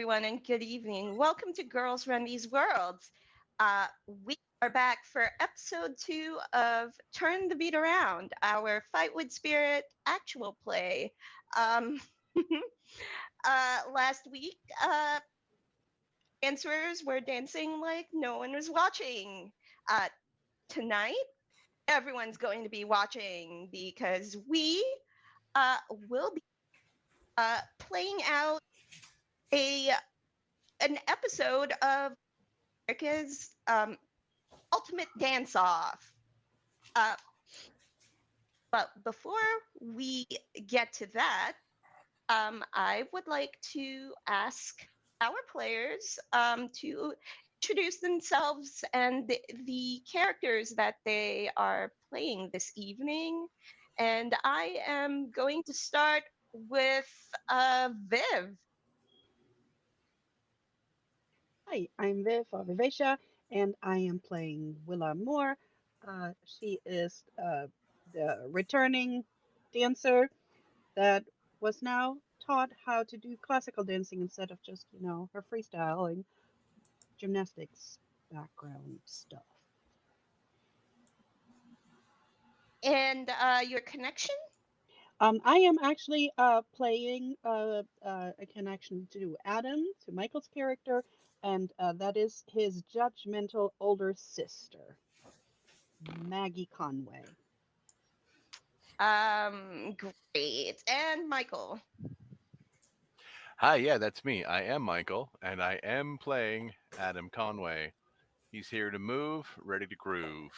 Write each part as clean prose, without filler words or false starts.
everyone, and good evening. Welcome to Girls Run These Worlds. We are back for episode 2 of Turn the Beat Around, our Fight with Spirit actual play. Um, last week, dancers were dancing like no one was watching. Tonight, everyone's going to be watching because we will be playing out a an episode of America's Ultimate Dance Off. Uh, but before we get to that, I would like to ask our players to introduce themselves and the characters that they are playing this evening. And I am going to start with Viv. Hi, I'm Viv or Vivesha, and I am playing Willa Moore. She is the returning dancer that was now taught how to do classical dancing instead of just, her freestyling gymnastics background stuff. And your connection? I am actually playing a connection to Adam, to Michael's character, and that is his judgmental older sister, Maggie Conway. Great. And Michael. Hi, yeah, that's me. I am Michael, and I am playing Adam Conway. He's here to move, ready to groove.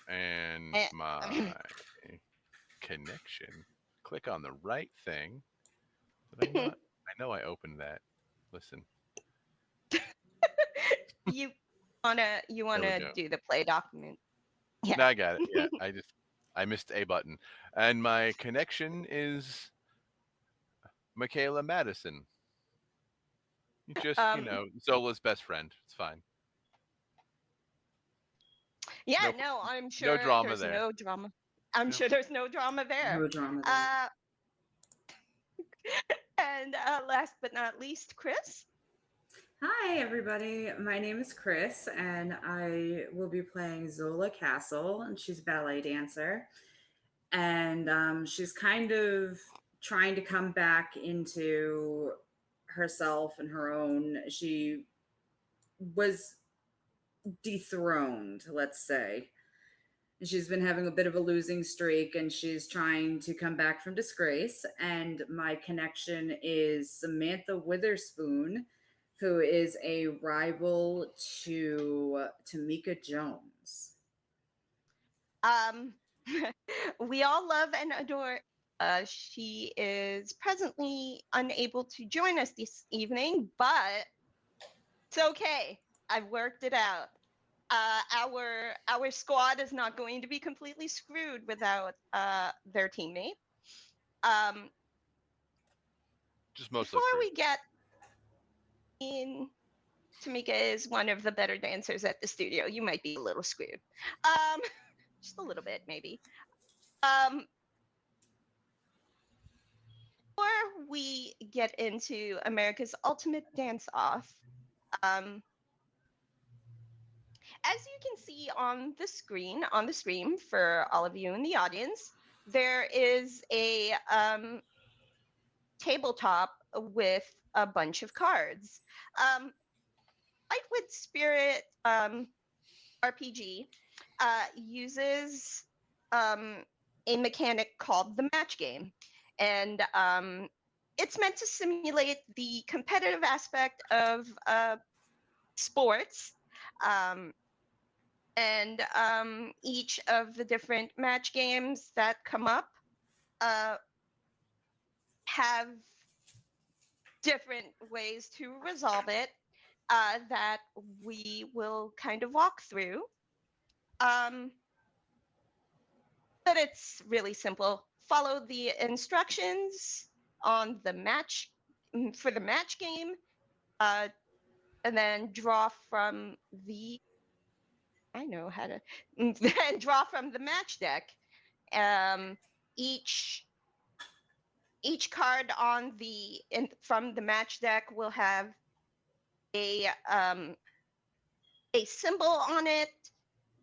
And Eh, my connection. Click on the right thing. Did I not? I know I opened that. Listen, you wanna there we go. do the play document? No, Yeah. I got it. Yeah, I missed a button. And my connection is Michaela Madison. Just, um. Zola's best friend. It's fine. Yeah. No, No, I'm no sure drama there's there. no drama. I'm No. sure there's no drama there. No drama there. Uh. And last but not least, Chris. Hi, everybody. My name is Chris, and I will be playing Zola Castle, and she's a ballet dancer. And she's kind of trying to come back into herself and her own. She was dethroned, let's say. She's been having a bit of a losing streak and she's trying to come back from disgrace. And my connection is Samantha Witherspoon, who is a rival to Tamika Jones. Um. We all love and adore. She is presently unable to join us this evening, but it's okay. I've worked it out. Our squad is not going to be completely screwed without their teammate. Um, Just mostly before screwed. we get in, Tamika is one of the better dancers at the studio. You might be a little screwed, um, just a little bit maybe. Um, before we get into America's Ultimate Dance Off, um, as you can see on the screen for all of you in the audience, there is a tabletop with a bunch of cards. Fight with Spirit RPG uses a mechanic called the match game, and it's meant to simulate the competitive aspect of sports. Um, and each of the different match games that come up uh, have different ways to resolve it that we will kind of walk through. Um, but it's really simple. Follow the instructions on the match for the match game, uh, and then draw from the I know how to draw from the match deck. Um, each Each card on from the match deck will have a symbol on it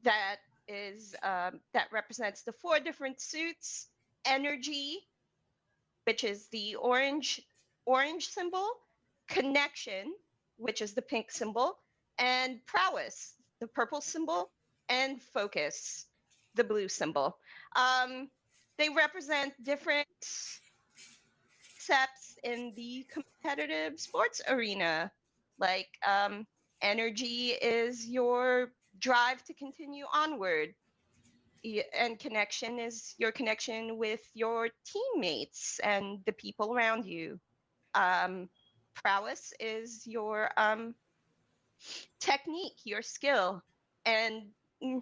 that is that represents the 4 different suits: energy, which is the orange symbol; connection, which is the pink symbol; and prowess, the purple symbol; and focus, the blue symbol. They represent different concepts in the competitive sports arena. Like energy is your drive to continue onward, and connection is your connection with your teammates and the people around you. Um, prowess is your technique, your skill, and mm,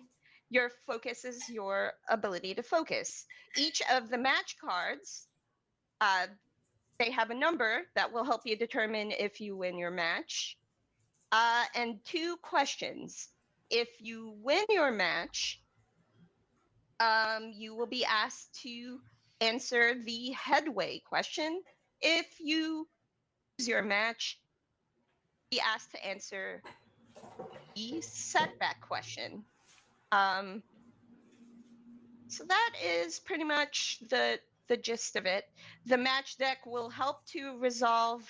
your focus is your ability to focus. Each of the match cards, uh, they have a number that will help you determine if you win your match, and 2 questions. If you win your match, you will be asked to answer the headway question. If you lose your match, be asked to answer the setback question. So that is pretty much the gist of it. The match deck will help to resolve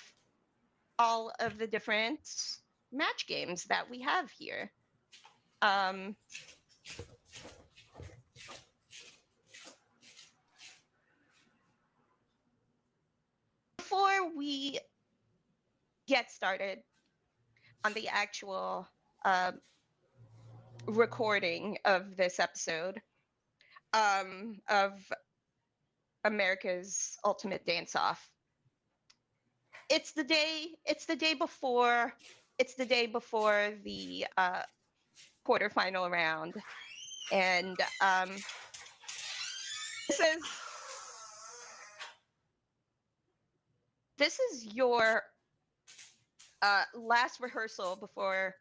all of the different match games that we have here. Before we get started on the actual recording of this episode of America's Ultimate Dance Off, it's the day before the quarterfinal round, and this is your last rehearsal before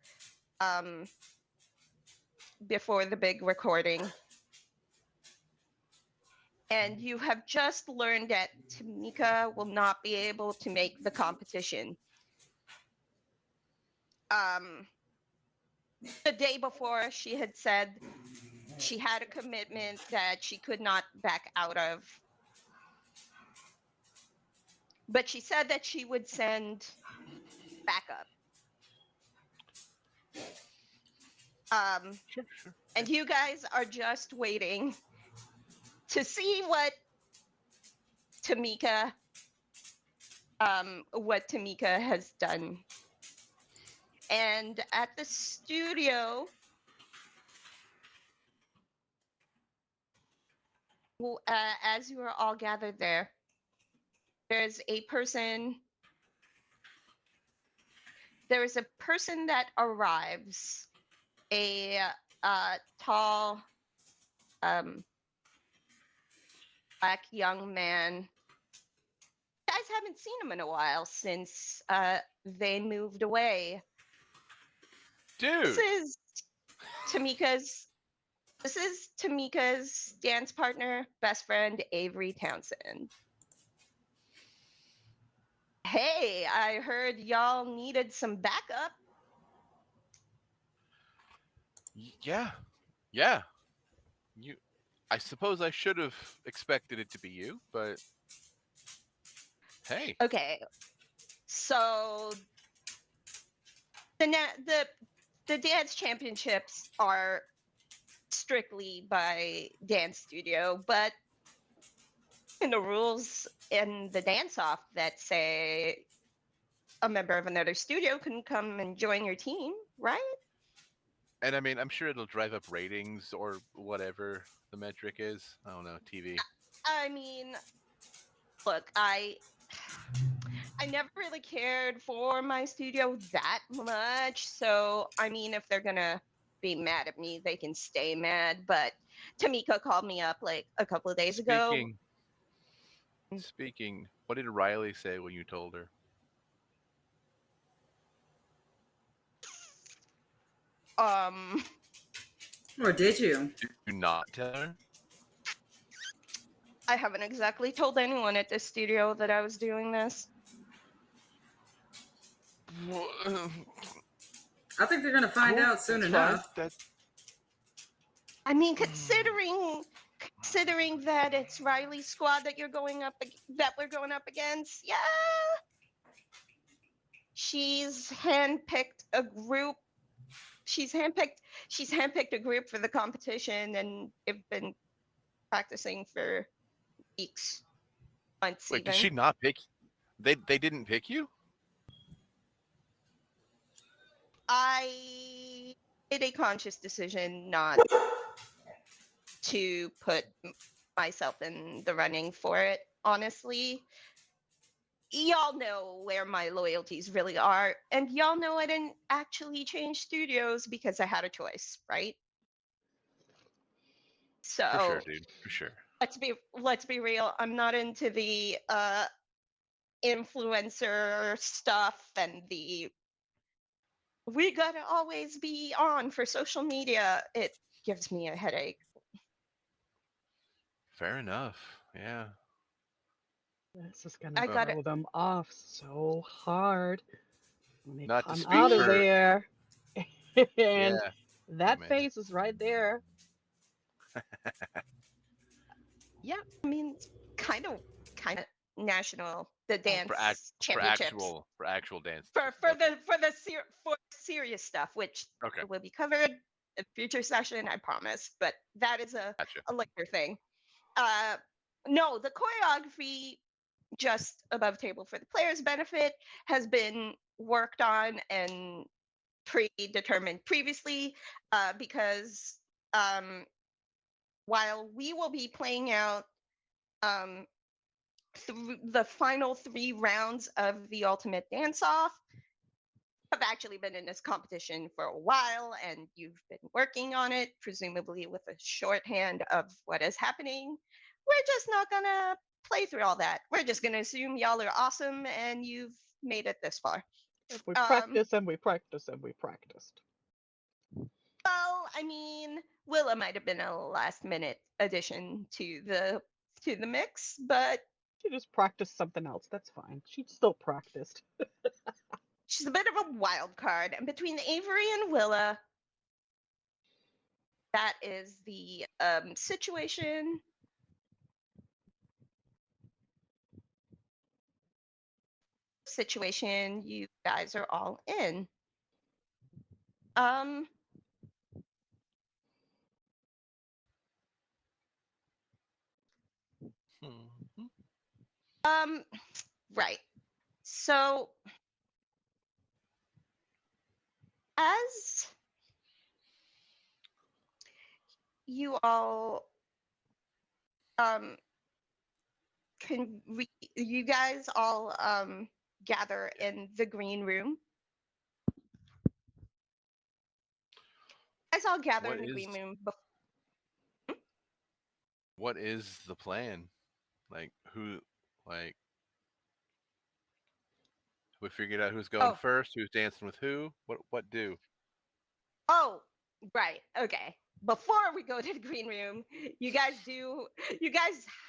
the big recording, and you have just learned that Tamika will not be able to make the competition. The day before, she had said she had a commitment that she could not back out of, but she said that she would send backup. Sure. And you guys are just waiting to see what Tamika has done. And at the studio, as you are all gathered there, there is a person that arrives, a tall, black young man. You guys haven't seen him in a while since they moved away. Dude. This is Tamika's dance partner, best friend, Avery Townsend. Hey, I heard y'all needed some backup. Yeah. I suppose I should have expected it to be you, but hey. Okay, so the dance championships are strictly by dance studio, but in the rules in the dance off that say a member of another studio can come and join your team, right? And I mean, I'm sure it'll drive up ratings or whatever the metric is. I don't know, TV. I mean, look, I never really cared for my studio that much, so I mean, if they're gonna be mad at me, they can stay mad. But Tamika called me up like a couple of days ago. Speaking, what did Riley say when you told her? Or did you? Do not tell her. I haven't exactly told anyone at this studio that I was doing this. I think they're gonna find Cool, out soon that's enough. fine. I mean, considering that it's Riley's squad that we're going up against, yeah. She's handpicked a group. She's handpicked a group for the competition, and they've been practicing for weeks, months Wait, even. did she not pick? They didn't pick you? I made a conscious decision not to put myself in the running for it, honestly. Y'all know where my loyalties really are, and y'all know I didn't actually change studios because I had a choice, right? So For sure, dude. For sure. let's be real. I'm not into the influencer stuff and the we gotta always be on for social media. It gives me a headache. Fair enough. Yeah. This is I gonna gotta throw them off so hard when they Not to come speak out of for there. And yeah. that man. face is right there. Yeah. I mean kind of national the Oh, dance For championships actual dance. for Okay. for serious stuff, which Okay. will be covered in future session, I promise. But that is Gotcha. a later thing. No, the choreography, just above table for the players' benefit, has been worked on and predetermined previously, because while we will be playing out um, the final 3 rounds of the Ultimate Dance Off, have actually been in this competition for a while, and you've been working on it, presumably with a shorthand of what is happening. We're just not gonna play through all that. We're just gonna assume y'all are awesome and you've made it this far. we Um, practice and we practice and we practiced. well, I mean, Willa might have been a last minute addition to the mix, but She just practiced something else. That's fine. She still practiced. she's a bit of a wild card. And between Avery and Willa, that is the situation you guys are all in. Um, Mhm. right. So as you all you guys all gather in the green room. You guys all gather What in the is green room. what is the plan? Like who like we figured out who's going Oh, first, who's dancing with who? What do? oh, right. Okay. Before we go to the green room, you guys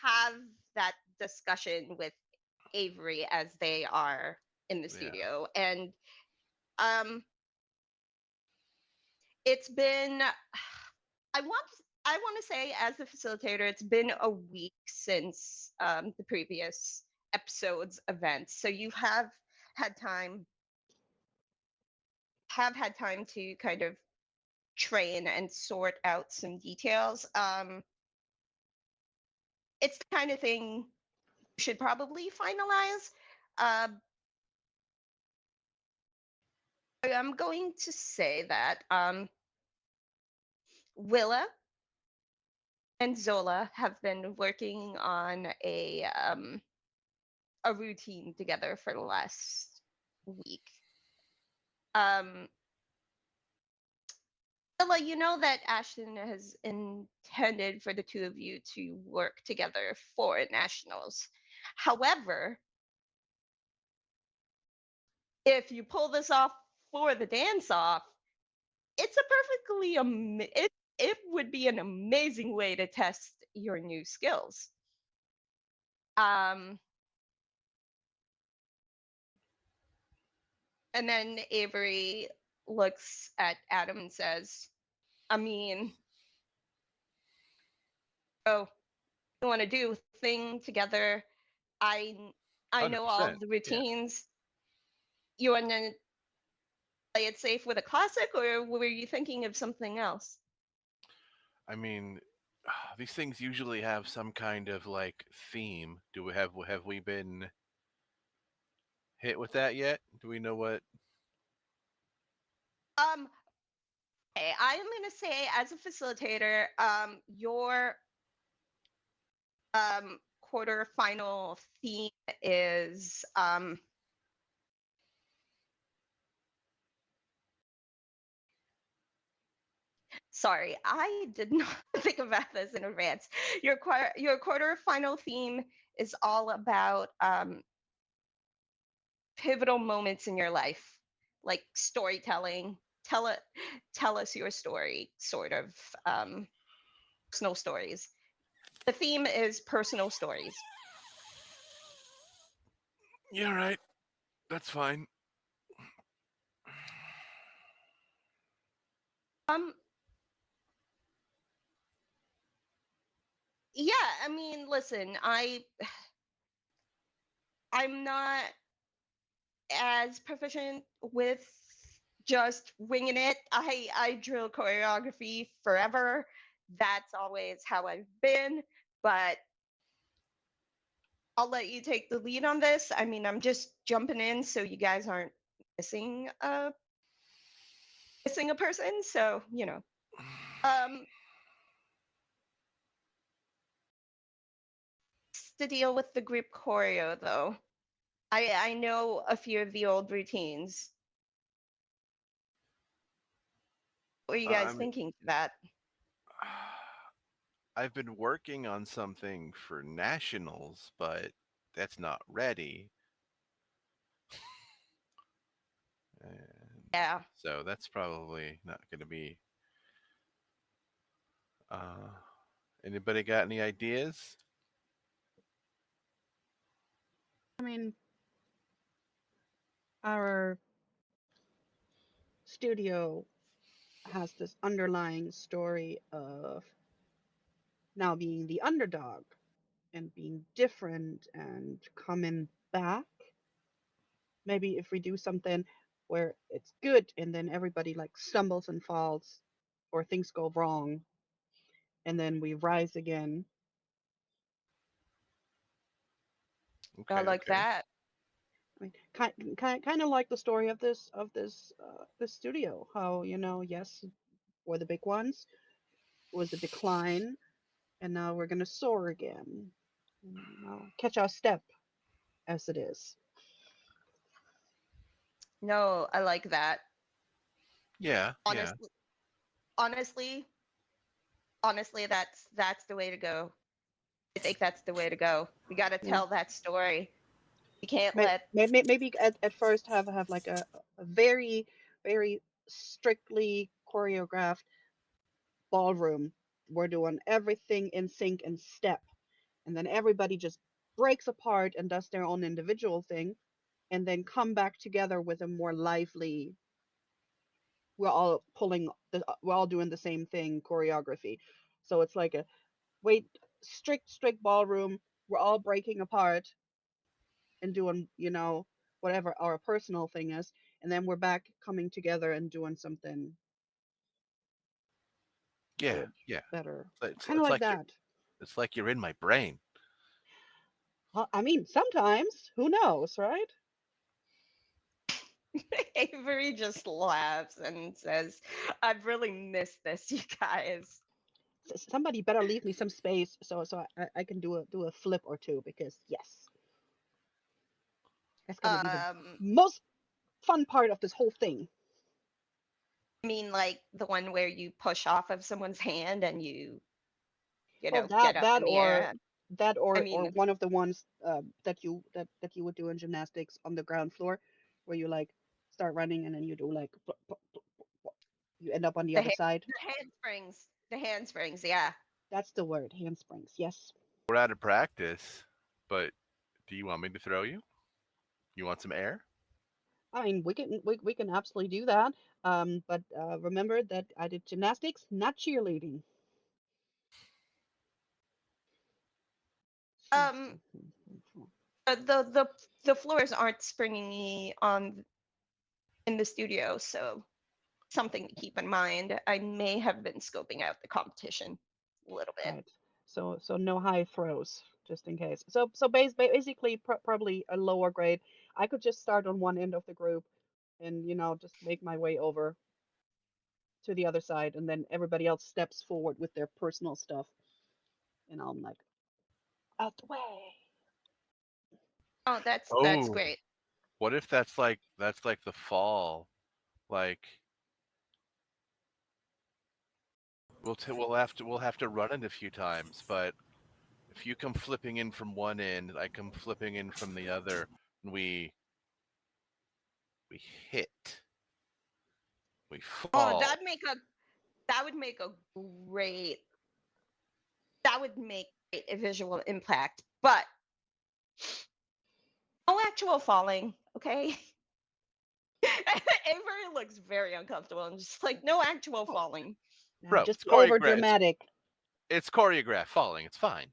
have that discussion with Avery as they are in the Yeah. studio, and um it's been I want I want to say, as the facilitator, it's been a week since the previous episode's events, so you had time had time to kind of train and sort out some details. It's the kind of thing you should probably finalize. Uh, I'm going to say that Willa and Zola have been working on a routine together for the last week. Um, Willa, you know that Ashton has intended for the two of you to work together for nationals. However, if you pull this off for the dance off, it's a it would be an amazing way to test your new skills. Um, and then Avery looks at Adam and says, I mean, oh, you want to do a thing together. I I know all 100%. of the Yeah. routines. You want to play it safe with a classic, or were you thinking of something else? I mean, these things usually have some kind of like theme. Do we have we been hit with that yet? Do we know what? Um, okay, I'm gonna say as a facilitator, your quarterfinal theme is sorry, I did not think about this in advance. Your quarterfinal theme is all about pivotal moments in your life, like storytelling. Tell it, tell us your story, sort of um, personal stories. The theme is personal stories. Yeah, right. That's fine. Um, yeah, I mean, listen, I'm not as proficient with just winging it. I drill choreography forever. That's always how I've been, but I'll let you take the lead on this. I mean, I'm just jumping in so you guys aren't missing a missing a person, so, you know. Um to deal with the group choreo though. I know a few of the old routines. What are you I guys mean, thinking for that? I've been working on something for nationals, but that's not ready. And Yeah. so that's probably not going to be. Uh, Anybody got any ideas? I mean, our studio has this underlying story of now being the underdog and being different and coming back. Maybe if we do something where it's good and then everybody like stumbles and falls or things go wrong and then we rise again. I Okay, like okay. that. I mean, kind of like the story of this studio. How yes, we're the big ones. It was a decline, and now we're gonna soar again. And, catch our step as it is. No, I like that. Yeah, yeah. Honestly, honestly, honestly, that's the way to go. I think that's the way to go. We got to Yeah. tell that story. You can't Maybe, let maybe at first have like a very very strictly choreographed ballroom. We're doing everything in sync and step, and then everybody just breaks apart and does their own individual thing, and then come back together with a more lively. We're all doing the same thing choreography, so it's like a wait strict ballroom. We're all breaking apart and doing whatever our personal thing is, and then we're back coming together and doing something Yeah, good, yeah. better, It's kind of it's like like that. you're in my brain. I mean, sometimes, who knows, right? Avery just laughs and says, I've really missed this, you guys. Somebody better leave me some space so I can do a flip or two, because yes, that's gonna be the Um, most fun part of this whole thing. I mean, like the one where you push off of someone's hand and you Well, know, get up that in the air. that I or mean, one of the ones that you would do in gymnastics on the ground floor, where you like start running and then you do like you end up on the the other hand, side. the handsprings, the handsprings, yeah. That's the word, handsprings. Yes. We're out of practice. But do you want me to throw you? You want some air? I mean, we can absolutely do that. But remember that I did gymnastics, not cheerleading. Um, the the floors aren't springy on in the studio, so something to keep in mind. I may have been scoping out the competition a little bit. Right. So no high throws, just in case. Basically probably a lower grade. I could just start on one end of the group and just make my way over to the other side, and then everybody else steps forward with their personal stuff, and I'm like, out the way. Oh, that's Oh, great. what if that's like the fall? Like we'll have to run it a few times, but if you come flipping in from one end, I come flipping in from the other, and we hit, we Oh, fall. that would make a great that would make great a visual impact, but no actual falling, okay? Avery looks very uncomfortable and just like no actual Oh, falling. now Bro, just it's over choreographed. dramatic. It's choreographed falling. It's fine.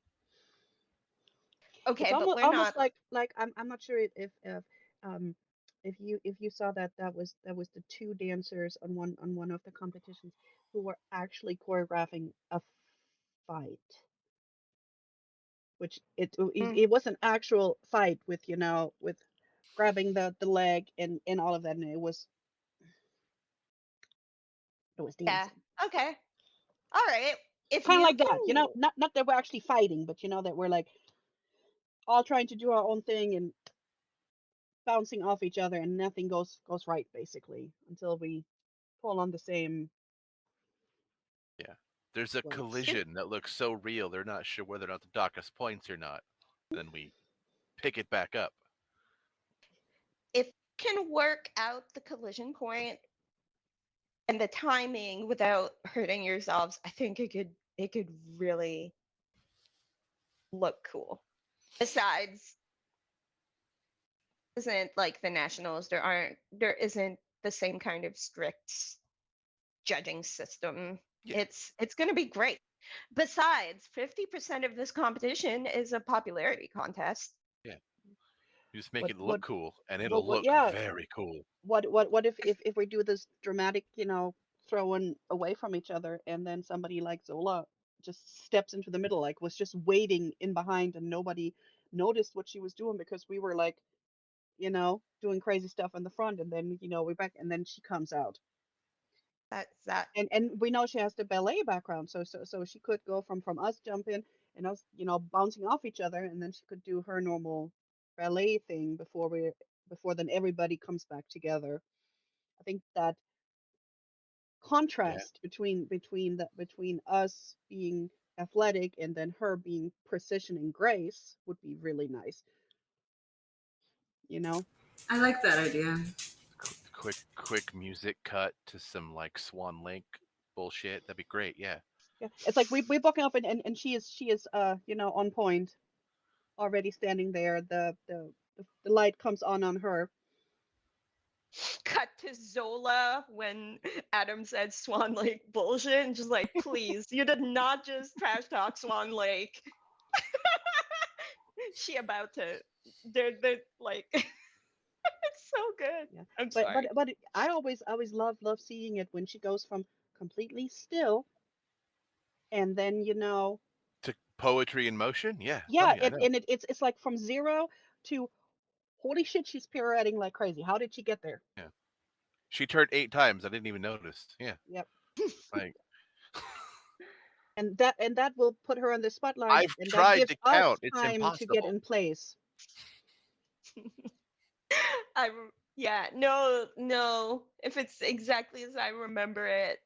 It's Okay, but almost we're almost not. like I'm not sure um if you saw that was the two dancers on one of the competitions who were actually choreographing a fight, which Mm, it was an actual fight with with grabbing the leg and all of that, and it was yeah. dancing, Okay. All right. If kind of you like that, can, not that we're actually fighting, but that we're like all trying to do our own thing and bouncing off each other, and nothing goes right basically until we fall on the same Yeah. There's a place. if collision that looks so real, they're not sure whether or not to dock us points or not. Then we pick it back up. if can work out the collision point and the timing without hurting yourselves, I think it could really look cool. Besides, isn't like the nationals, there isn't the same kind of strict judging system. Yeah. It's going to be great. Besides, 50% of this competition is a popularity contest. Yeah. You just make What it look what cool, and it'll what look yeah, very cool. what if we do this dramatic, throwing away from each other, and then somebody like Zola just steps into the middle, like was just waiting in behind, and nobody noticed what she was doing because we were like, doing crazy stuff in the front, and then we're back, and then she comes out. That's that. And we know she has the ballet background, so she could go from us jumping and us, bouncing off each other, and then she could do her normal ballet thing before then everybody comes back together. I think that Yeah. contrast between us being athletic and then her being precision and grace would be really nice, you know? I like that idea. Quick music cut to some like Swan Lake bullshit. That'd be great. Yeah. Yeah. It's like we booking up, and she is on point, already standing there. The light comes on her. Cut to Zola when Adam said Swan Lake bullshit, and just like, please, you did not just trash talk Swan Lake. She about to. They're like, it's so good. Yeah. I'm But sorry. I always love seeing it when she goes from completely still, and then To poetry in motion. Yeah. Tell yeah, me. I know. it's like from zero to holy shit, she's pirouetting like crazy. How did she get there? Yeah. She turned 8 times. I didn't even notice. Yeah. Yep. Like And that will put her on the spotlight, I've and that tried gives to count. us It's time to get impossible. in place. I yeah, no, no. If it's exactly as I remember it,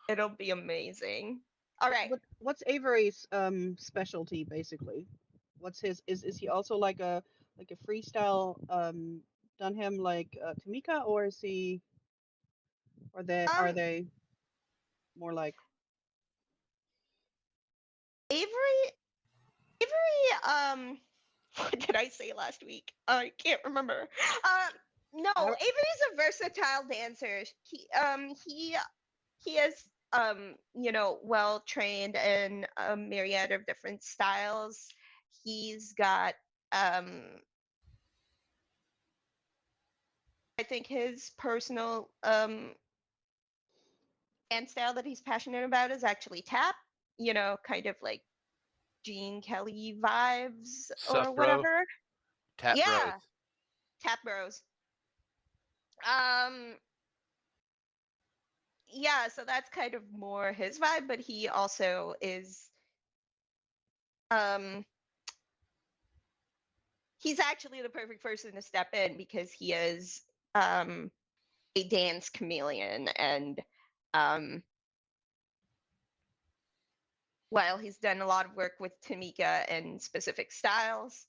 it'll be amazing. All right. What's Avery's specialty basically? What's his is he also like a freestyle done him like Tamika, or is he, or they are Um, they more like Avery, Avery, What did I say last week? I can't remember. No, I, Avery's a versatile dancer. He is well trained in a myriad of different styles. He's got I think his personal dance style that he's passionate about is actually tap. Kind of like Gene Kelly vibes Sup, or bro? whatever. Tap bros. Yeah, tap bros. Um, yeah, so that's kind of more his vibe, but he also is um he's actually the perfect person to step in because he is a dance chameleon and um while he's done a lot of work with Tamika and specific styles,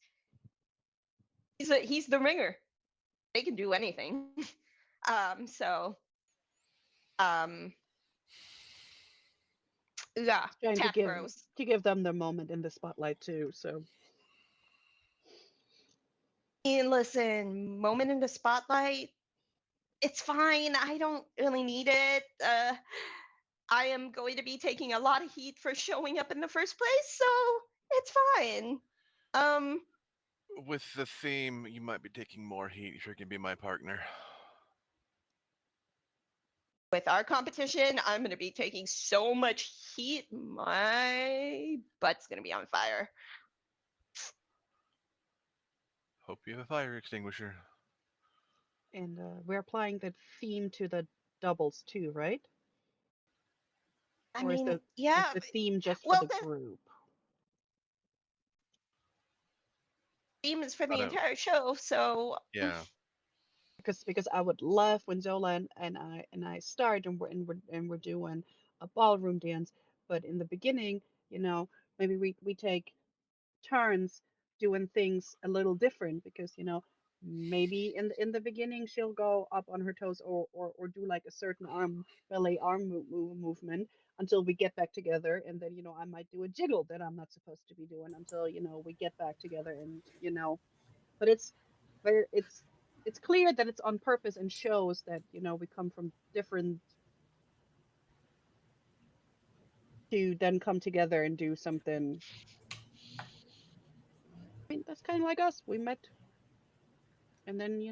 he's the ringer. They can do anything. So um yeah, trying tap bros. to give them their moment in the spotlight too. So And listen, moment in the spotlight, it's fine. I don't really need it. I am going to be taking a lot of heat for showing up in the first place, so it's fine. Um, With the theme, you might be taking more heat if you're gonna be my partner. with our competition, I'm going to be taking so much heat, my butt's going to be on fire. Hope you have a fire extinguisher. and we're applying the theme to the doubles too, right? I Or mean, is yeah. the theme just for Well, the the group? theme is for I the don't. entire show, so Yeah. Because I would love when Zola and I start and we're doing a ballroom dance, but in the beginning, you know, maybe we take turns doing things a little different because maybe in the beginning she'll go up on her toes or do like a certain ballet arm movement until we get back together, and then I might do a jiggle that I'm not supposed to be doing until we get back together, and but but it's clear that it's on purpose and shows that we come from different to then come together and do something. I mean, that's kind of like us. We met, and then we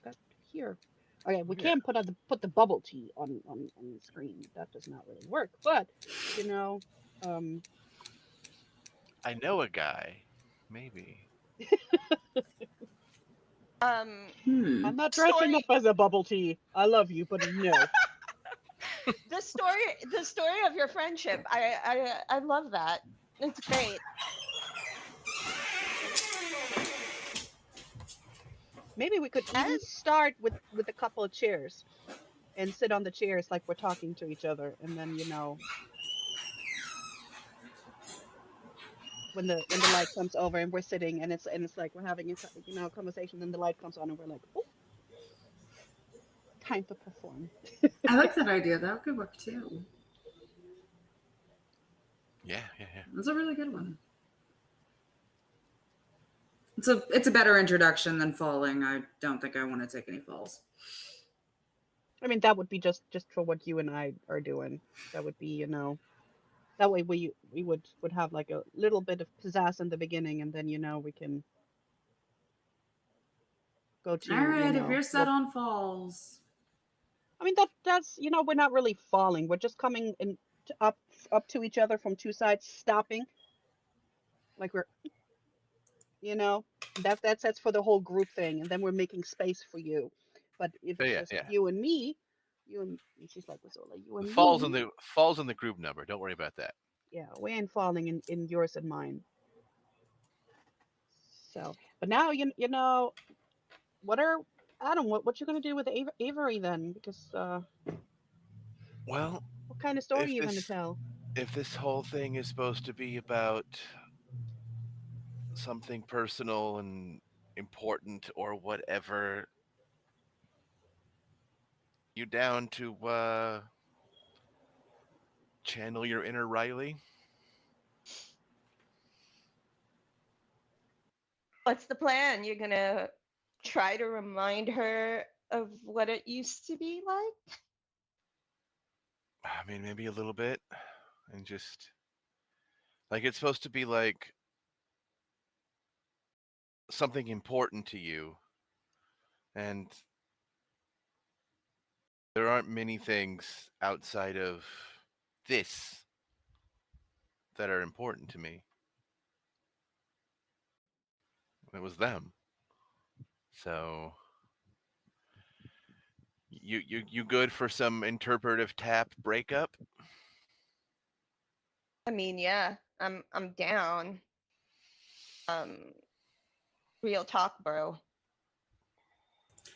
got here. Okay, we Yeah. can't put the bubble tea on the screen. That does not really work. But you know, um, I know a guy. Maybe. um, Hmm. I'm not dressing up story as a bubble tea. I love you, but no. the story of your friendship. I love that. It's great. Maybe we could even As start with a couple of chairs and sit on the chairs like we're talking to each other, and then when the light comes over and we're sitting and it's like we're having a conversation, then the light comes on and we're like, oh, time to perform. I like that idea. That could work too. Yeah, yeah, yeah. That's a really good one. It's a better introduction than falling. I don't think I want to take any falls. I mean, that would be just for what you and I are doing. That would be, that way we would have like a little bit of pizzazz in the beginning, and then we can go All to, right, if you're set well, on falls. I mean that's we're not really falling. We're just coming in up to each other from two sides, stopping like we're, you know, that's for the whole group thing, and then we're making space for you. But if it's Yeah, just yeah. you and me, and she's like, Zola, you The and falls me, in the group number. Don't worry about that. yeah, we ain't falling in yours and mine. So, but now what are Adam? What you gonna do with Avery then? Because Well, what kind of story are if you gonna this tell? if this whole thing is supposed to be about something personal and important or whatever, you down to channel your inner Riley? What's the plan? You're gonna try to remind her of what it used to be like? I mean, maybe a little bit, and just like it's supposed to be like something important to you, and there aren't many things outside of this that are important to me. It was them. So you good for some interpretive tap breakup? I mean, yeah, I'm down. Um, real talk, bro.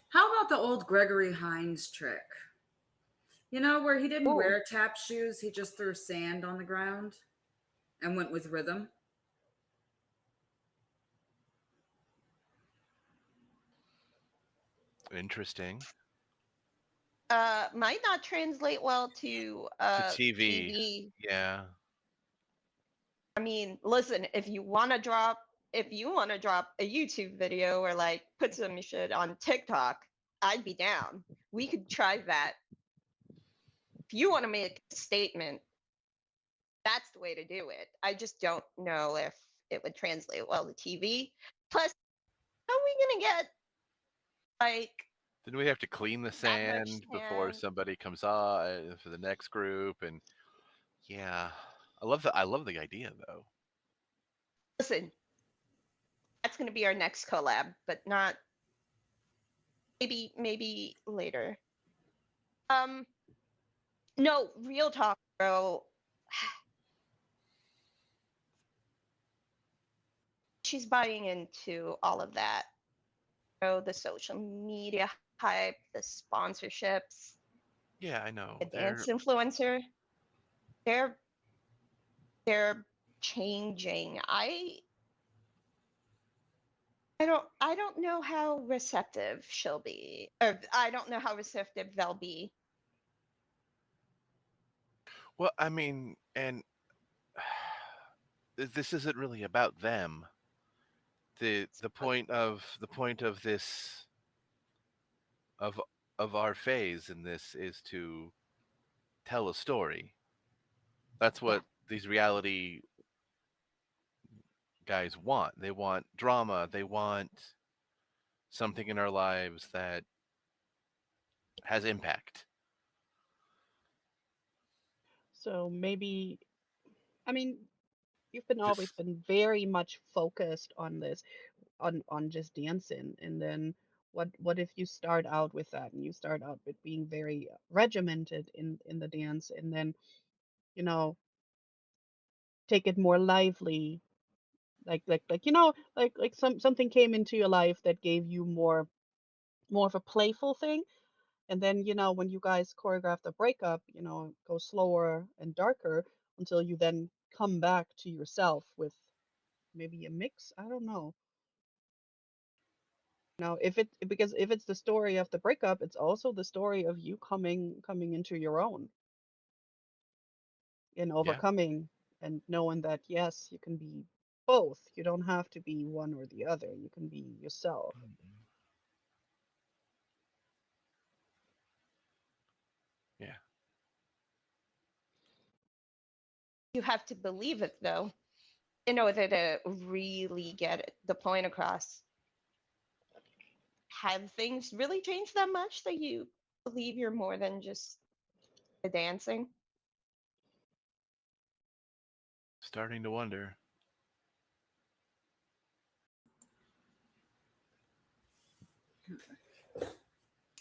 How about the old Gregory Hines trick? You know, where he didn't Ooh, wear tap shoes, he just threw sand on the ground and went with rhythm. Interesting. might not translate well to To TV. TV. Yeah. I mean, listen, if you want to drop a YouTube video or like put some shit on TikTok, I'd be down. We could try that. If you want to make a statement, that's the way to do it. I just don't know if it would translate well to TV. Plus, how are we gonna get like Didn't we have to clean the that much sand before sand? somebody comes on for the next group? And yeah, I love the idea though. Listen, that's gonna be our next collab, but not maybe later. Um, no, real talk, bro. She's buying into all of that. Bro, the social media hype, the sponsorships, Yeah, I know. the dance influencer. They're they're changing. I don't know how receptive she'll be, or I don't know how receptive they'll be. Well, I mean, and this isn't really about them. The point of this of of our phase in this is to tell a story. That's Yeah, what these reality guys want. They want drama. They want something in our lives that has impact. So maybe, I mean, you've been always Just been very much focused on this, on just dancing, and then what if you start out with that, and you start out with being very regimented in the dance, and then you know take it more lively, like like something came into your life that gave you more of a playful thing, and then when you guys choreograph the breakup, go slower and darker until you then come back to yourself with maybe a mix. I don't know. Now, if it because if it's the story of the breakup, it's also the story of you coming into your own and yeah. overcoming and knowing that yes, you can be both. You don't have to be one or the other. You can be yourself. Yeah. you have to believe it though, in order to really get the point across. Have things really changed that much that you believe you're more than just the dancing? Starting to wonder.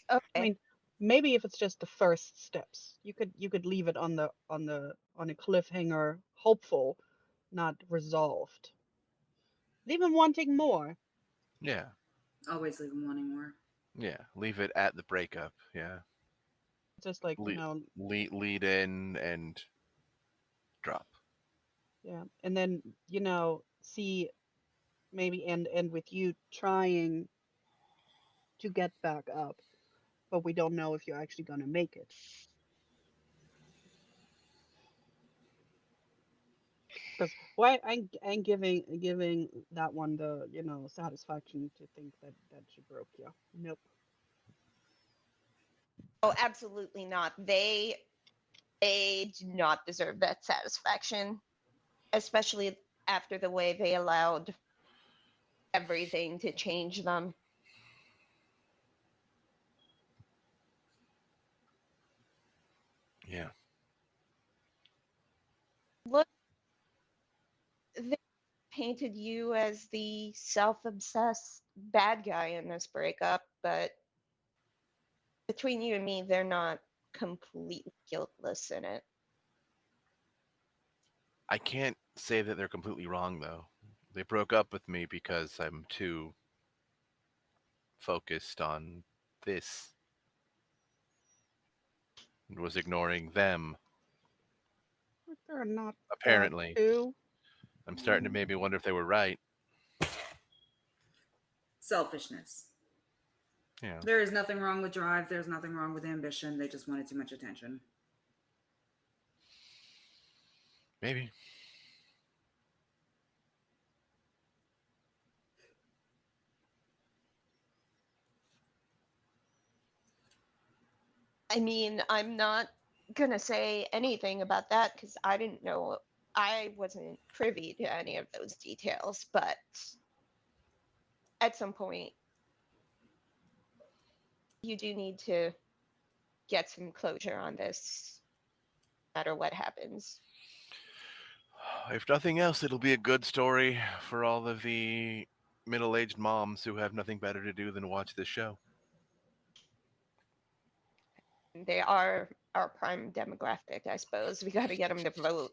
I Okay. mean, maybe if it's just the first steps, you could leave it on a cliffhanger, hopeful, not resolved. Leave them wanting more. Yeah. Always leave them wanting more. Yeah. Leave it at the breakup. Yeah. Just like, Lead in and drop. yeah. And then, see maybe end with you trying to get back up, but we don't know if you're actually gonna make it. Because Well, I'm giving that one the satisfaction to think that she broke you. Nope. Oh, absolutely not. They do not deserve that satisfaction, especially after the way they allowed everything to change them. Yeah. Look, they painted you as the self-obsessed bad guy in this breakup, but between you and me, they're not completely guiltless in it. I can't say that they're completely wrong though. They broke up with me because I'm too focused on this and was ignoring them. But they're not that Apparently, too. I'm starting to maybe wonder if they were right. Selfishness. Yeah. There is nothing wrong with drive. There's nothing wrong with ambition. They just wanted too much attention. Maybe. I mean, I'm not gonna say anything about that because I didn't know, I wasn't privy to any of those details, but at some point, you do need to get some closure on this, no matter what happens. If nothing else, it'll be a good story for all of the middle-aged moms who have nothing better to do than watch this show. They are our prime demographic, I suppose. We got to get them to vote.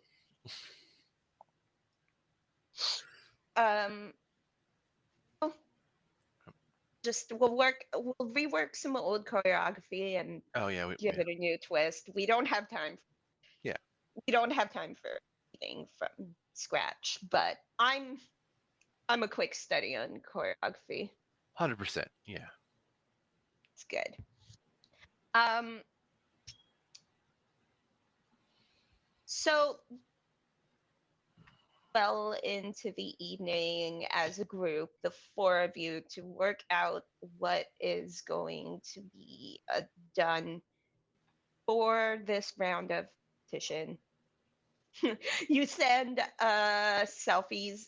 Um, well, just we'll rework some old choreography and Oh yeah, give it a new twist. We don't have time. Yeah. We don't have time for anything from scratch, but I'm a quick study on choreography. 100%. Yeah. It's good. Um, so well into the evening as a group, the four of you, to work out what is going to be done for this round of competition. You send selfies.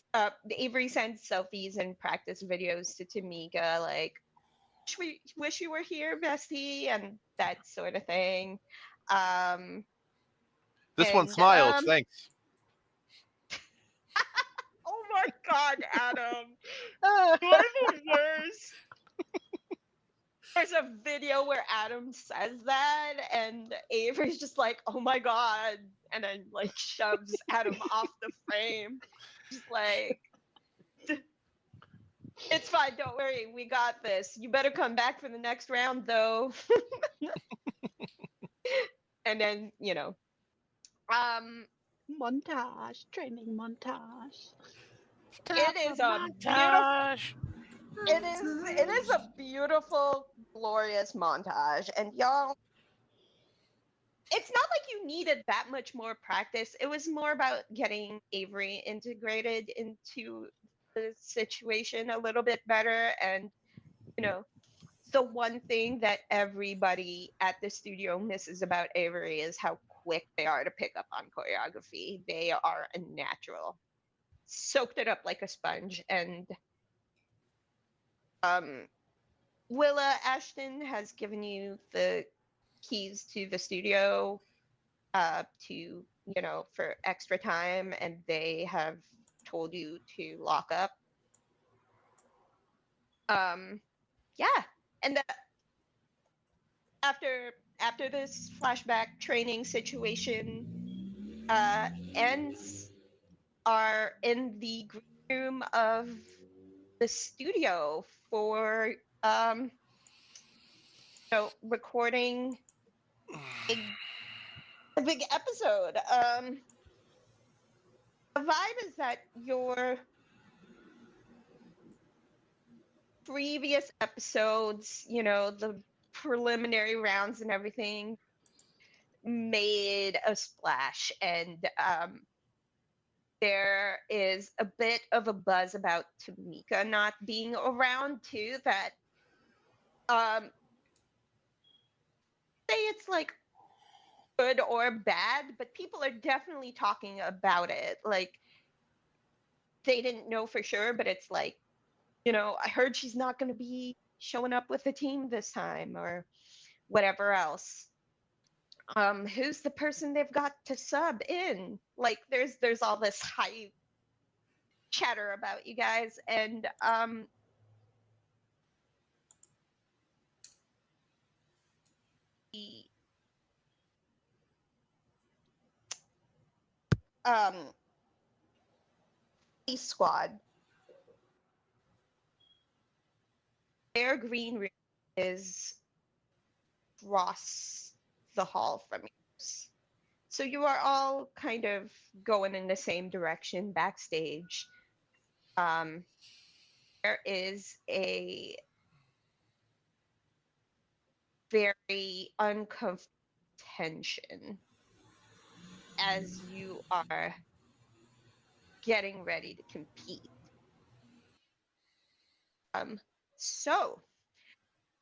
Avery sends selfies and practice videos to Tamika, like, wish you were here, bestie, and that sort of thing. Um, This one and smiles. Thanks. oh my God, Adam, Ah, you're the worst. There's a video where Adam says that, and Avery's just like, "Oh my God," and then like shoves Adam off the frame. Just like, it's fine, don't worry, we got this. You better come back for the next round, though. And then, montage, training montage. it is a beautiful. It is a beautiful, glorious montage, and y'all, it's not like you needed that much more practice. It was more about getting Avery integrated into the situation a little bit better. And, you know, the one thing that everybody at the studio misses about Avery is how quick they are to pick up on choreography. They are a natural, soaked it up like a sponge. And Willa Ashton has given you the keys to the studio to, for extra time, and they have told you to lock up. Yeah, and after this flashback training situation ends, are in the green room of the studio for recording a big episode. The vibe is that your previous episodes, the preliminary rounds and everything, made a splash, and there is a bit of a buzz about Tamika not being around too, that say it's like good or bad, but people are definitely talking about it. Like they didn't know for sure, but it's like, I heard she's not going to be showing up with the team this time or whatever else. Who's the person they've got to sub in? Like there's all this hype chatter about you guys, and the um squad, their green room is across the hall from yours. So you are all kind of going in the same direction backstage. Um, there is a very uncomfortable tension as you are getting ready to compete. So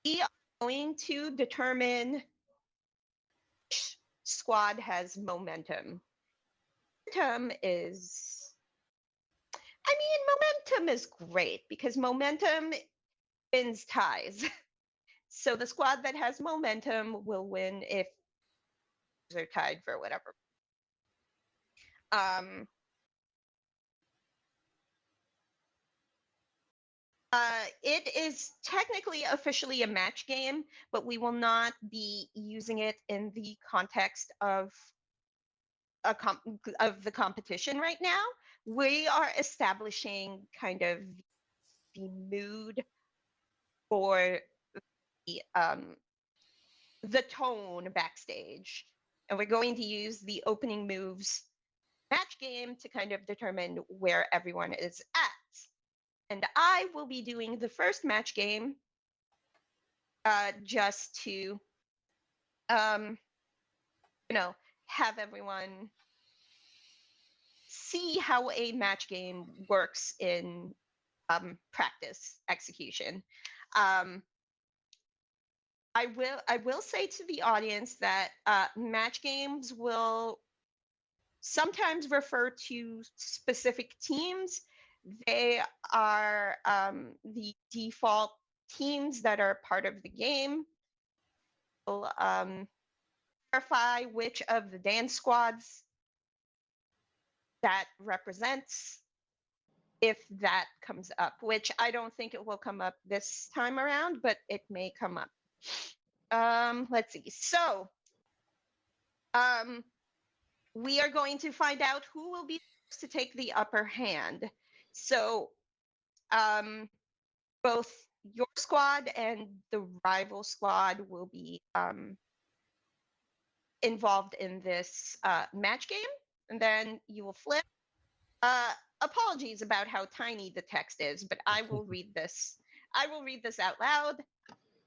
we are going to determine which squad has momentum. Momentum is, I mean, momentum is great because momentum wins ties. So the squad that has momentum will win if they're tied for whatever. Um, it is technically officially a match game, but we will not be using it in the context of of the competition right now. We are establishing kind of the mood for the tone backstage, and we're going to use the opening moves match game to kind of determine where everyone is at. And I will be doing the first match game just to, have everyone see how a match game works in practice execution. I will say to the audience that match games will sometimes refer to specific teams. They are the default teams that are part of the game. We'll clarify which of the dance squads that represents if that comes up, which I don't think it will come up this time around, but it may come up. Let's see. So we are going to find out who will be to take the upper hand. So both your squad and the rival squad will be involved in this match game, and then you will flip. Apologies about how tiny the text is, but I will read this. I will read this out loud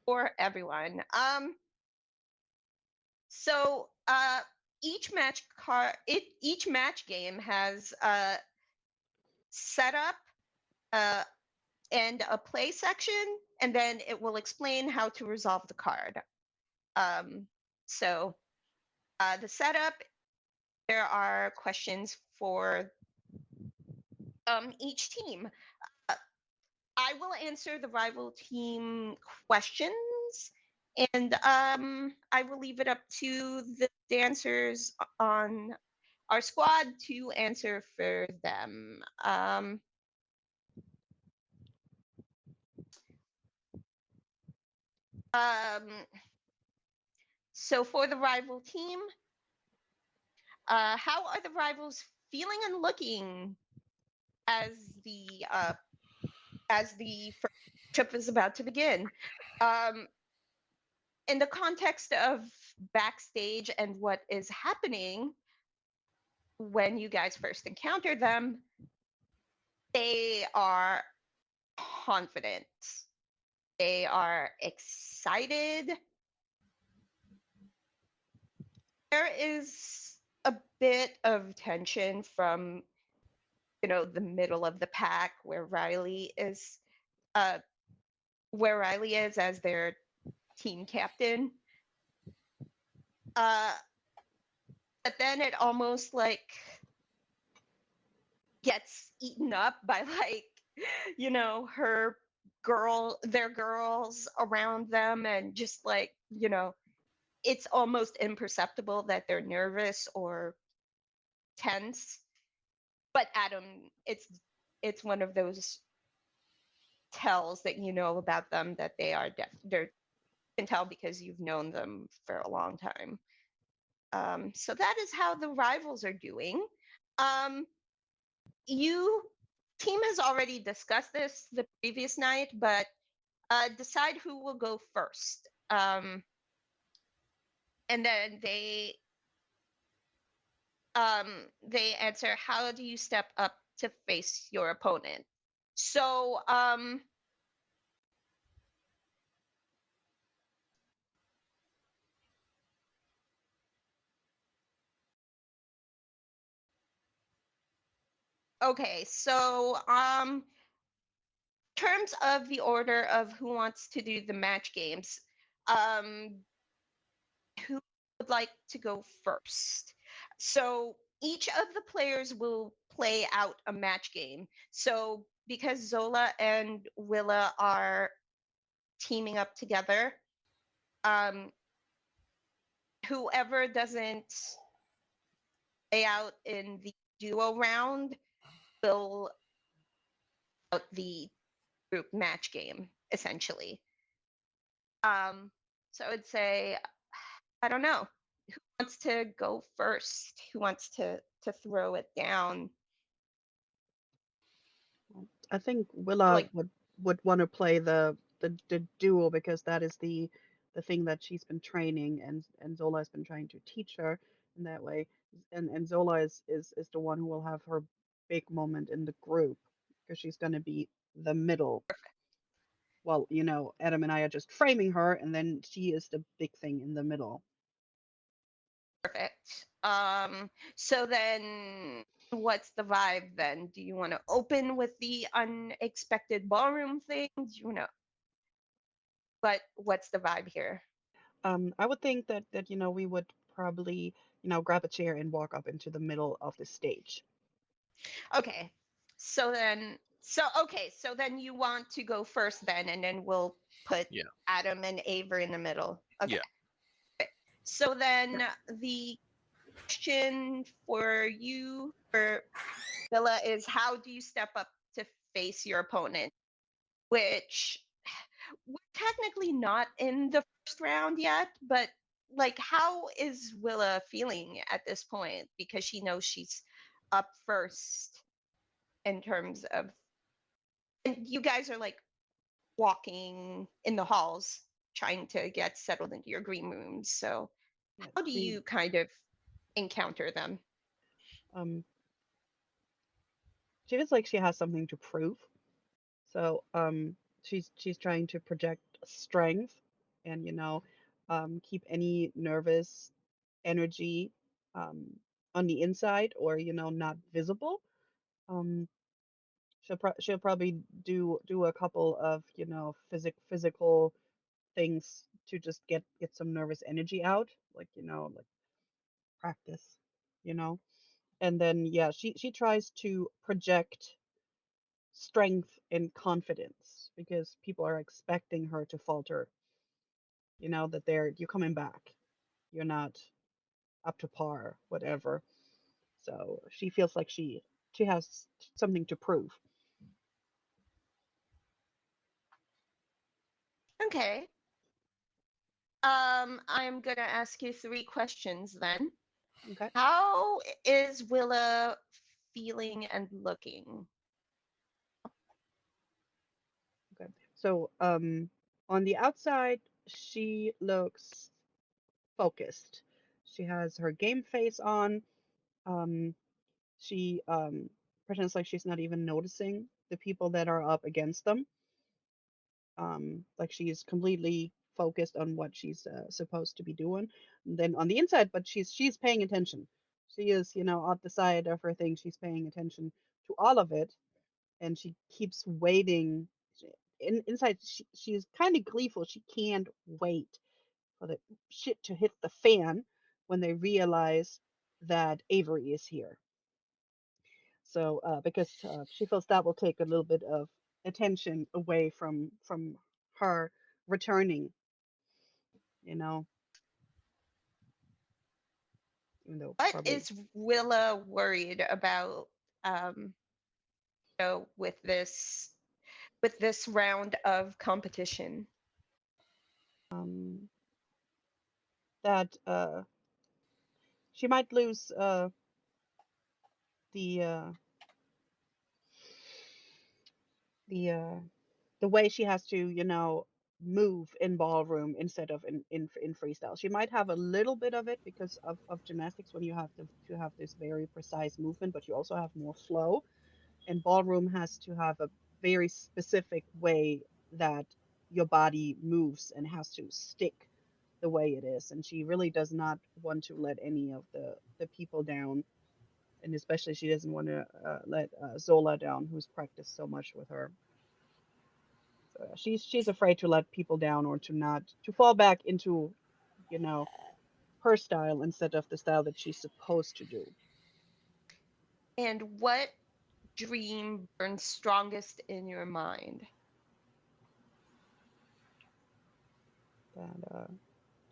for everyone. So each match game has a setup and a play section, and then it will explain how to resolve the card. So the setup, there are questions for each team. I will answer the rival team questions, and I will leave it up to the dancers on our squad to answer for them. So for the rival team, how are the rivals feeling and looking as the first trip is about to begin? In the context of backstage and what is happening when you guys first encounter them, they are confident. They are excited. There is a bit of tension from the middle of the pack uh where Riley is as their team captain. Uh but then it almost like gets eaten up by like her their girls around them, and just like it's almost imperceptible that they're nervous or tense. But Adam, it's one of those tells that about them that they're can tell because you've known them for a long time. So that is how the rivals are doing. Um, you team has already discussed this the previous night, but decide who will go first. And then they answer, how do you step up to face your opponent? So okay, so terms of the order of who wants to do the match games, um who would like to go first? So each of the players will play out a match game. So because Zola and Willa are teaming up together, um, whoever doesn't play out in the duo round will out the group match game, essentially. So I would say, I don't know, who wants to go first? Who wants to throw it down? I think Willa Like, would want to play the duel because that is the thing that she's been training and Zola has been trying to teach her in that way. And Zola is the one who will have her big moment in the group because she's going to be the middle. Well, Adam and I are just framing her, and then she is the big thing in the middle. perfect. So then what's the vibe then? Do you want to open with the unexpected ballroom thing? Do you know what's the vibe here? I would think that we would probably grab a chair and walk up into the middle of the stage. Okay. So then you want to go first then, and then we'll put Yeah. Adam and Aver in the middle. Okay. Yeah. So then the question for you for Villa is, how do you step up to face your opponent? Which we're technically not in the first round yet, but like, how is Willa feeling at this point? Because she knows she's up first in terms of, and you guys are like walking in the halls trying to get settled into your green rooms. So Yeah, how do you kind of encounter them? um she feels like she has something to prove. So she's trying to project strength and keep any nervous energy um on the inside or not visible. Um she'll probably do a couple of physical things to just get some nervous energy out, like like practice, you know. And then yeah, she tries to project strength and confidence because people are expecting her to falter, that you're coming back, you're not up to par, whatever. So she feels like she has something to prove. Okay. I'm gonna ask you three questions then. Okay. How is Willa feeling and looking? Okay. So on the outside she looks focused. She has her game face on. um she pretends like she's not even noticing the people that are up against them. Like she's completely focused on what she's supposed to be doing. And then on the inside, but she's paying attention. She is, off the side of her thing. She's paying attention to all of it, and she keeps waiting. Inside, she's kind of gleeful. She can't wait for the shit to hit the fan when they realize that Avery is here. So, because she feels that will take a little bit of attention away from her returning, you know, even though What probably is Willa worried about, um, with this round of competition? um, that she might lose the uh, the uh, the way she has to, move in ballroom instead of in freestyle. She might have a little bit of it because of gymnastics when you have to have this very precise movement, but you also have more flow. And ballroom has to have a very specific way that your body moves and has to stick the way it is. And she really does not want to let any of the people down. And especially she doesn't want to let Zola down, who's practiced so much with her. So she's afraid to let people down or to fall back into, you know, her style instead of the style that she's supposed to do. And what dream burns strongest in your mind? And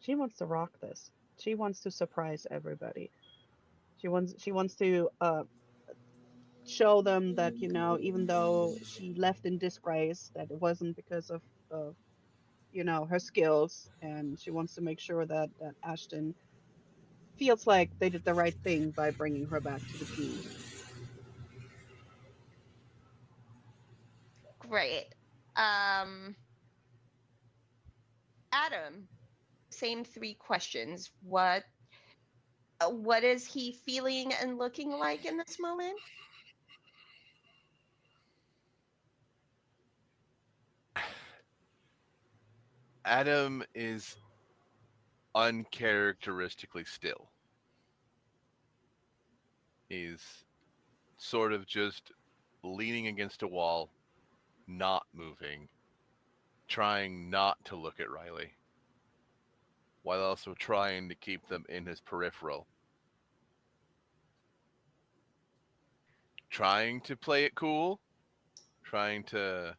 she wants to rock this. She wants to surprise everybody. She wants to show them that, even though she left in disgrace, that it wasn't because of her skills, and she wants to make sure that Ashton feels like they did the right thing by bringing her back to the team. Great. Um, Adam, same three questions. What is he feeling and looking like in this moment? Adam is uncharacteristically still. He's sort of just leaning against a wall, not moving, trying not to look at Riley, while also trying to keep them in his peripheral. Trying to play it cool, trying to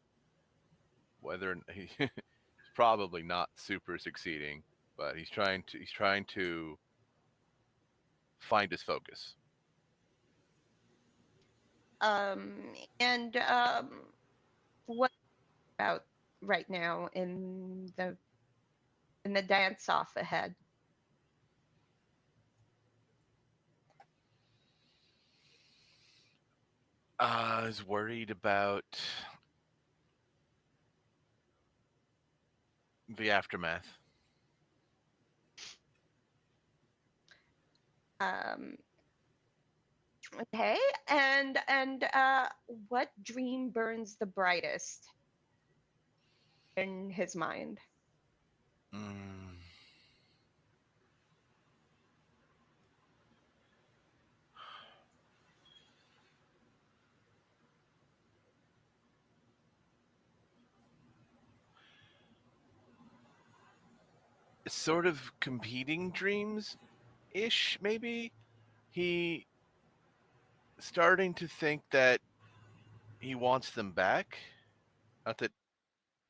whether he's probably not super succeeding, but he's trying to find his focus. And what about right now in the dance off ahead? I was worried about the aftermath. Um, okay, and what dream burns the brightest in his mind? Mm, sort of competing dreams ish, maybe. He starting to think that he wants them back. Not that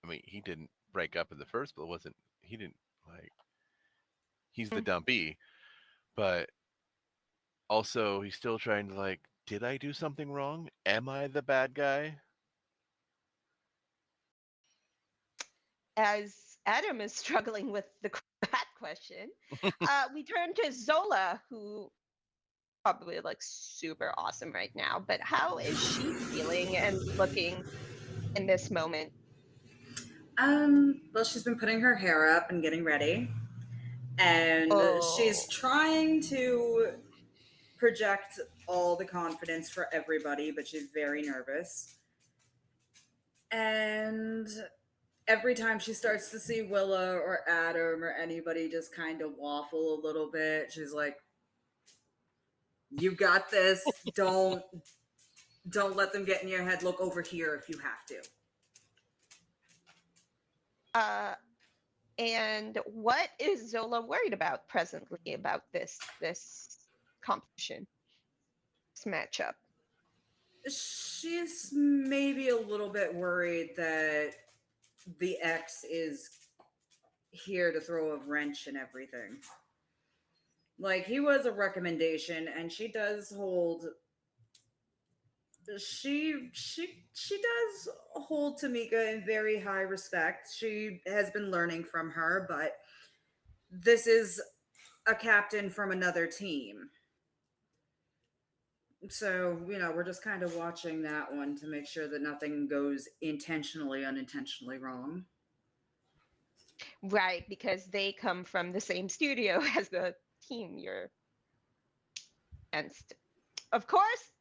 I mean he didn't break up in the first, but it wasn't he didn't like he's the Mm. dumpy, but also he's still trying to like, did I do something wrong? Am I the bad guy? As Adam is struggling with that question, we turn to Zola, who probably looks super awesome right now. But how is she feeling and looking in this moment? Well, she's been putting her hair up and getting ready, and she's Oh, trying to project all the confidence for everybody, but she's very nervous. And every time she starts to see Willa or Adam or anybody just kind of waffle a little bit, she's like, "You got this. Don't let them get in your head. Look over here if you have to. And what is Zola worried about presently about this competition, this matchup? She's maybe a little bit worried that the X is here to throw a wrench in everything. Like, he was a recommendation, and she does hold. She does hold Tamika in very high respect. She has been learning from her, but this is a captain from another team. So, we're just kind of watching that one to make sure that nothing goes intentionally, unintentionally wrong. Right, because they come from the same studio as the team you're against. Of course.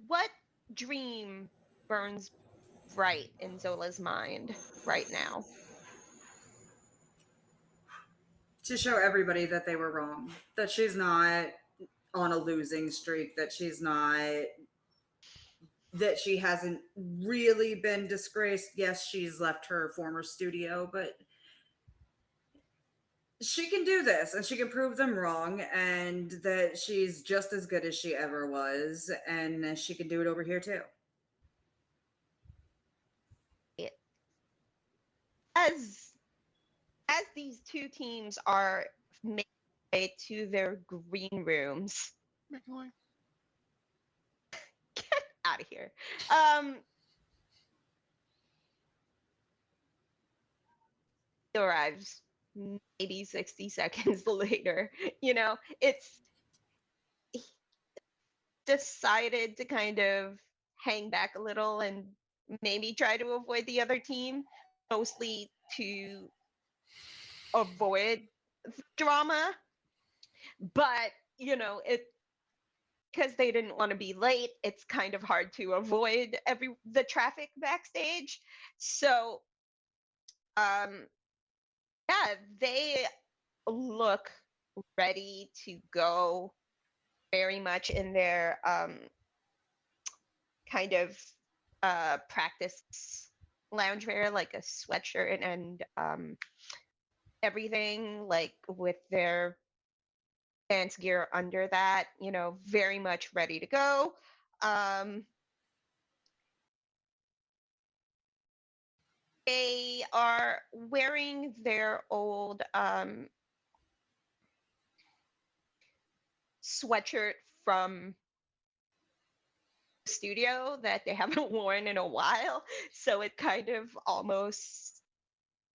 What dream burns bright in Zola's mind right now? To show everybody that they were wrong, that she's not on a losing streak, that she hasn't really been disgraced. Yes, she's left her former studio, but she can do this and she can prove them wrong, and that she's just as good as she ever was, and she can do it over here too. As these two teams are making their way to their green rooms, get out of here. He arrives maybe 60 seconds later. It's decided to kind of hang back a little and maybe try to avoid the other team, mostly to avoid drama. But, it because they didn't want to be late, it's kind of hard to avoid the traffic backstage. So, yeah, they look ready to go, very much in their kind of practice loungewear, like a sweatshirt and everything, like with their dance gear under that, very much ready to go. They are wearing their old sweatshirt from the studio that they haven't worn in a while. So it kind of almost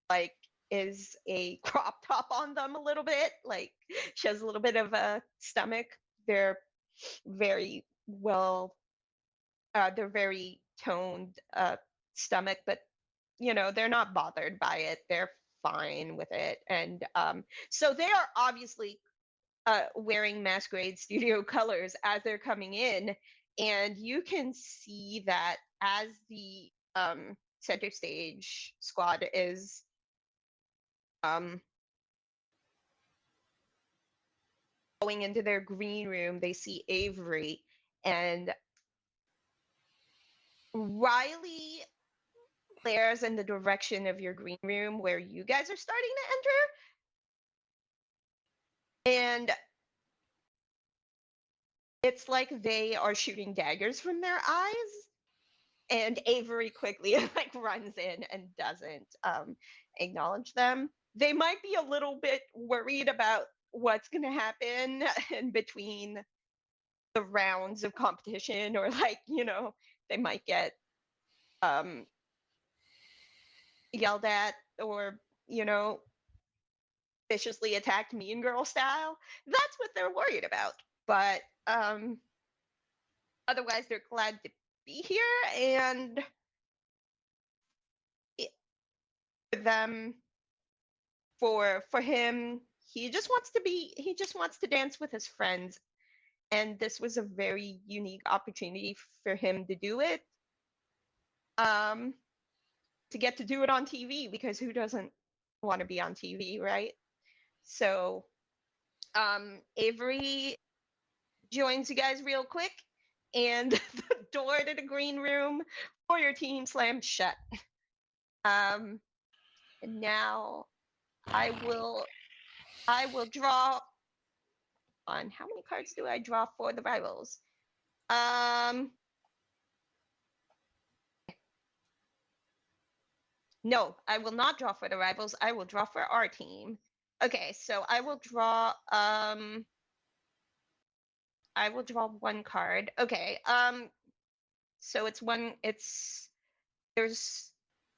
like is a crop top on them a little bit. Like, she has a little bit of a stomach. They're very well, they're very toned stomach, but they're not bothered by it. They're fine with it. And so they are obviously wearing Masquerade Studio colors as they're coming in. And you can see that as the center stage squad is going into their green room, they see Avery, and Riley glares in the direction of your green room where you guys are starting to enter. And it's like they are shooting daggers from their eyes. And Avery quickly runs in and doesn't acknowledge them. They might be a little bit worried about what's going to happen in between the rounds of competition, or they might get yelled at, or viciously attacked mean girl style. That's what they're worried about. But otherwise, they're glad to be here, and for them, for him, he just wants to dance with his friends, and this was a very unique opportunity for him to do it, to get to do it on TV, because who doesn't want to be on TV, right? So Avery joins you guys real quick, and the door to the green room for your team slams shut. And now I will draw on how many cards do I draw for the rivals? No, I will not draw for the rivals. I will draw for our team. Okay, so I will draw one card. Okay. So there's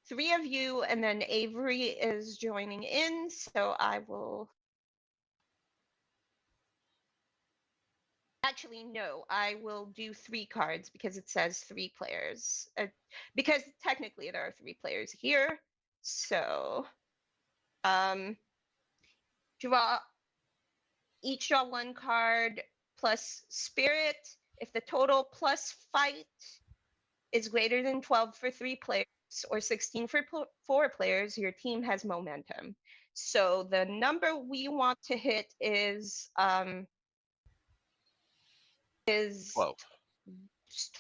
3 of you, and then Avery is joining in, so I will actually no, I will do 3 cards because it says 3 players. Because technically there are 3 players here. So each draw 1 card plus spirit. If the total plus fight is greater than 12 for 3 players or 16 for 4 players, your team has momentum. So the number we want to hit is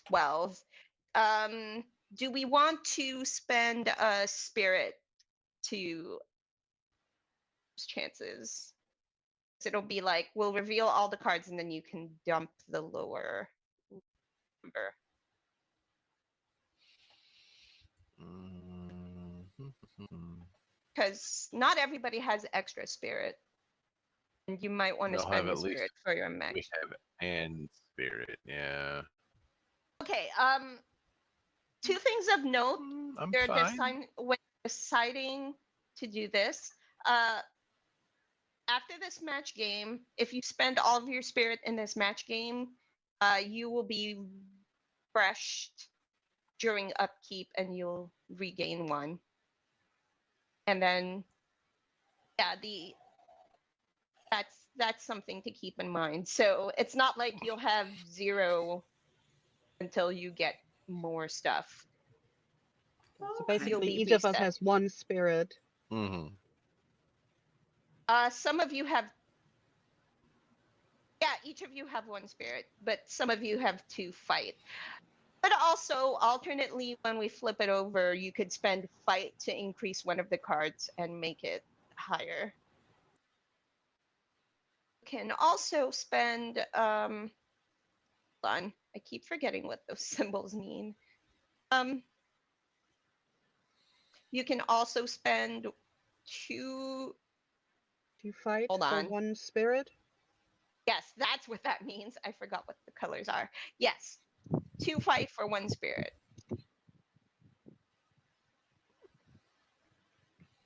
12. Do we want to spend a spirit to chances? It'll be like we'll reveal all the cards and then you can dump the lower number. Because not everybody has extra spirit, and you might want to spend the spirit for your mech. We have and spirit, yeah. Okay. 2 things of note. I'm fine. When deciding to do this, after this match game, if you spend all of your spirit in this match game, you will be refreshed during upkeep, and you'll regain 1. And then, yeah, that's something to keep in mind. So it's not like you'll have 0 until you get more stuff. So basically, each of us has 1 spirit. Mm-hmm. Some of you have, each of you have 1 spirit, but some of you have 2 fight. But also, alternately, when we flip it over, you could spend fight to increase one of the cards and make it higher. You can also spend, hold on, I keep forgetting what those symbols mean. You can also spend 2 fight for 1 spirit. Yes, that's what that means. I forgot what the colors are. Yes, 2 fight for 1 spirit.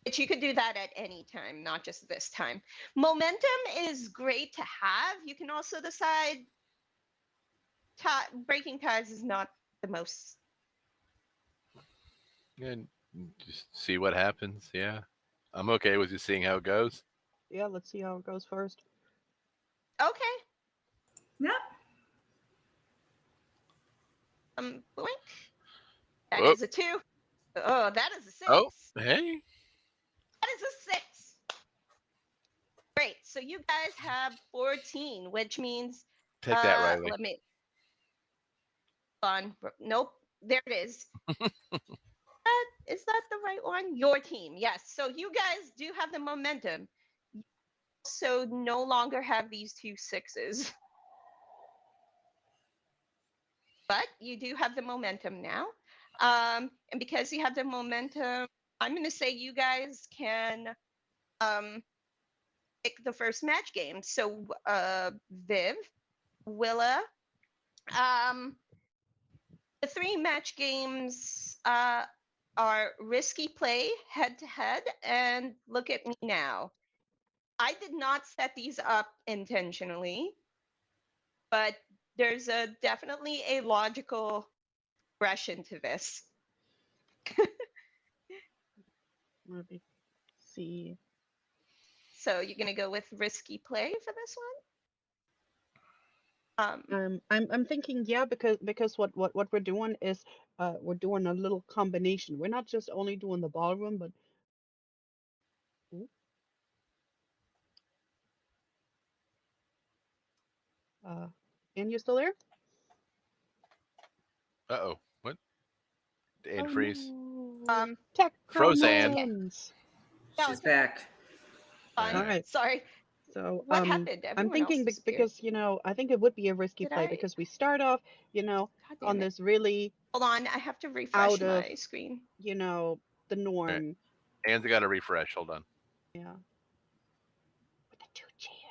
But you could do that at any time, not just this time. Momentum is great to have. You can also decide breaking ties is not the most. And just see what happens. Yeah, I'm okay with just seeing how it goes. Yeah, let's see how it goes first. Okay. Yep. Blink. That is a 2. Oh, that is a 6. Oh, hey. That is a 6. Great. So you guys have 14, which means take that, Riley. Let me. On. Nope. There it is. Is that the right one? Your team. Yes. So you guys do have the momentum. You also no longer have these 2 6s. But you do have the momentum now. And because you have the momentum, I'm going to say you guys can pick the first match game. So Viv, Willa, the 3 match games are risky play, head to head, and look at me now. I did not set these up intentionally, but there's definitely a logical progression to this. Let me see. So you're gonna go with risky play for this one? I'm thinking, yeah, because what we're doing is we're doing a little combination. We're not just only doing the ballroom, but And you still there? Uh-oh. What? And Oh freeze. no. Tech Frozen. problems. No, She's it's okay. back. Fine. All right. Sorry. So What happened? I'm Everyone else thinking disappeared. because I think it would be a risky Did play I? because we start off God on damn it. this really Hold on. I have to refresh out of my screen. the All right. norm. Anne's got to refresh. Hold on. Yeah. With the two chairs.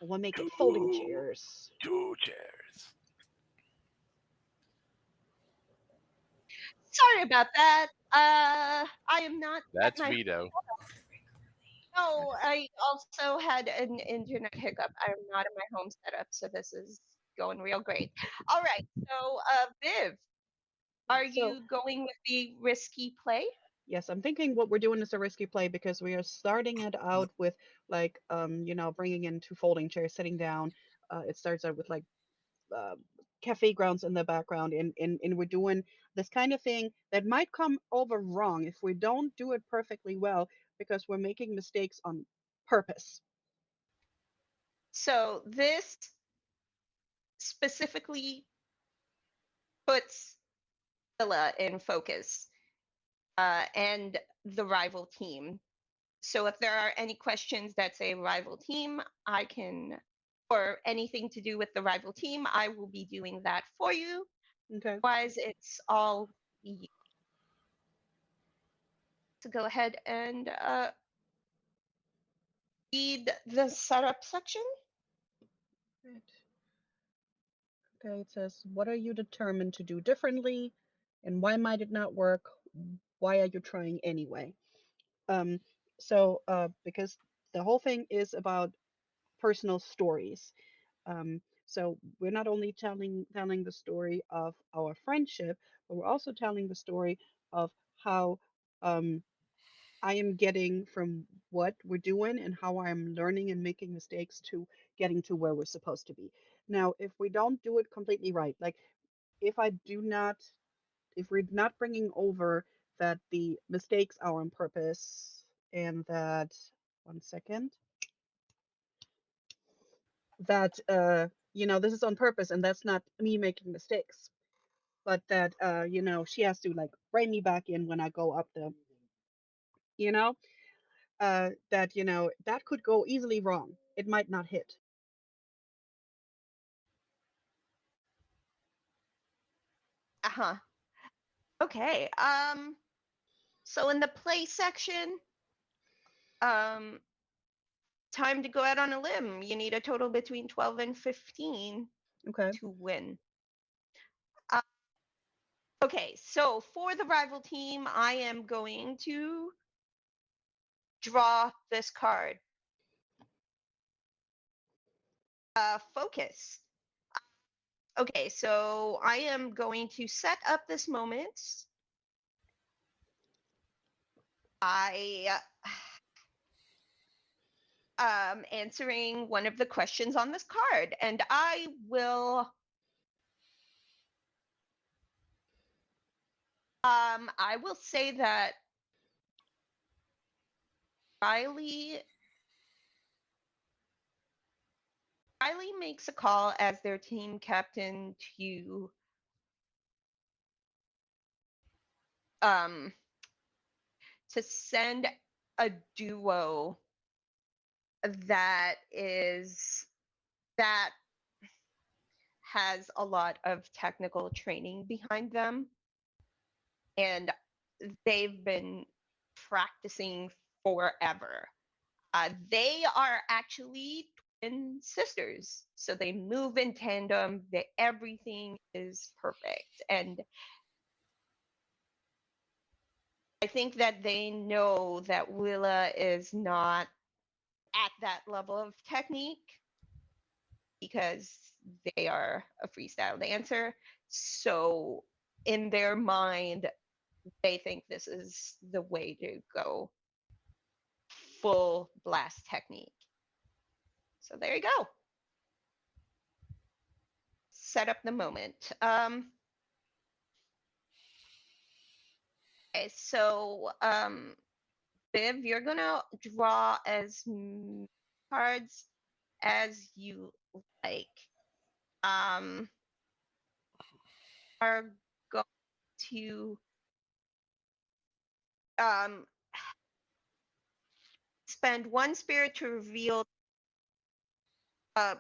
We'll make it folding chairs. Two chairs. Sorry about that. I am not at That's my. Vito. No, I also had an internet hiccup. I'm not in my home setup, so this is going real great. All right. So, Viv, are So you going with the risky play? yes, I'm thinking what we're doing is a risky play because we are starting it out with like bringing in two folding chairs, sitting down. It starts out with like uh, cafe grounds in the background, and we're doing this kind of thing that might come over wrong if we don't do it perfectly well because we're making mistakes on purpose. So this specifically puts Villa in focus, and the rival team. So if there are any questions that say rival team, I can, or anything to do with the rival team, I will be doing that for you. Okay. Otherwise, it's all you. To go ahead and read the setup section. Right. Okay, it says, what are you determined to do differently and why might it not work? Why are you trying anyway? Um, because the whole thing is about personal stories. So we're not only telling the story of our friendship, but we're also telling the story of how um, I am getting from what we're doing and how I'm learning and making mistakes to getting to where we're supposed to be. Now, if we don't do it completely right, like if I do not, if we're not bringing over that the mistakes are on purpose and that, one second, that this is on purpose and that's not me making mistakes, but that she has to like rein me back in when I go up the you know that that could go easily wrong. It might not hit. Uh-huh. Okay. So in the play section, um time to go out on a limb. You need a total between 12 and 15 Okay. to win. Uh, okay, so for the rival team, I am going to draw this card. Focus. Okay, so I am going to set up this moment. I answering one of the questions on this card, and I will say that Riley makes a call as their team captain um to send a duo that is that has a lot of technical training behind them, and they've been practicing forever. They are actually twin sisters, so they move in tandem. Everything is perfect, and I think that they know that Willa is not at that level of technique because they are a freestyle dancer. So in their mind, they think this is the way to go, full blast technique. So there you go. Set up the moment. Okay, so Viv, you're gonna draw as many cards as you like. Um, are going to um, spend one spirit to reveal uh,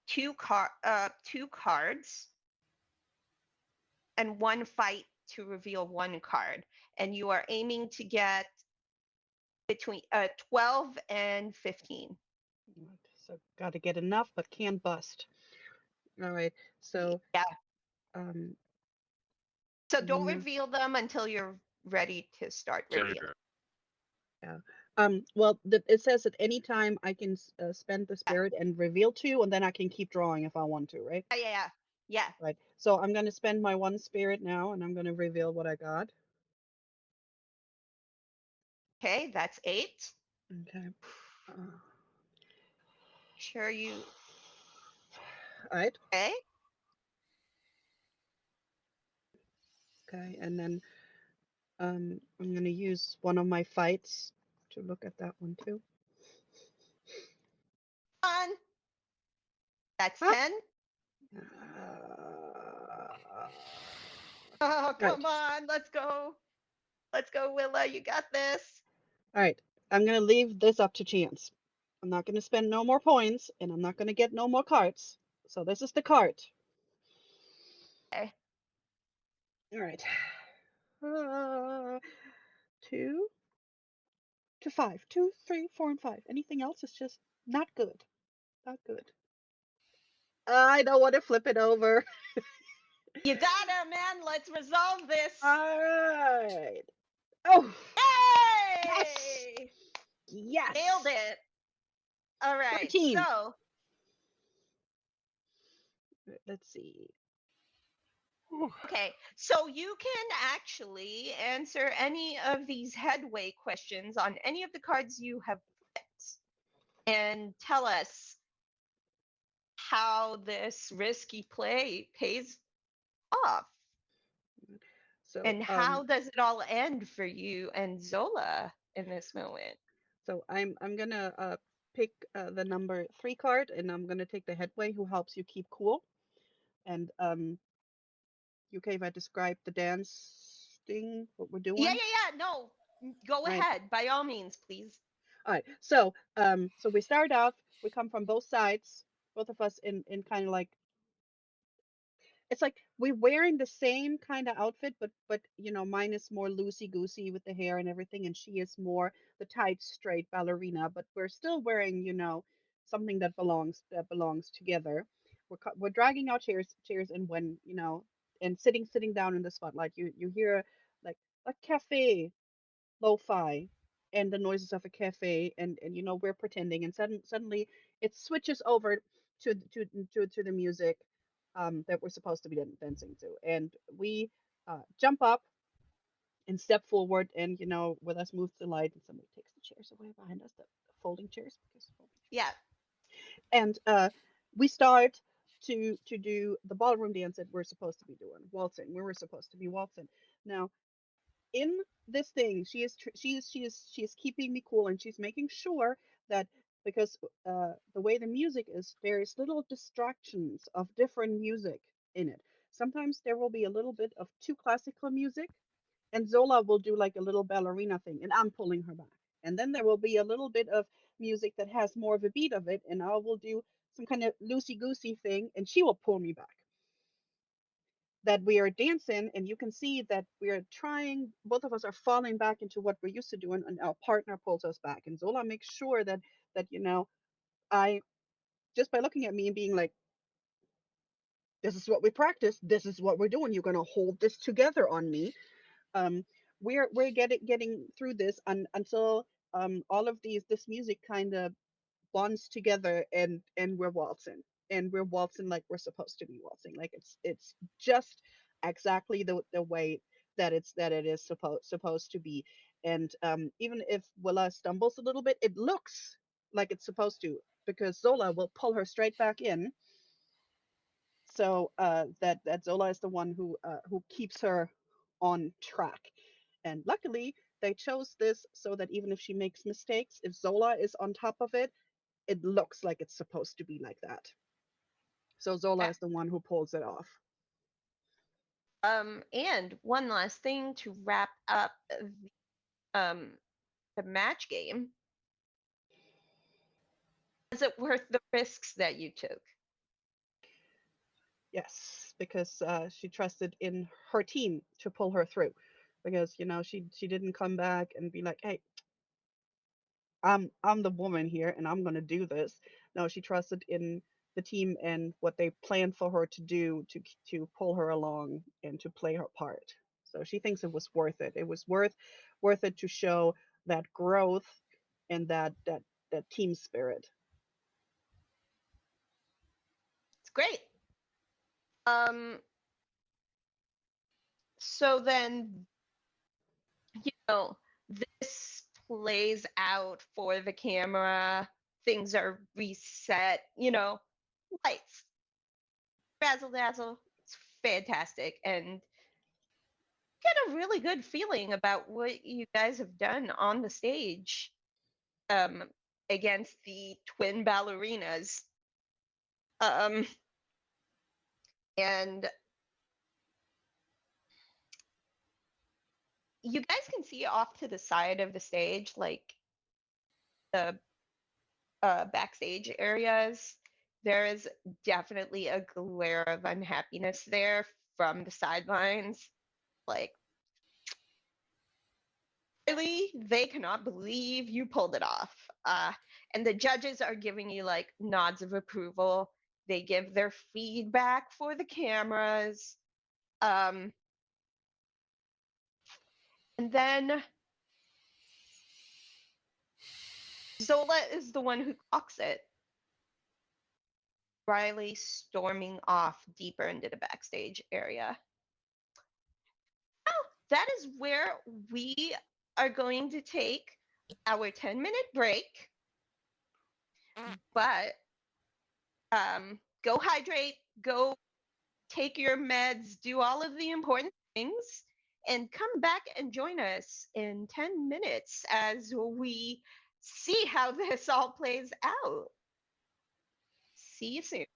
two cards, and one fight to reveal one card. And you are aiming to get between 12 and 15. So got to get enough, but can bust. All right. So Yeah. um, So I'm don't gonna, reveal them until you're ready to start revealing. yeah. Well, it says at any time I can spend the spirit and reveal two, and then I can keep drawing if I want to, right? Yeah. Right. So I'm gonna spend my one spirit now, and I'm gonna reveal what I got. Okay, that's 8. Okay. Sure you. All right. Okay. Okay, and then I'm gonna use one of my fights to look at that one too. On. That's Huh? 10. Uh, Oh, right. come on. Let's go. Let's go, Willa. You got this. All right. I'm gonna leave this up to chance. I'm not gonna spend no more points, and I'm not gonna get no more cards. So this is the card. Okay. All right. 2 to 5. 2, 3, 4, and 5. Anything else is just not good. Not good. I don't want to flip it over. You got it, man. Let's resolve this. All right. Oh, yes. Yay! Yes. Nailed it. All right. 14. So, Let's see. okay. So you can actually answer any of these headway questions on any of the cards you have picked and tell us how this risky play pays off. So, And how does it all end for you and Zola in this moment? so I'm gonna pick the number 3 card, and I'm gonna take the headway who helps you keep cool. And UK, if I describe the dance thing, what we're doing. Yeah. No, go Right. ahead. By all means, please. All right. So we start off. We come from both sides, both of us in kind of like, it's like we're wearing the same kind of outfit, but mine is more loosey goosey with the hair and everything, and she is more the tight, straight ballerina. But we're still wearing, something that belongs together. We're dragging our chairs, and when and sitting down in the spotlight, you hear like a cafe lo-fi and the noises of a cafe, and we're pretending, and suddenly it switches over to the music that we're supposed to be dancing to, and we jump up and step forward, and with us moves the light, and somebody takes the chairs away behind us, the folding chairs, because folding chairs. Yeah. And we start to do the ballroom dance that we're supposed to be doing, waltzing. We were supposed to be waltzing. Now, in this thing, she is keeping me cool, and she's making sure that, because the way the music is, there's little distractions of different music in it. Sometimes there will be a little bit of too classical music, and Zola will do like a little ballerina thing, and I'm pulling her back. And then there will be a little bit of music that has more of a beat of it, and I will do some kind of loosey goosey thing, and she will pull me back. That we are dancing, and you can see that we are trying, both of us are falling back into what we're used to doing, and our partner pulls us back, and Zola makes sure that I, just by looking at me and being like, this is what we practice, this is what we're doing, you're going to hold this together on me. um we're getting through this, until all of this music kind of bonds together, and we're waltzing like we're supposed to be waltzing, like it's just exactly the way that it is supposed to be. And even if Willa stumbles a little bit, it looks like it's supposed to, because Zola will pull her straight back in, so that Zola is the one who keeps her on track. And luckily they chose this so that even if she makes mistakes, if Zola is on top of it, it looks like it's supposed to be like that. So Zola is the one who pulls it off. And one last thing to wrap up the match game. Is it worth the risks that you took? Yes, because she trusted in her team to pull her through. Because she didn't come back and be like, "Hey, I'm the woman here, and I'm gonna do this." No, she trusted in the team and what they planned for her to do to pull her along and to play her part. So she thinks it was worth it. It was worth it to show that growth and that team spirit. It's great. Um, so then, this plays out for the camera. Things are reset, lights, razzle dazzle. It's fantastic. And get a really good feeling about what you guys have done on the stage um, against the twin ballerinas. And you guys can see off to the side of the stage, like the backstage areas. There is definitely a glare of unhappiness there from the sidelines. Like, really, they cannot believe you pulled it off. And the judges are giving you like nods of approval. They give their feedback for the cameras. And then Zola is the one who clocks it. Riley storming off deeper into the backstage area. Now, that is where we are going to take our 10-minute break. But go hydrate, go take your meds, do all of the important things, and come back and join us in 10 minutes as we see how this all plays out. See you soon.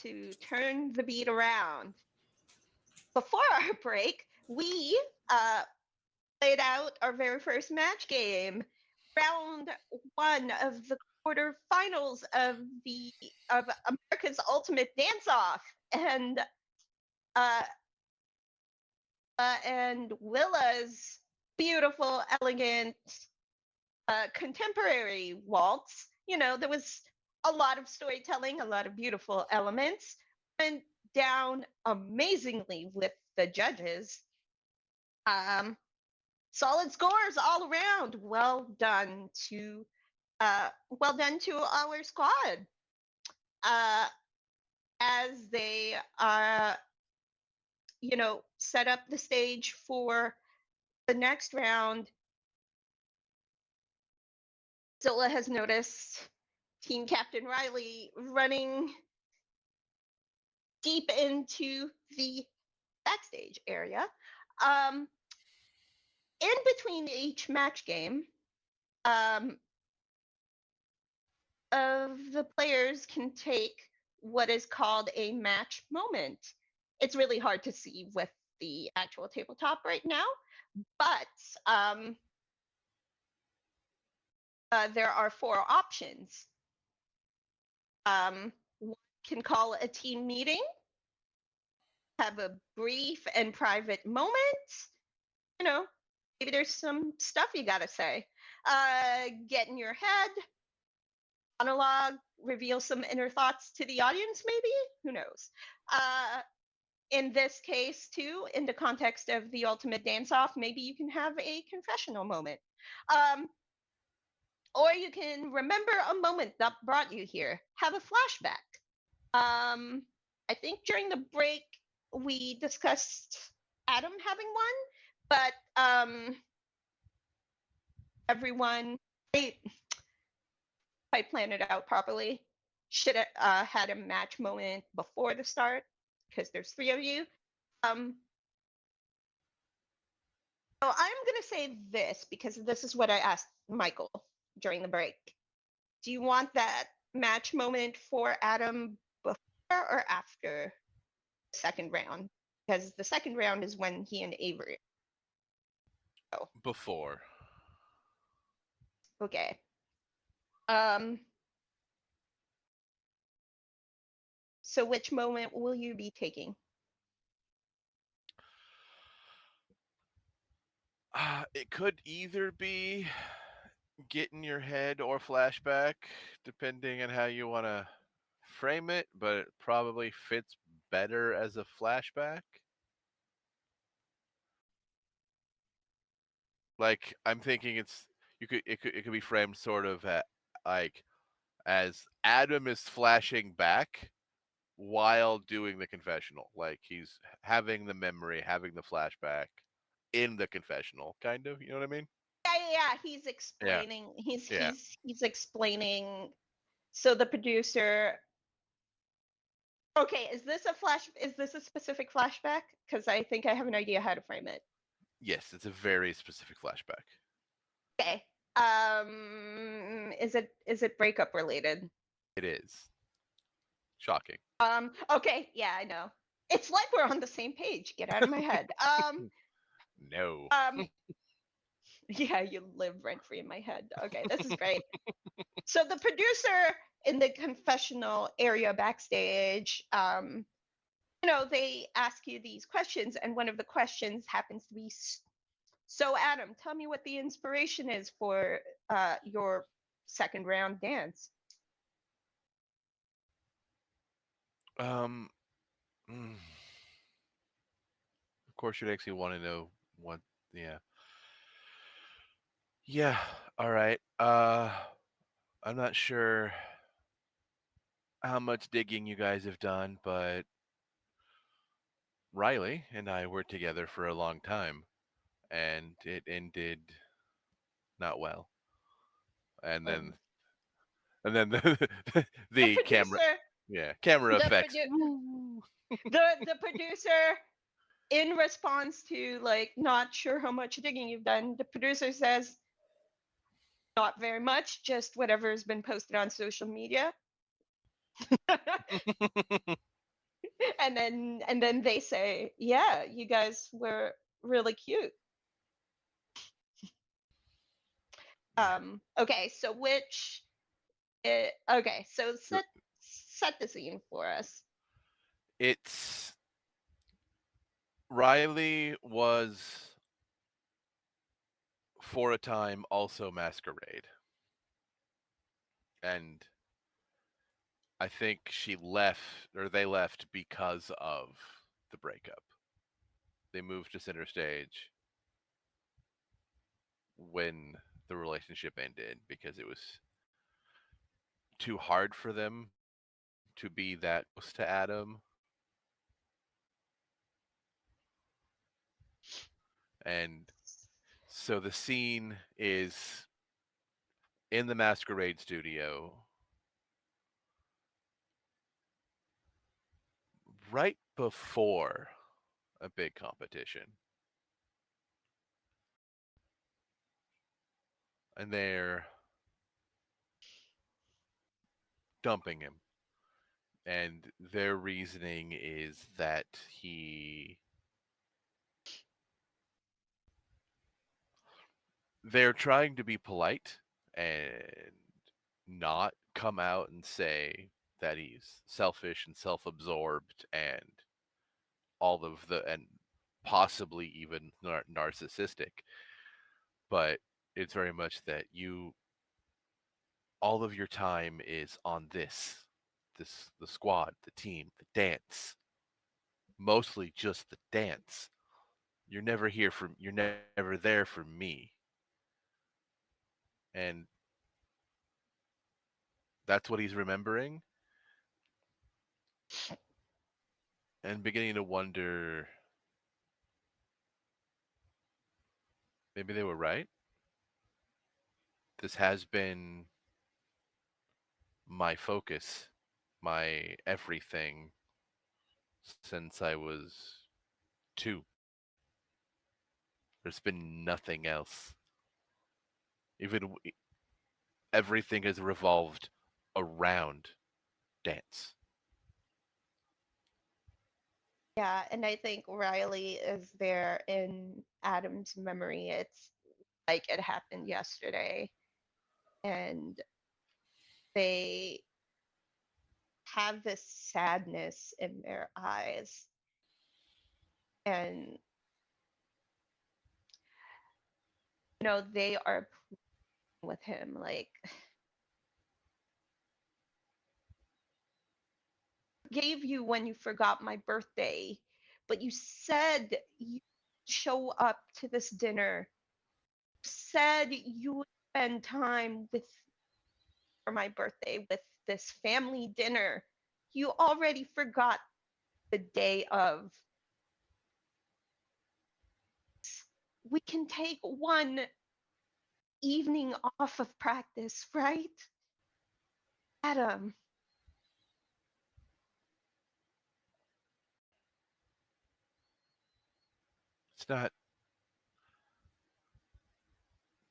to turn the beat around. Before our break, we played out our very first match game, round one of the quarterfinals of America's Ultimate Dance Off, and Willa's beautiful, elegant, contemporary waltz. You know, there was a lot of storytelling, a lot of beautiful elements, went down amazingly with the judges. Solid scores all around. Well done to our squad. As they set up the stage for the next round, Zilla has noticed Team Captain Riley running deep into the backstage area. In between each match game, the players can take what is called a match moment. It's really hard to see with the actual tabletop right now, but there are 4 options. One can call a team meeting, have a brief and private moment. You know, maybe there's some stuff you gotta say. Get in your head, monologue, reveal some inner thoughts to the audience, maybe? Who knows? In this case, too, in the context of the Ultimate Dance-Off, maybe you can have a confessional moment. Or you can remember a moment that brought you here. Have a flashback. I think during the break, we discussed Adam having one, but everyone, if I planned it out properly, should have had a match moment before the start, because there's 3 of you. So I'm going to say this, because this is what I asked Michael during the break. Do you want that match moment for Adam before or after the second round? Because the second round is when he and Avery. Oh. Before. Okay. So which moment will you be taking? It could either be get in your head or flashback, depending on how you want to frame it, but it probably fits better as a flashback. Like, I'm thinking it could be framed sort of like as Adam is flashing back while doing the confessional. Like, he's having the memory, having the flashback in the confessional, kind of. You know what I mean? Yeah. He's explaining. Yeah. He's explaining. So the producer. Okay, is this a specific flashback? Because I think I have an idea how to frame it. Yes, it's a very specific flashback. Okay. Is it breakup related? It is. Shocking. Okay, yeah, I know. It's like we're on the same page. Get out of my head. No. Yeah, you live rent free in my head. Okay, this is great. So the producer in the confessional area backstage, they ask you these questions, and one of the questions happens to be, so Adam, tell me what the inspiration is for your second round dance. Of course, you'd actually want to know what. Yeah. Yeah. All right. I'm not sure how much digging you guys have done, but Riley and I were together for a long time, and it ended not well. And then, the camera, camera effects. The producer, in response to like not sure how much digging you've done, the producer says, not very much, just whatever has been posted on social media. And then they say, yeah, you guys were really cute. Okay, so okay, so set the scene for us. It's Riley was for a time also Masquerade. And I think she left or they left because of the breakup. They moved to center stage when the relationship ended because it was too hard for them to be that close to Adam. And so the scene is in the Masquerade studio right before a big competition. And they're dumping him. And their reasoning is that they're trying to be polite and not come out and say that he's selfish and self-absorbed and all of the and possibly even narcissistic, but it's very much that you all of your time is on the squad, the team, the dance, mostly just the dance. You're never there for me. And that's what he's remembering and beginning to wonder maybe they were right. This has been my focus, my everything since I was 2. There's been nothing else. Even everything has revolved around dance. Yeah, and I think Riley is there in Adam's memory. It's like it happened yesterday. And they have this sadness in their eyes. And, they are with him like, gave you when you forgot my birthday, but you said you show up to this dinner, said you would spend time with for my birthday with this family dinner. You already forgot the day of. We can take one evening off of practice, right? Adam, It's not.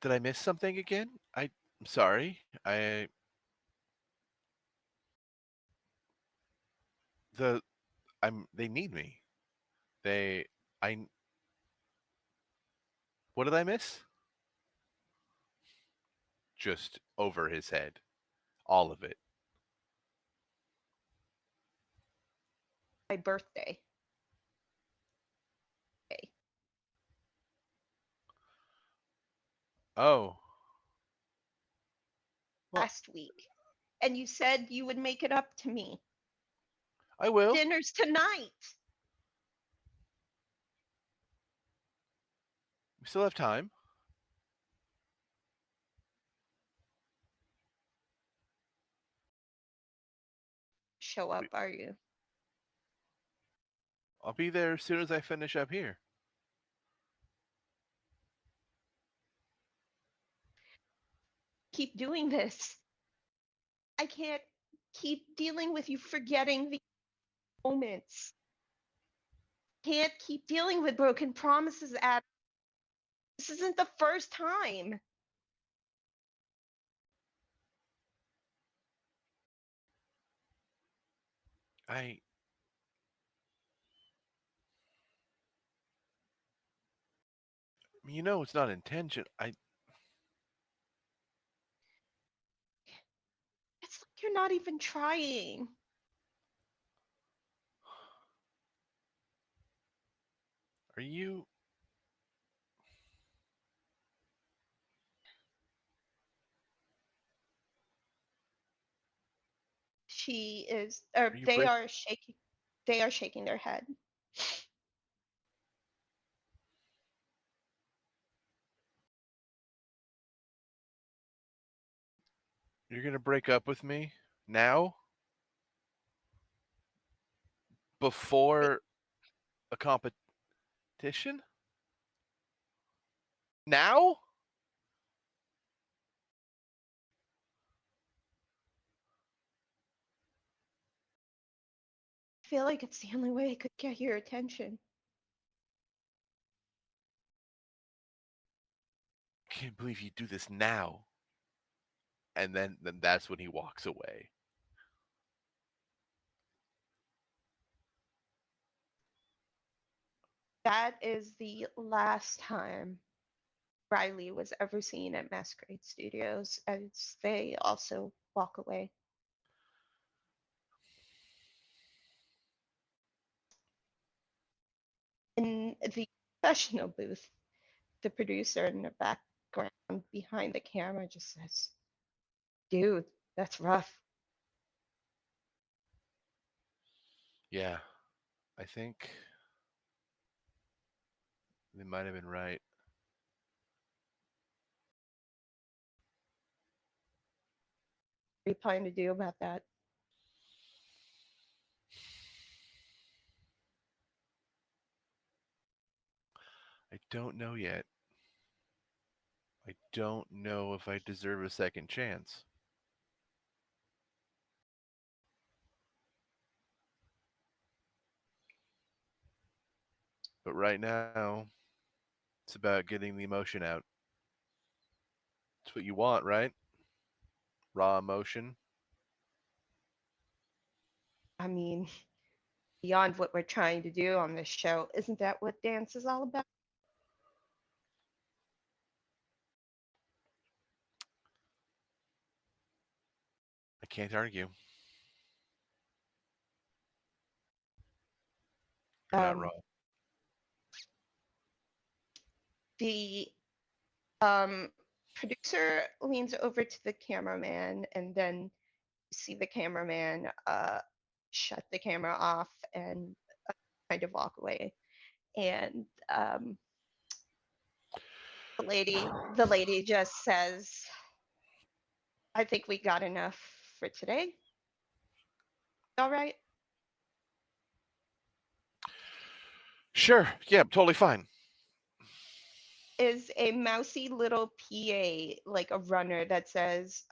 Did I miss something again? I'm sorry. The I'm they need me. They I What did I miss? Just over his head. All of it. my birthday. Okay. Oh. Well, Last week. And you said you would make it up to me. I will. Dinner's tonight. We still have time. Show up, are you? I'll be there as soon as I finish up here. Keep doing this. I can't keep dealing with you forgetting the moments. Can't keep dealing with broken promises, Adam. This isn't the first time. I it's not intention. It's like you're not even trying. Are you She is, or are you they break are shaking. They are shaking their head. you're going to break up with me now before a competition? Now? I feel like it's the only way I could get your attention. I can't believe you do this now. And then that's when he walks away. That is the last time Riley was ever seen at Masquerade Studios, as they also walk away. In the professional booth, the producer in the background behind the camera just says, "Dude, that's rough." Yeah, I think they might have been right. What are you planning to do about that? I don't know yet. I don't know if I deserve a second chance. But right now, it's about getting the emotion out. It's what you want, right? Raw emotion. I mean, beyond what we're trying to do on this show, isn't that what dance is all about? I can't argue. You're not Um, wrong. the producer leans over to the cameraman, and then you see the cameraman shut the camera off and kind of walk away. And the lady just says, "I think we got enough for today. All right." Sure. Yeah, totally fine. Is a mousy little PA, like a runner, that says,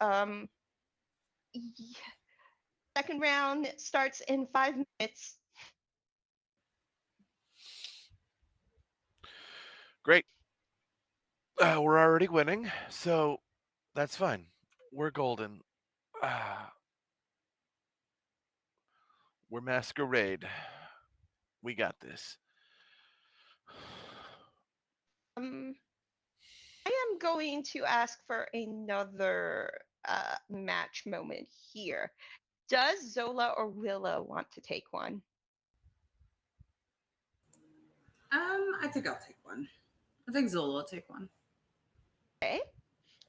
second round starts in 5 minutes. Great. We're already winning, so that's fine. We're golden. Uh, we're masquerade. We got this. Um, I am going to ask for another match moment here. Does Zola or Willa want to take one? I think I'll take one. I think Zola will take one. Okay.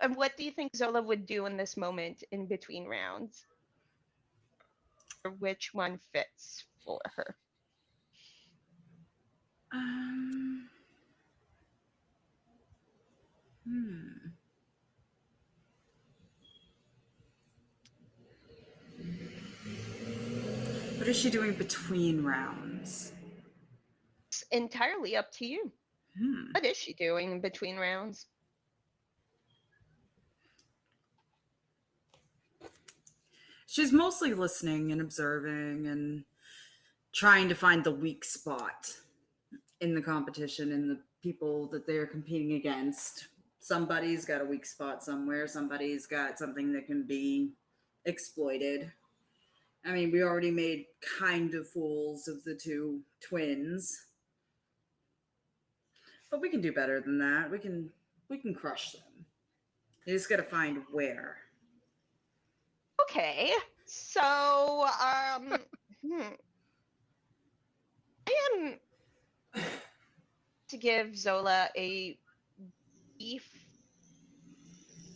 And what do you think Zola would do in this moment in between rounds? Or which one fits for her? Um, hmm. What is she doing between rounds? It's entirely up to you. Hmm. What is she doing in between rounds? She's mostly listening and observing and trying to find the weak spot in the competition and the people that they're competing against. Somebody's got a weak spot somewhere, somebody's got something that can be exploited. I mean, we already made kind of fools of the two twins. But we can do better than that. We can crush them. You just gotta find where. Okay. So, I am to give Zola a brief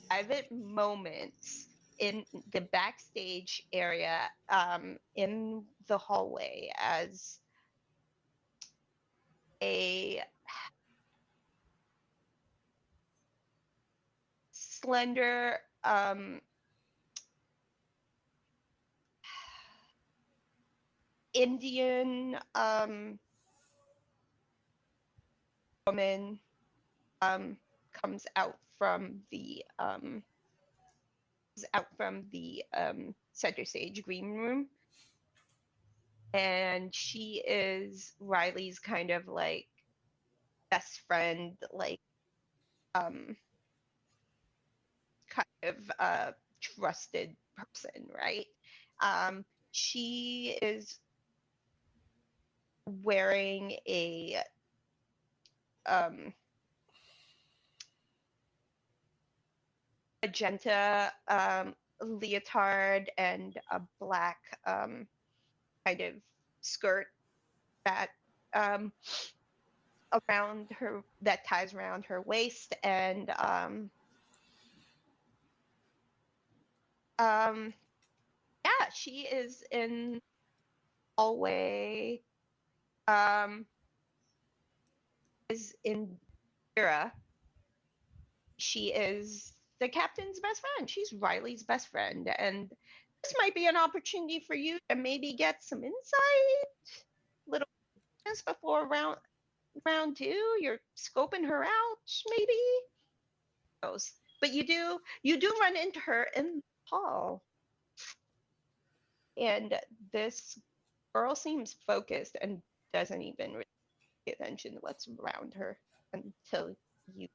private moment in the backstage area, in the hallway, as a slender, Indian, woman, comes out from the center stage green room, and she is Riley's kind of like best friend, like um kind of trusted person, right? She is wearing a um magenta leotard and a black kind of skirt that um around her, that ties around her waist, and um yeah, she is in hallway, um is in Indira. She is the captain's best friend. She's Riley's best friend, and this might be an opportunity for you to maybe get some insight, little business before round two. You're scoping her out, maybe. But you do run into her in the hall, and this girl seems focused and doesn't even really pay attention to what's around her until you,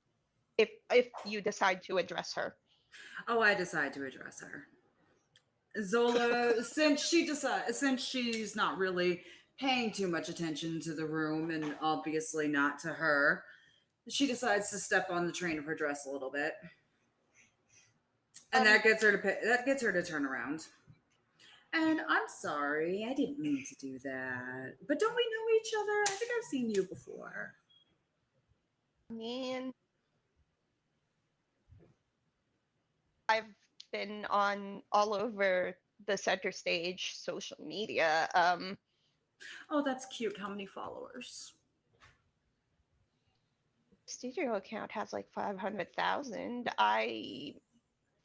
if you decide to address her. Oh, I decide to address her. Zola, since she's not really paying too much attention to the room and obviously not to her, she decides to step on the train of her dress a little bit. And Um, that gets her to turn around. And I'm sorry, I didn't mean to do that. But don't we know each other? I think I've seen you before. mean, I've been on all over the center stage social media. Oh, that's cute. How many followers? Studio account has like 500,000. I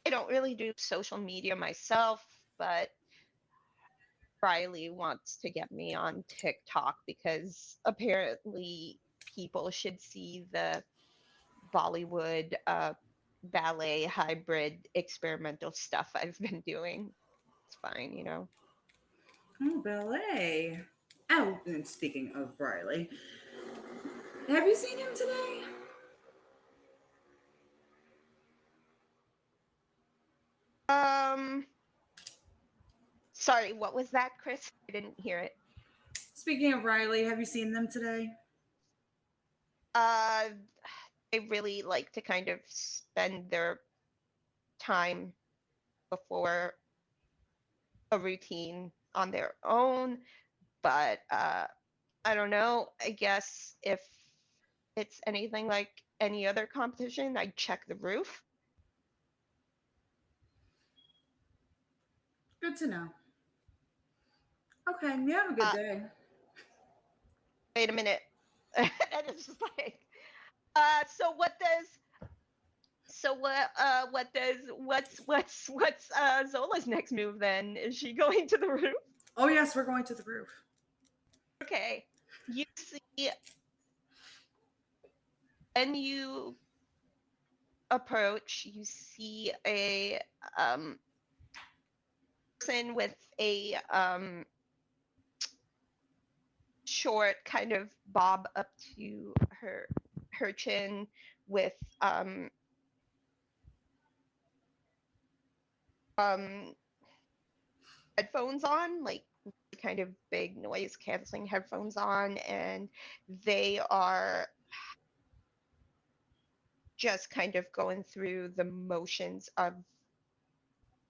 don't really do social media myself, but Riley wants to get me on TikTok because apparently people should see the Bollywood ballet hybrid experimental stuff I've been doing. It's fine. Oh, ballet. Oh, and speaking of Riley, have you seen him today? Um, Sorry, what was that, Chris? I didn't hear it. Speaking of Riley, have you seen them today? Uh, they really like to kind of spend their time before a routine on their own, but I don't know. I guess if it's anything like any other competition, I'd check the roof. Good to know. Okay, you have a good Uh, day. Wait a minute. And it's just like, so what's Zola's next move then? Is she going to the roof? Oh yes, we're going to the roof. Okay. You see, and you approach, you see a person with a short kind of bob up to her chin, with um headphones on, like kind of big noise canceling headphones on, and they are just kind of going through the motions of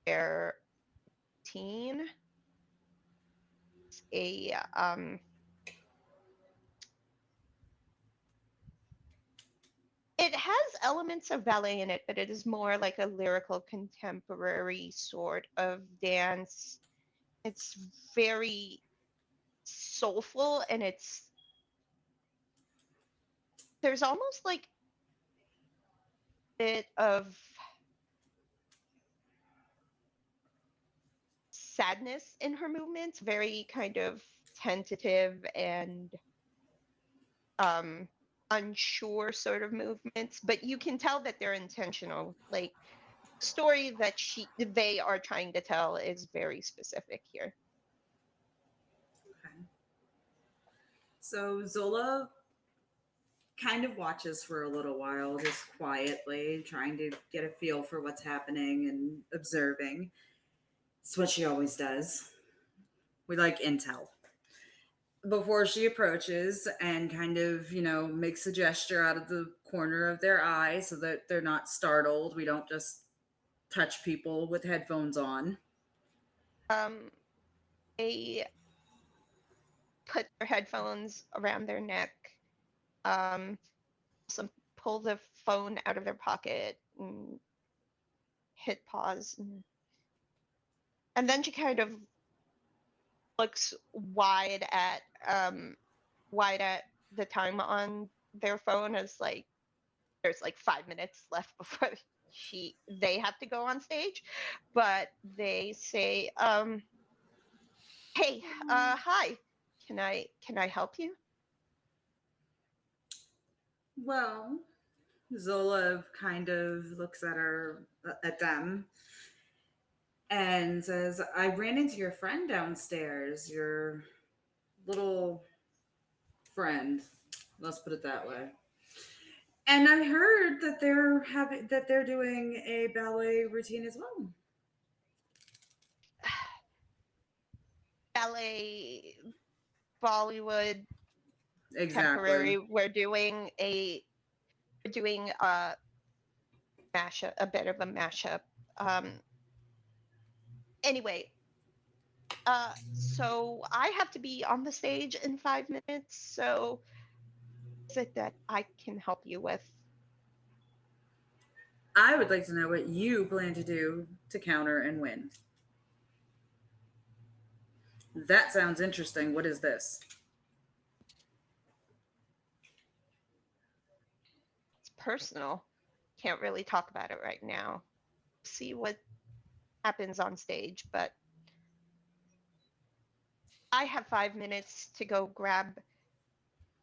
their routine. It's a it has elements of ballet in it, but it is more like a lyrical contemporary sort of dance. It's very soulful, and there's almost like a bit of sadness in her movements, very kind of tentative and unsure sort of movements, but you can tell that they're intentional. Like, story that they are trying to tell is very specific here. Okay. So Zola kind of watches for a little while, just quietly, trying to get a feel for what's happening and observing. It's what she always does. We like intel. Before she approaches and kind of, makes a gesture out of the corner of their eye so that they're not startled. We don't just touch people with headphones on. They put their headphones around their neck, some pull the phone out of their pocket and hit pause, and then she kind of looks wide at the time on their phone, as like there's like 5 minutes left before they have to go on stage, but they say, hey, hi, can I help you? Well, Zola kind of looks at them, and says, I ran into your friend downstairs, your little friend. Let's put it that way. And I heard that they're doing a ballet routine as well. Ballet, Bollywood, Exactly. contemporary. We're doing a mashup, a bit of a mashup. Um, anyway, so I have to be on the stage in 5 minutes. So, is it that I can help you with? I would like to know what you plan to do to counter and win. That sounds interesting. What is this? It's personal. Can't really talk about it right now. See what happens on stage, but I have 5 minutes to go grab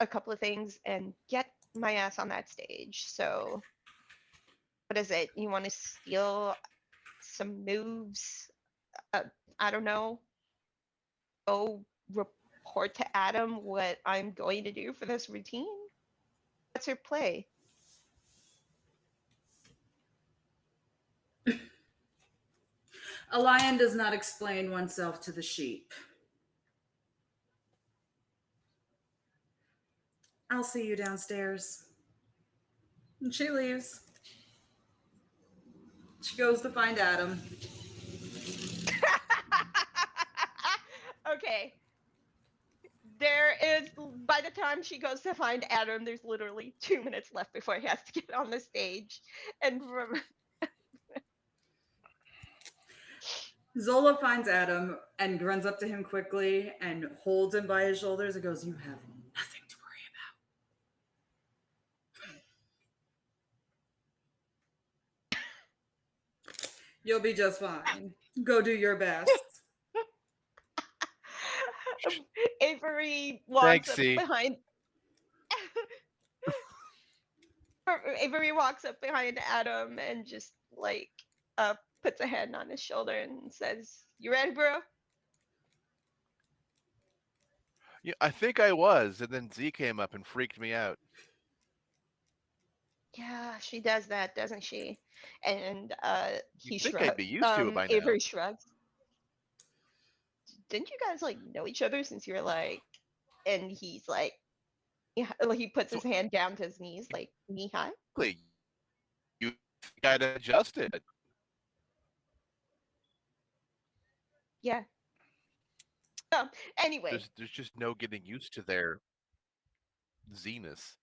a couple of things and get my ass on that stage. So, what is it? You want to steal some moves? Uh, I don't know. Go report to Adam what I'm going to do for this routine? What's your play? A lion does not explain oneself to the sheep. I'll see you downstairs. And she leaves. She goes to find Adam. Okay. There is, by the time she goes to find Adam, there's literally 2 minutes left before he has to get on the stage. And Zola finds Adam and runs up to him quickly and holds him by his shoulders and goes, You have nothing to worry about. You'll be just fine. Go do your best. Avery walks Thanks, up C. behind. Avery walks up behind Adam and just like puts a hand on his shoulder and says, "You ready, bro?" Yeah, I think I was, and then Z came up and freaked me out. Yeah, she does that, doesn't she? And he You'd think I'd shrugs. be used to it by now. Avery shrugs. didn't you guys like know each other since you're like, and he's like, yeah, like he puts So his hand down to his knees, like knee high. exactly, you got to adjust it. Yeah. So anyway, There's just no getting used to their zenith.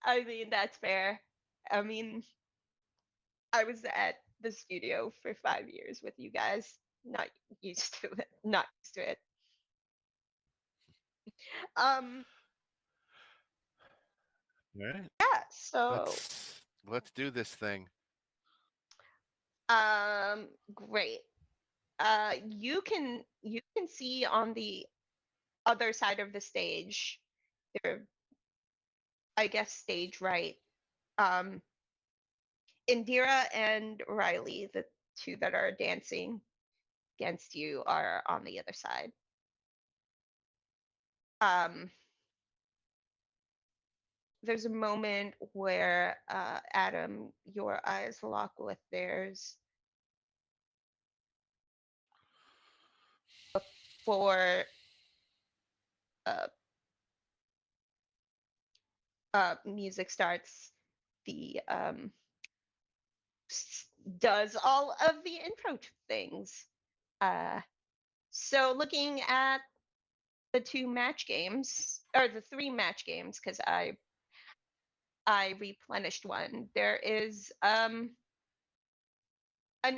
I mean that's fair. I mean, I was at the studio for 5 years with you guys. Not used to it. Not used to it. Um. All right, Yeah. So. let's do this thing. Great. You can see on the other side of the stage, there, I guess, stage right. Um, Indira and Riley, the two that are dancing against you, are on the other side. Um, there's a moment where Adam, your eyes lock with theirs before uh, music starts. The does all of the intro things. Uh, so looking at the two match games or the three match games, because I replenished one. There is an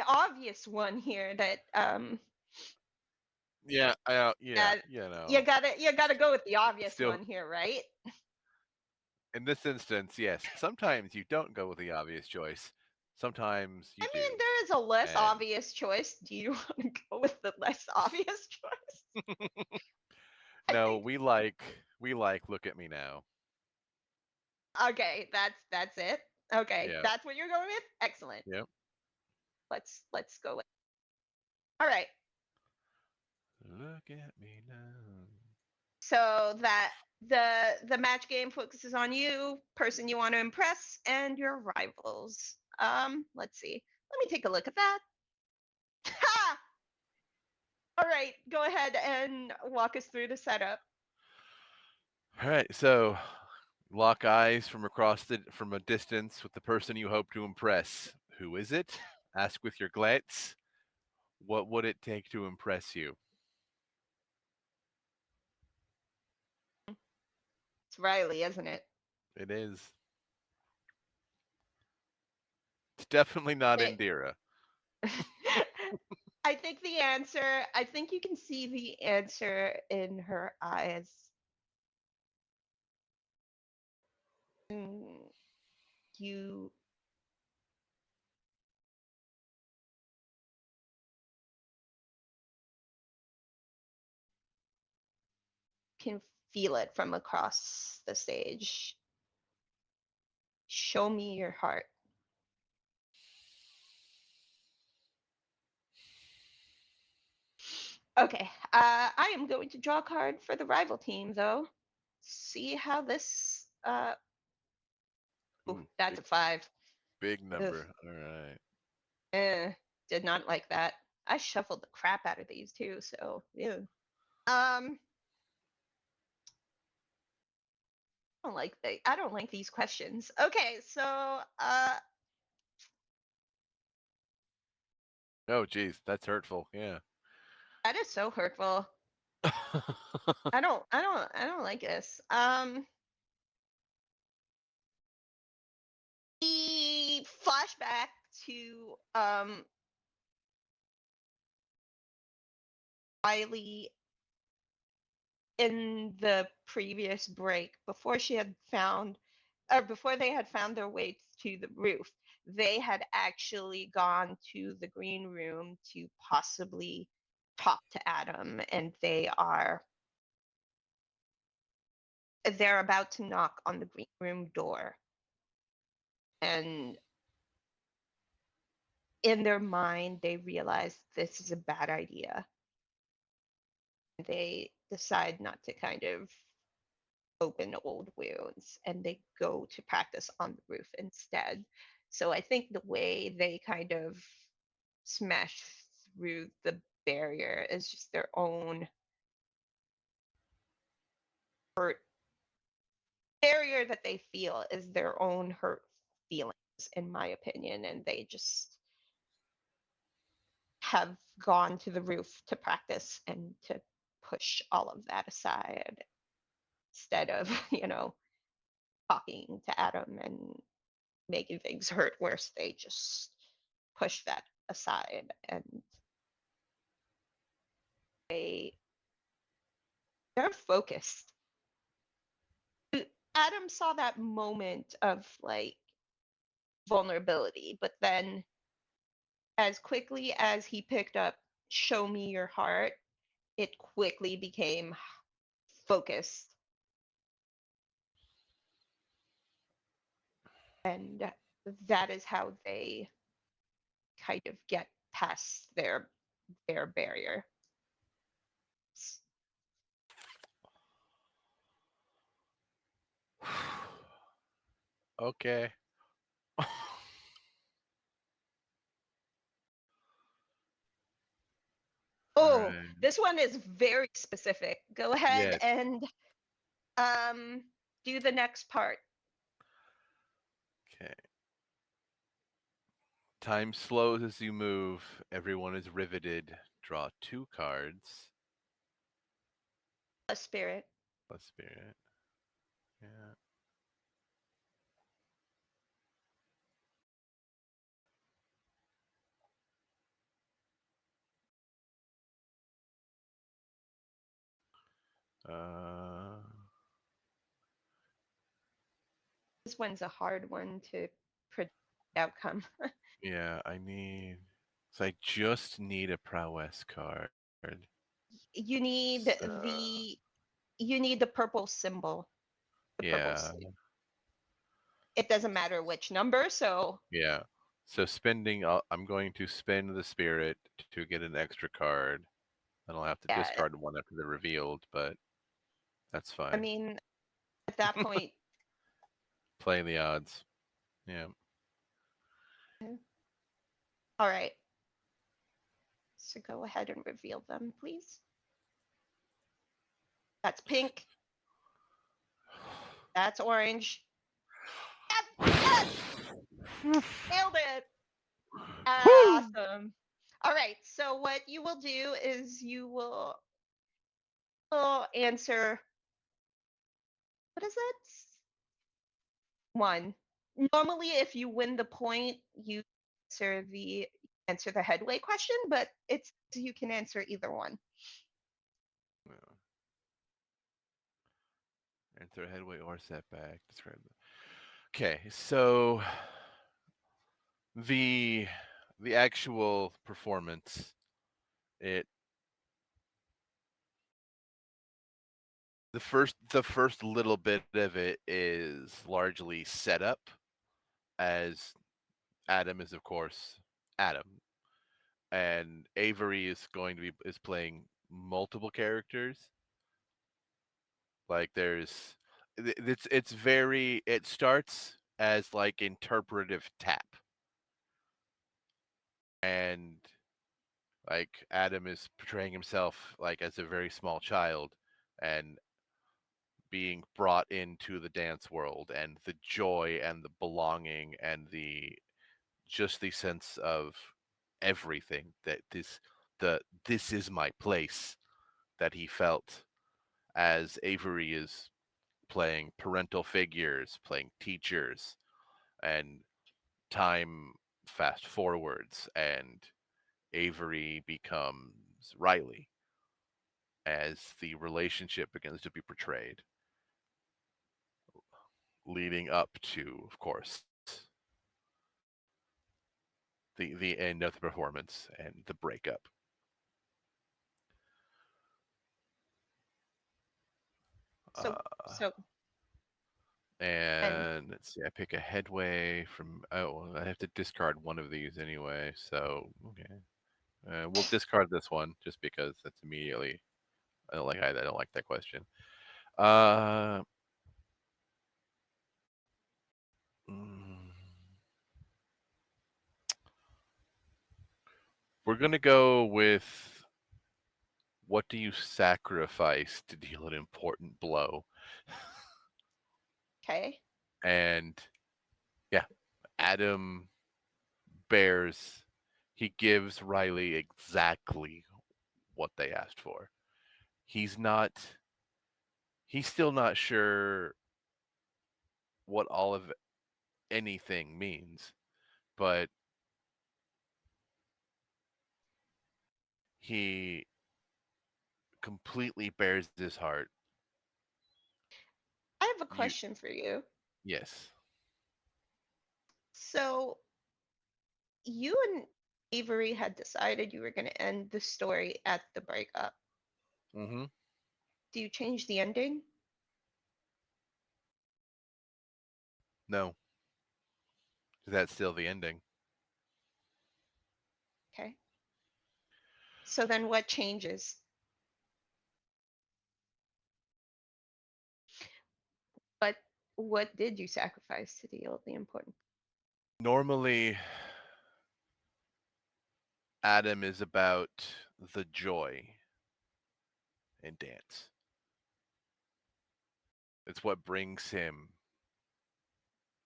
obvious one here that Yeah, yeah, uh, you you know. gotta go with the obvious Still, one here, right? in this instance, yes. Sometimes you don't go with the obvious choice. Sometimes you I do. mean, there is a less And obvious choice. Do you want to go with the less obvious choice? I no, think we like look at me now. okay, that's it. Okay, Yeah. that's what you're going with. Excellent. Yep. Let's go with. All right. Look at me now. So that the match game focuses on you, person you want to impress, and your rivals. Let's see. Let me take a look at that. Ha! All right, go ahead and walk us through the setup. All right, so lock eyes from a distance with the person you hope to impress. Who is it? Ask with your glance. What would it take to impress you? It's Riley, isn't it? It is. It's definitely not It Indira. I think the answer, I think you can see the answer in her eyes. Mm, You can feel it from across the stage. Show me your heart. Okay, I am going to draw a card for the rival team, though. See how this. Ooh, Ooh, that's big a 5. big Ugh, number. All right. did not like that. I shuffled the crap out of these too, so yeah. Um, I don't like these questions. Okay, so Oh, geez, that's hurtful. Yeah. that is so hurtful. I don't like this. The flashback to Riley in the previous break before she had found or before they had found their way to the roof. They had actually gone to the green room to possibly talk to Adam, and they're about to knock on the green room door. And in their mind, they realize this is a bad idea. They decide not to kind of open old wounds and they go to practice on the roof instead. So I think the way they kind of smash through the barrier is just their own hurt barrier that they feel is their own hurt feelings, in my opinion, and they just have gone to the roof to practice and to push all of that aside instead of, talking to Adam and making things hurt worse. They just push that aside and they they're focused. Adam saw that moment of like vulnerability, but then as quickly as he picked up Show Me Your Heart, it quickly became focused. And that is how they kind of get past their barrier. Okay. Oh, Right. this one is very specific. Go ahead Yes. and do the next part. Okay. Time slows as you move. Everyone is riveted. Draw 2 cards. A spirit. A spirit. Yeah. Uh, This one's a hard one to predict outcome. yeah, I need. So I just need a prowess card. You need So, the purple symbol, the purple yeah, sleeve. It doesn't matter which number, so yeah. So I'm going to spend the spirit to get an extra card. Then I'll have to yeah, discard one after they're revealed, but that's I fine. mean, at that point, Playing the odds. Yeah. all right. So go ahead and reveal them, please. That's pink. That's orange. Yes! Nailed it. Woo! Awesome. All right. So what you will do is you will answer. What is it? One. Normally, if you win the point, you answer the headway question, but it's you can answer either one. Yeah. Enter headway or setback. Describe them. Okay, so the the actual performance, it the first little bit of it is largely set up, as Adam is of course Adam, and Avery is playing multiple characters. Like it starts as like interpretive tap, and like Adam is portraying himself like as a very small child and being brought into the dance world, and the joy and the belonging and the sense of everything that this is my place that he felt, as Avery is playing parental figures, playing teachers, and time fast forwards, and Avery becomes Riley as the relationship begins to be portrayed, leading up to, of course, the end of the performance and the breakup. So Uh, so and and let's see, I pick a headway from. Oh, I have to discard one of these anyway. So okay, we'll discard this one just because that's immediately. I don't like that question. Uh, mm, We're going to go with what do you sacrifice to deal an important blow? Okay. And yeah, Adam bears, he gives Riley exactly what they asked for. He's not, he's still not sure what all of anything means, but he completely bears his heart. I have a You, question for you. yes. So you and Avery had decided you were going to end the story at the breakup. Mm-hmm. Do you change the ending? No, that's still the ending. Okay. So then what changes? But what did you sacrifice to deal the important? Normally, Adam is about the joy in dance. It's what brings him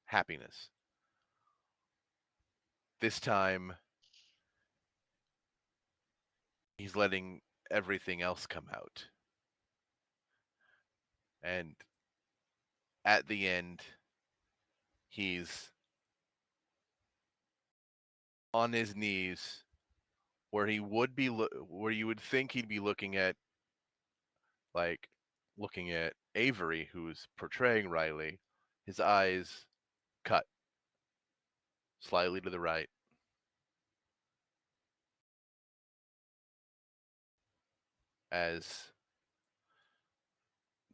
happiness. This time, he's letting everything else come out. And at the end, he's on his knees where he would be where you would think he'd be looking at like looking at Avery who's portraying Riley, his eyes cut slightly to the right as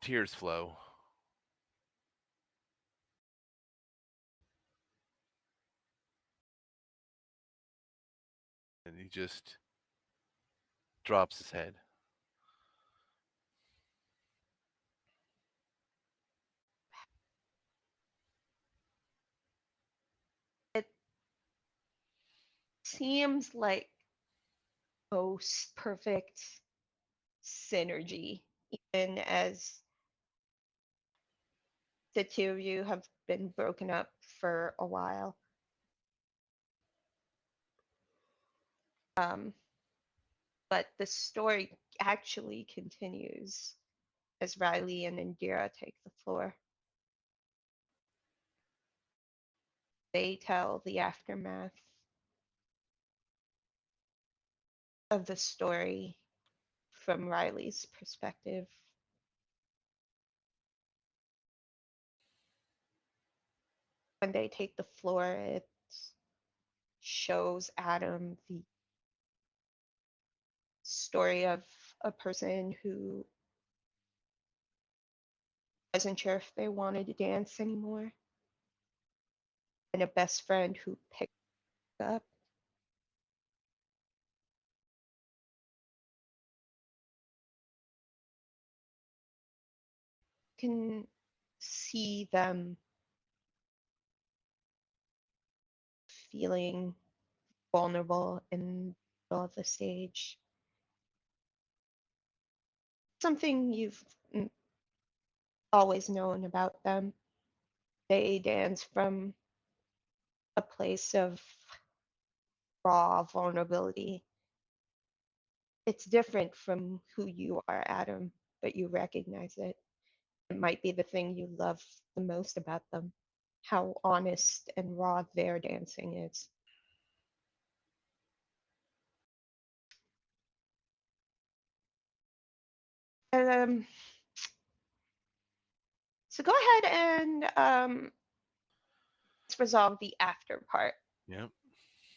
tears flow. And he just drops his head. It seems like most perfect synergy, even as the two of you have been broken up for a while. Um, but the story actually continues as Riley and Indira take the floor. They tell the aftermath of the story from Riley's perspective. When they take the floor, it shows Adam the story of a person who wasn't sure if they wanted to dance anymore, and a best friend who picked up. Can see them feeling vulnerable in the middle of the stage. Something you've always known about them. They dance from a place of raw vulnerability. It's different from who you are, Adam, but you recognize it. It might be the thing you love the most about them, how honest and raw their dancing is. And, so go ahead and let's resolve the after part. Yep.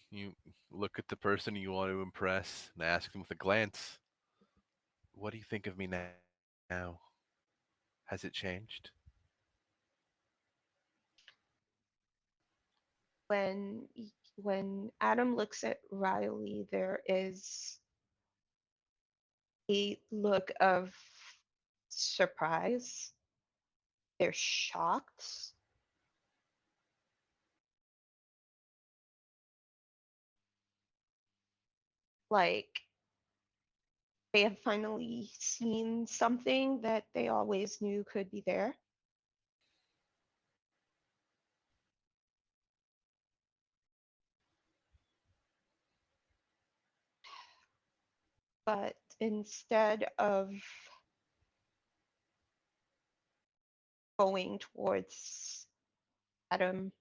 You look at the person you want to impress and ask them with a glance, what do you think of me now? Has it changed? When when Adam looks at Riley, there is a look of surprise. They're shocked. like they have finally seen something that they always knew could be there. But instead of going towards Adam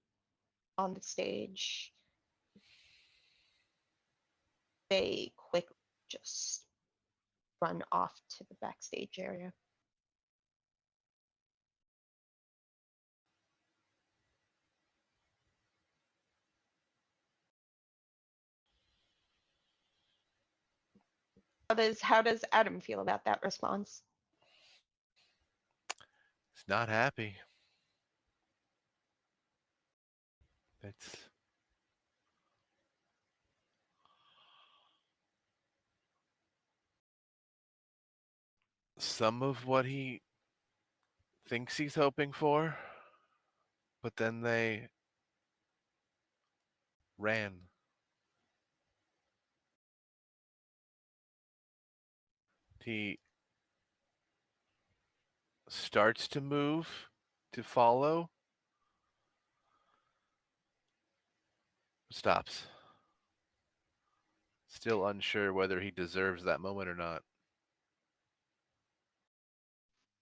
on the stage, they quickly just run off to the backstage area. How does Adam feel about that response? He's not happy. It's some of what he thinks he's hoping for, but then they ran. He starts to move to follow, stops. Still unsure whether he deserves that moment or not.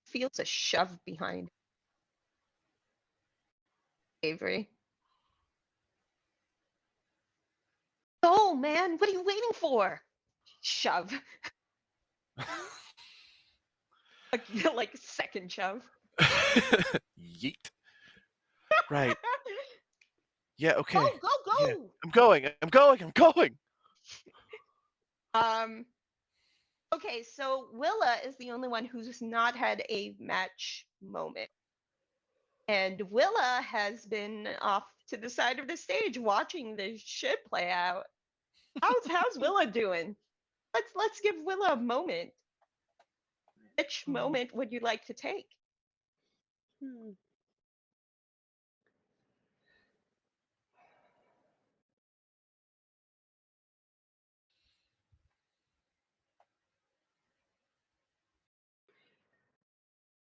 Feels a shove behind Avery. Oh man, what are you waiting for? Shove. like second shove. Yeet. Right. Yeah, okay. Go, go, go! Yeah. I'm going. Um, okay, so Willa is the only one who's not had a match moment. And Willa has been off to the side of the stage watching the shit play out. How's Willa doing? Let's give Willa a moment. Which moment would you like to take? Hmm.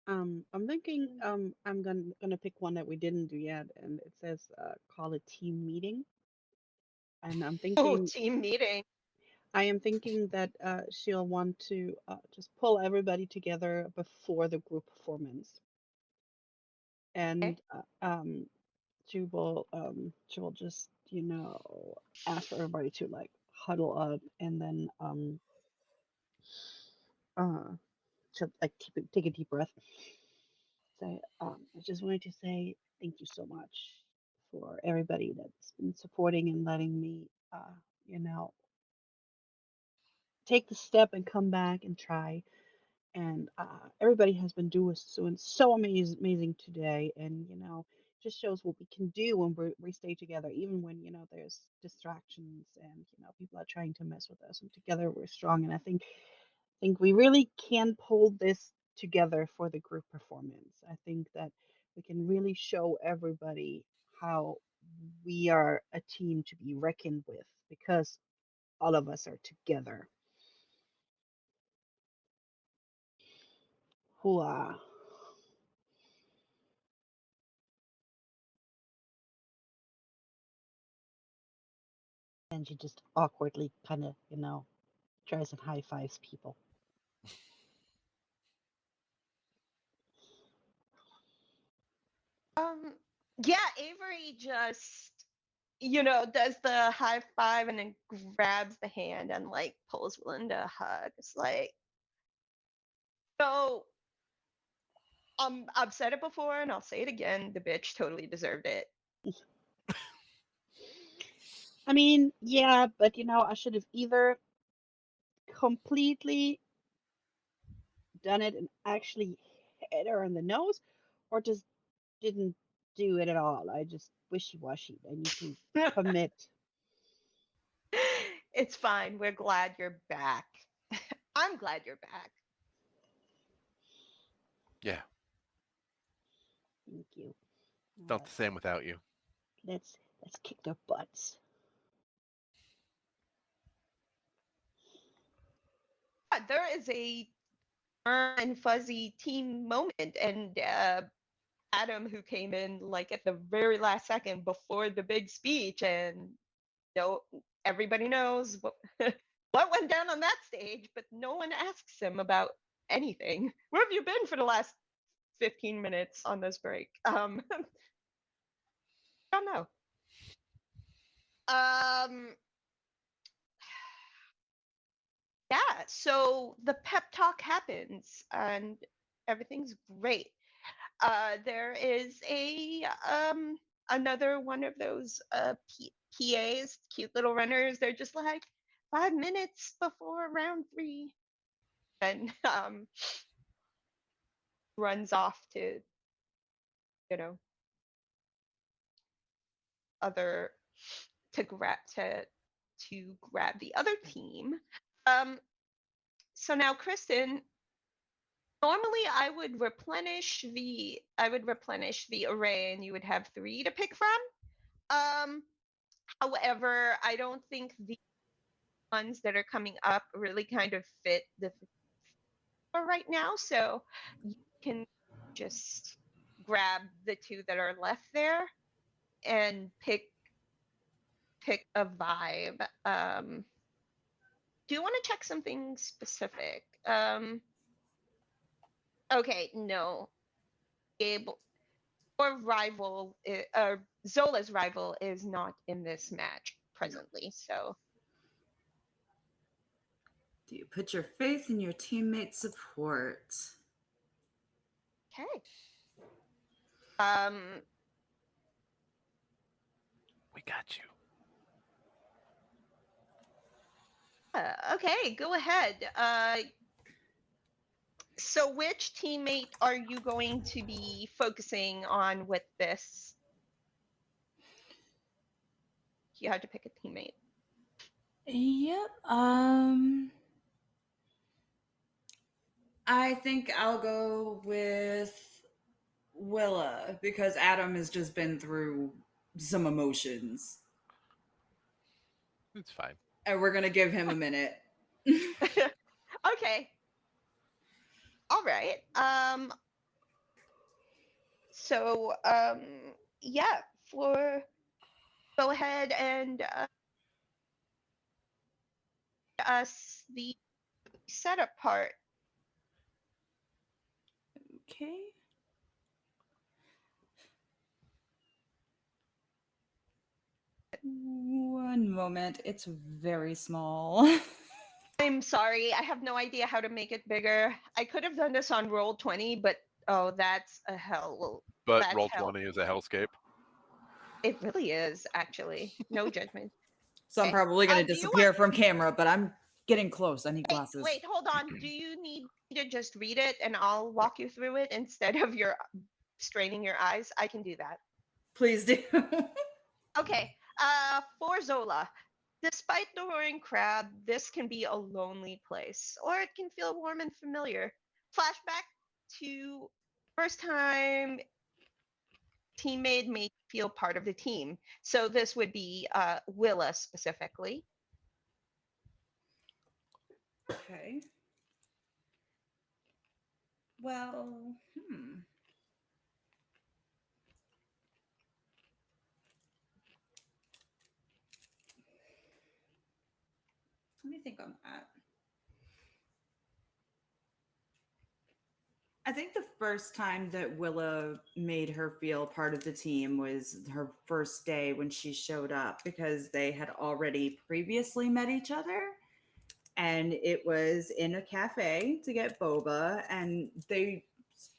I'm thinking I'm gonna pick one that we didn't do yet, and it says call a team meeting. And Oh, team meeting. I am thinking that she'll want to just pull everybody together before the group performance, Okay. and she will just ask for everybody to like huddle up, and then uh she'll like take a deep breath. Say, I just wanted to say thank you so much for everybody that's been supporting and letting me, you know, take the step and come back and try. And everybody has been doing so amazing today, and just shows what we can do when we stay together, even when there's distractions and people are trying to mess with us. And together we're strong. And I think we really can pull this together for the group performance. I think that we can really show everybody how we are a team to be reckoned with because all of us are together. Hooah. And she just awkwardly kind of, tries and high fives people. Yeah, Avery just, does the high five and then grabs the hand and like pulls Will into a hug. It's like, so I've said it before and I'll say it again. The bitch totally deserved it. I mean, yeah, but I should have either completely done it and actually hit her in the nose or just didn't do it at all. I just wishy-washy. I need to commit. It's fine. We're glad you're back. I'm glad you're back. Yeah. Thank you. All Not right, the same without you. let's kick their butts. there is a warm and fuzzy team moment, and Adam, who came in like at the very last second before the big speech, and everybody knows what what went down on that stage, but no one asks him about anything. Where have you been for the last 15 minutes on this break? Don't know. Yeah, so the pep talk happens and everything's great. There is a another one of those PAs, cute little runners. They're just like 5 minutes before round 3, and runs off to you know other to grab the other team. Um, so now, Kristen, normally I would replenish the array, and you would have 3 to pick from. However, I don't think the ones that are coming up really kind of fit the for right now, so you can just grab the 2 that are left there and pick a vibe. Do you want to check something specific? Okay, no. Able or rival, Zola's rival is not in this match presently, so. Do you put your faith in your teammates' support? Okay. We got you. Okay, go ahead. So which teammate are you going to be focusing on with this? You have to pick a teammate. Yep. I think I'll go with Willa because Adam has just been through some emotions. It's fine. And we're going to give him a minute. Okay. All right. So yeah, go ahead and us the setup part. Okay. One moment. It's very small. I'm sorry, I have no idea how to make it bigger. I could have done this on Roll20, but oh, that's a hell. But That's roll hell. 20 is a hellscape. It really is, actually. No judgment. So I'm Okay. probably going to Do you disappear want- from camera, but I'm getting close. I need glasses. Wait, hold on. Do you need me to just read it and I'll walk you through it instead of your straining your eyes? I can do that. Please do. Okay. For Zola, despite the roaring crowd, this can be a lonely place, or it can feel warm and familiar. Flashback to first time teammate made you feel part of the team. So this would be Willa specifically. Okay. Well, Let me think on that. I think the first time that Willa made her feel part of the team was her first day when she showed up because they had already previously met each other. And it was in a cafe to get boba. And they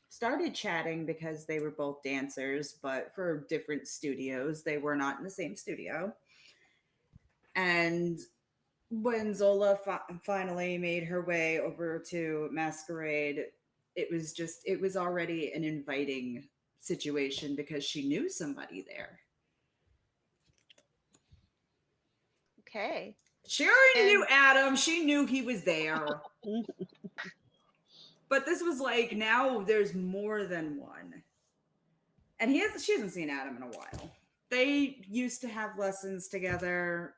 started chatting because they were both dancers, but for different studios. They were not in the same studio. And when Zola finally made her way over to Masquerade, it was already an inviting situation because she knew somebody there. Okay. She already knew Adam. She knew he was there. But this was like, now there's more than one. And she hasn't seen Adam in a while. They used to have lessons together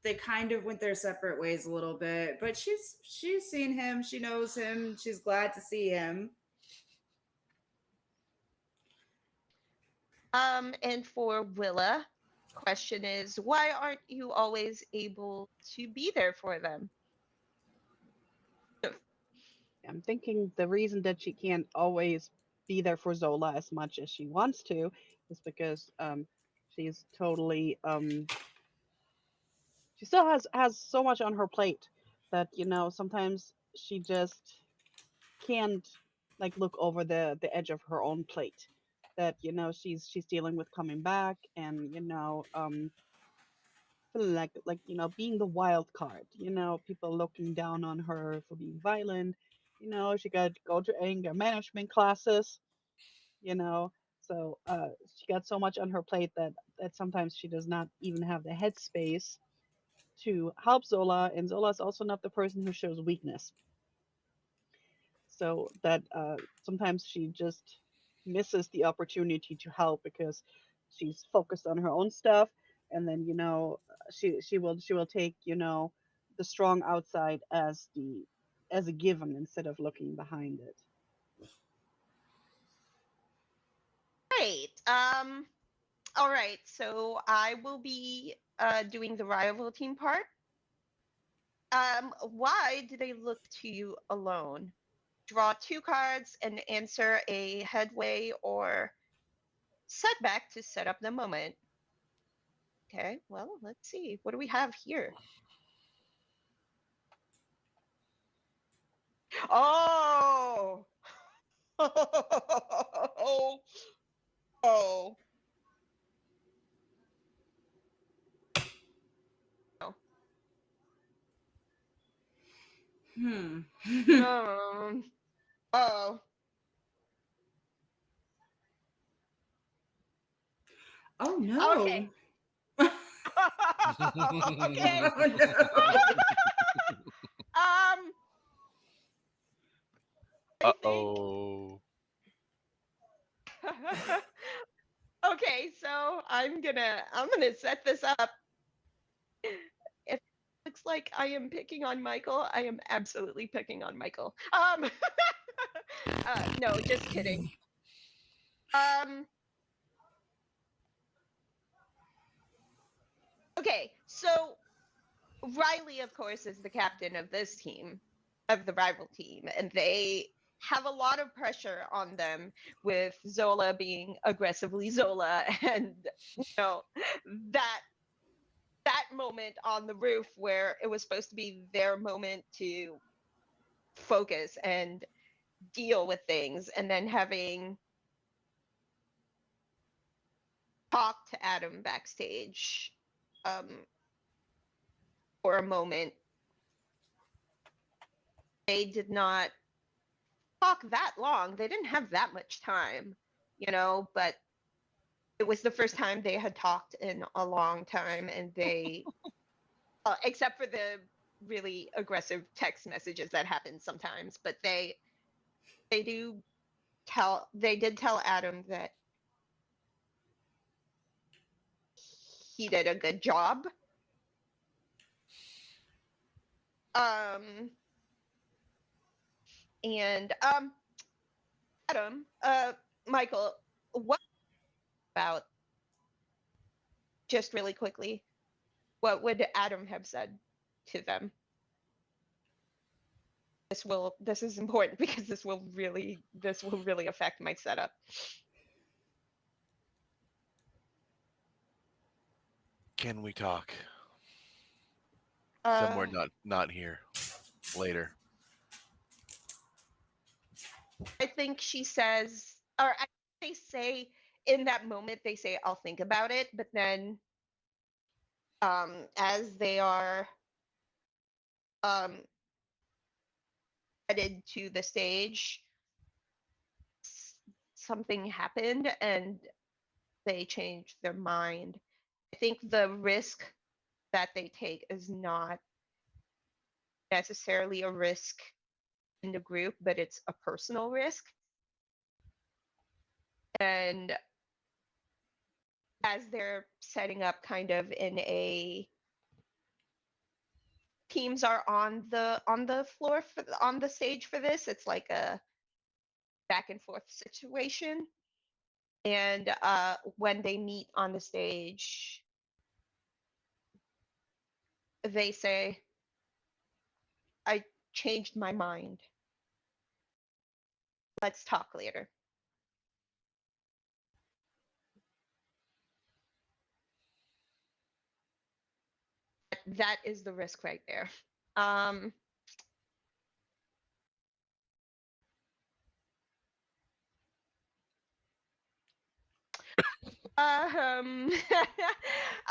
they kind of went their separate ways a little bit, but she's seen him, she knows him, she's glad to see him. And for Willa, question is, why aren't you always able to be there for them? I'm thinking the reason that she can't always be there for Zola as much as she wants to is because she's totally she still has so much on her plate that sometimes she just can't like look over the edge of her own plate, that she's dealing with coming back, and feeling like being the wild card, people looking down on her for being violent. She got to go to anger management classes, you know so she got so much on her plate that sometimes she does not even have the headspace to help Zola, and Zola is also not the person who shows weakness. So that sometimes she just misses the opportunity to help because she's focused on her own stuff, and then she will take the strong outside as a given instead of looking behind it. Right. All right. So I will be doing the rival team part. Why do they look to you alone? Draw 2 cards and answer a headway or setback to set up the moment. Okay, well, let's see. What do we have here? Oh! Oh! Oh! Oh. Hmm. Oh. Oh Okay. no. Okay. Oh no. Um, I think. Uh-oh. Okay, so I'm gonna set this up. If it looks like I am picking on Michael, I am absolutely picking on Michael. No, just kidding. Um, okay, so Riley, of course, is the captain of this team, of the rival team, and they have a lot of pressure on them with Zola being aggressively Zola, and know that that moment on the roof where it was supposed to be their moment to focus and deal with things, and then having talked to Adam backstage um, for a moment. They did not talk that long. They didn't have that much time, but it was the first time they had talked in a long time, and they, except for the really aggressive text messages that happen sometimes, but they do they did tell Adam that he did a good job. Um, and Adam, Michael, what about, just really quickly, what would Adam have said to them? This is important because this will really affect my setup. Can we talk? Uh, Somewhere not here. Later. I think she says, or they say in that moment, they say, "I'll think about it," but then, as they are um headed to the stage, something happened and they changed their mind. I think the risk that they take is not necessarily a risk in the group, but it's a personal risk. And as they're setting up kind of in a teams are on the floor on the stage for this. It's like a back and forth situation. And when they meet on the stage, they say, I changed my mind. Let's talk later. That is the risk right there. Um,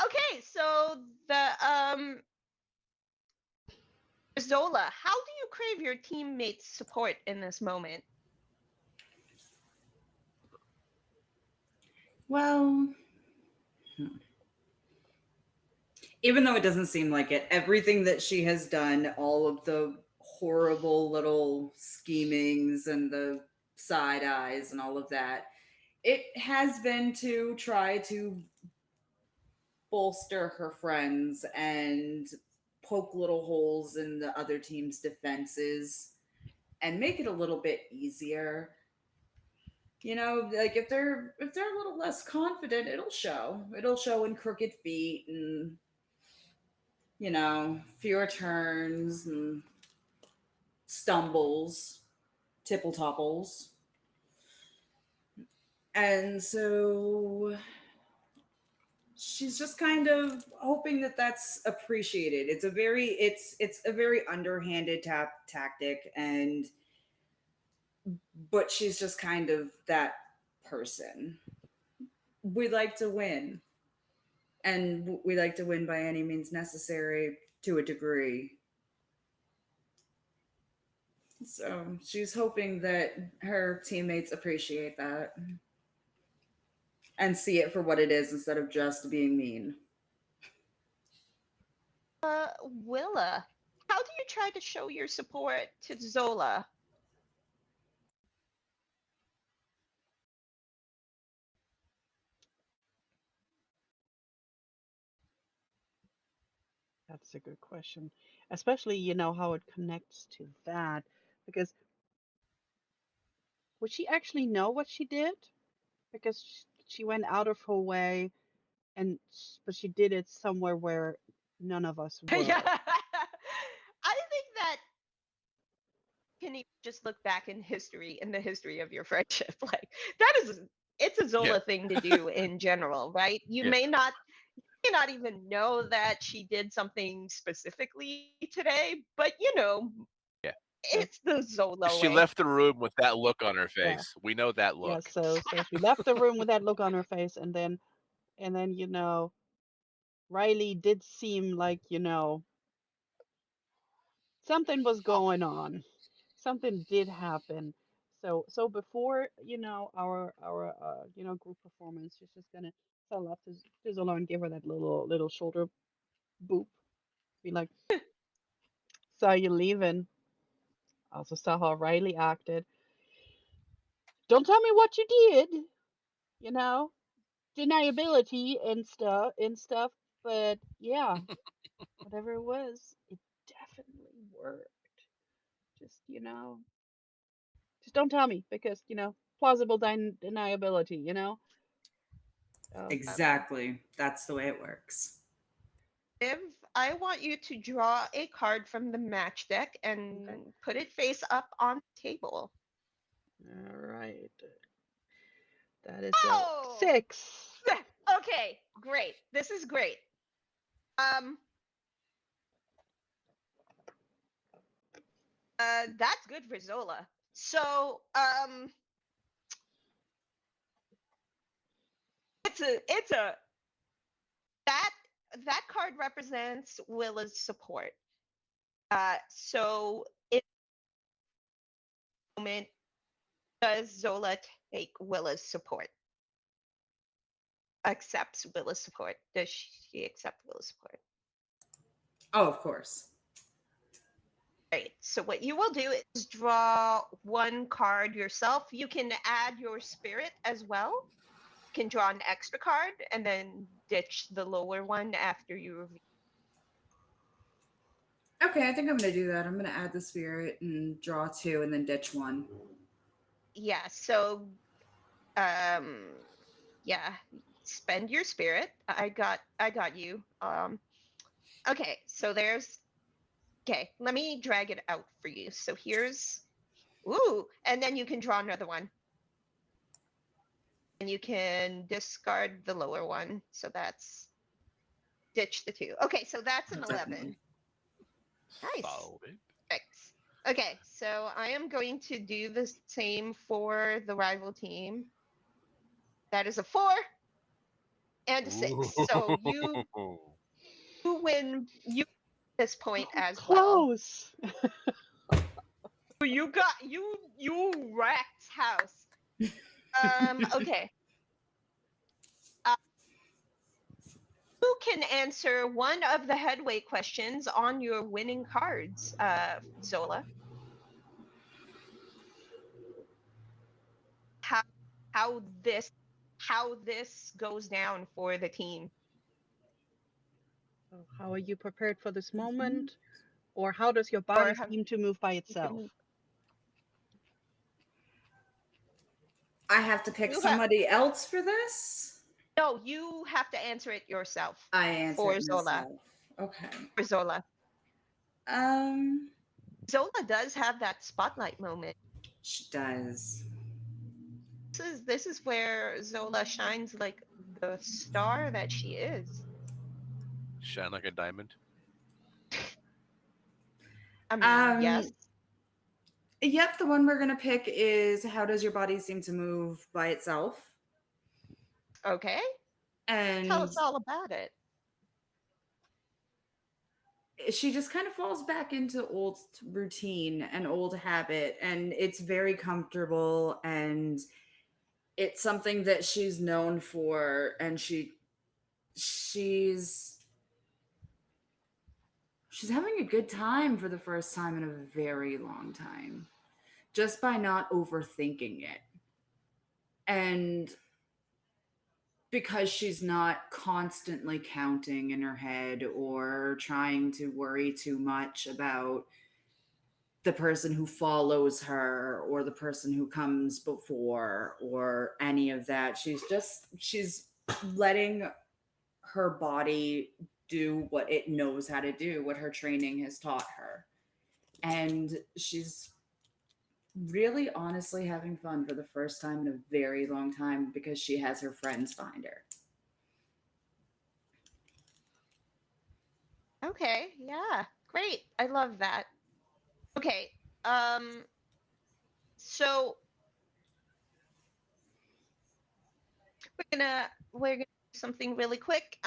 okay, so the Zola, how do you crave your teammates' support in this moment? Well, even though it doesn't seem like it, everything that she has done, all of the horrible little schemings and the side eyes and all of that, it has been to try to bolster her friends and poke little holes in the other team's defenses and make it a little bit easier. You know, like if they're a little less confident, it'll show. It'll show in crooked feet and fewer turns and stumbles, tipple topples. And so she's just kind of hoping that that's appreciated. It's a very underhanded tactic, and but she's just kind of that person. We like to win, and we like to win by any means necessary to a degree. So she's hoping that her teammates appreciate that and see it for what it is instead of just being mean. Willa, how do you try to show your support to Zola? That's a good question. Especially, how it connects to that. Because would she actually know what she did? Because she went out of her way, but she did it somewhere where none of us were. Yeah. I think that can you just look back in the history of your friendship. Like that is it's a Zola Yeah. thing to do in general, right? You Yeah. may not even know that she did something specifically today, but Yeah. Yeah, it's the Zola She way. left the room with that look on her yeah, face. We know that yeah. look. So she left the room with that look on her face, and then Riley did seem like something was going on. Something did happen. So before our group performance, she's just gonna tell up to Zola and give her that little shoulder boop. Be like, saw you leaving. Also saw how Riley acted. Don't tell me what you did. You know, deniability and stuff. But yeah, whatever it was, it definitely worked. Just just don't tell me because plausible deniability. So Exactly. That's the way it works. Viv, I want you to draw a card from the match deck okay, and put it face up on the table. all right. That is a Oh, 6. okay, great. This is great. Um, that's good for Zola. So, it's a that that card represents Willa's support. So in the moment, does Zola take Willa's support? Accepts Willa's support? Does she accept Willa's support? Oh, of course. Right. So what you will do is draw one card yourself. You can add your spirit as well. You can draw an extra card and then ditch the lower one after you reveal. Okay, I think I'm gonna do that. I'm gonna add the spirit and draw two, and then ditch one. Yeah. So, um, yeah, spend your spirit. I got you. Okay. So there's. Okay. Let me drag it out for you. So here's. Ooh, and then you can draw another one, and you can discard the lower one. So that's ditch the two. Okay. So that's an 11. Nice. Solid. Thanks. Okay, so I am going to do the same for the rival team. That is a 4 and a 6. So you win this point Oh, as well. close. You got you wrecked house. Okay. Uh, who can answer one of the headway questions on your winning cards, Zola? How how this how this goes down for the team? So how are you prepared for this moment? Or how does your body Or have seem to move by you itself? can I have to pick you have somebody else for this. no, you have to answer it yourself I answer for it Zola. myself. Okay. For Zola. Um, Zola does have that spotlight moment. she does. This is where Zola shines like the star that she is. Shine like a diamond. I mean, yes. Um, yep, the one we're gonna pick is how does your body seem to move by itself? Okay. Tell And us all about it. she just kind of falls back into old routine and old habit, and it's very comfortable, and it's something that she's known for, and she's she's having a good time for the first time in a very long time, just by not overthinking it. And because she's not constantly counting in her head or trying to worry too much about the person who follows her or the person who comes before or any of that. She's letting her body do what it knows how to do, what her training has taught her. And she's really honestly having fun for the first time in a very long time because she has her friends behind her. Okay, yeah. Great. I love that. Okay. Um so we're gonna do something really quick.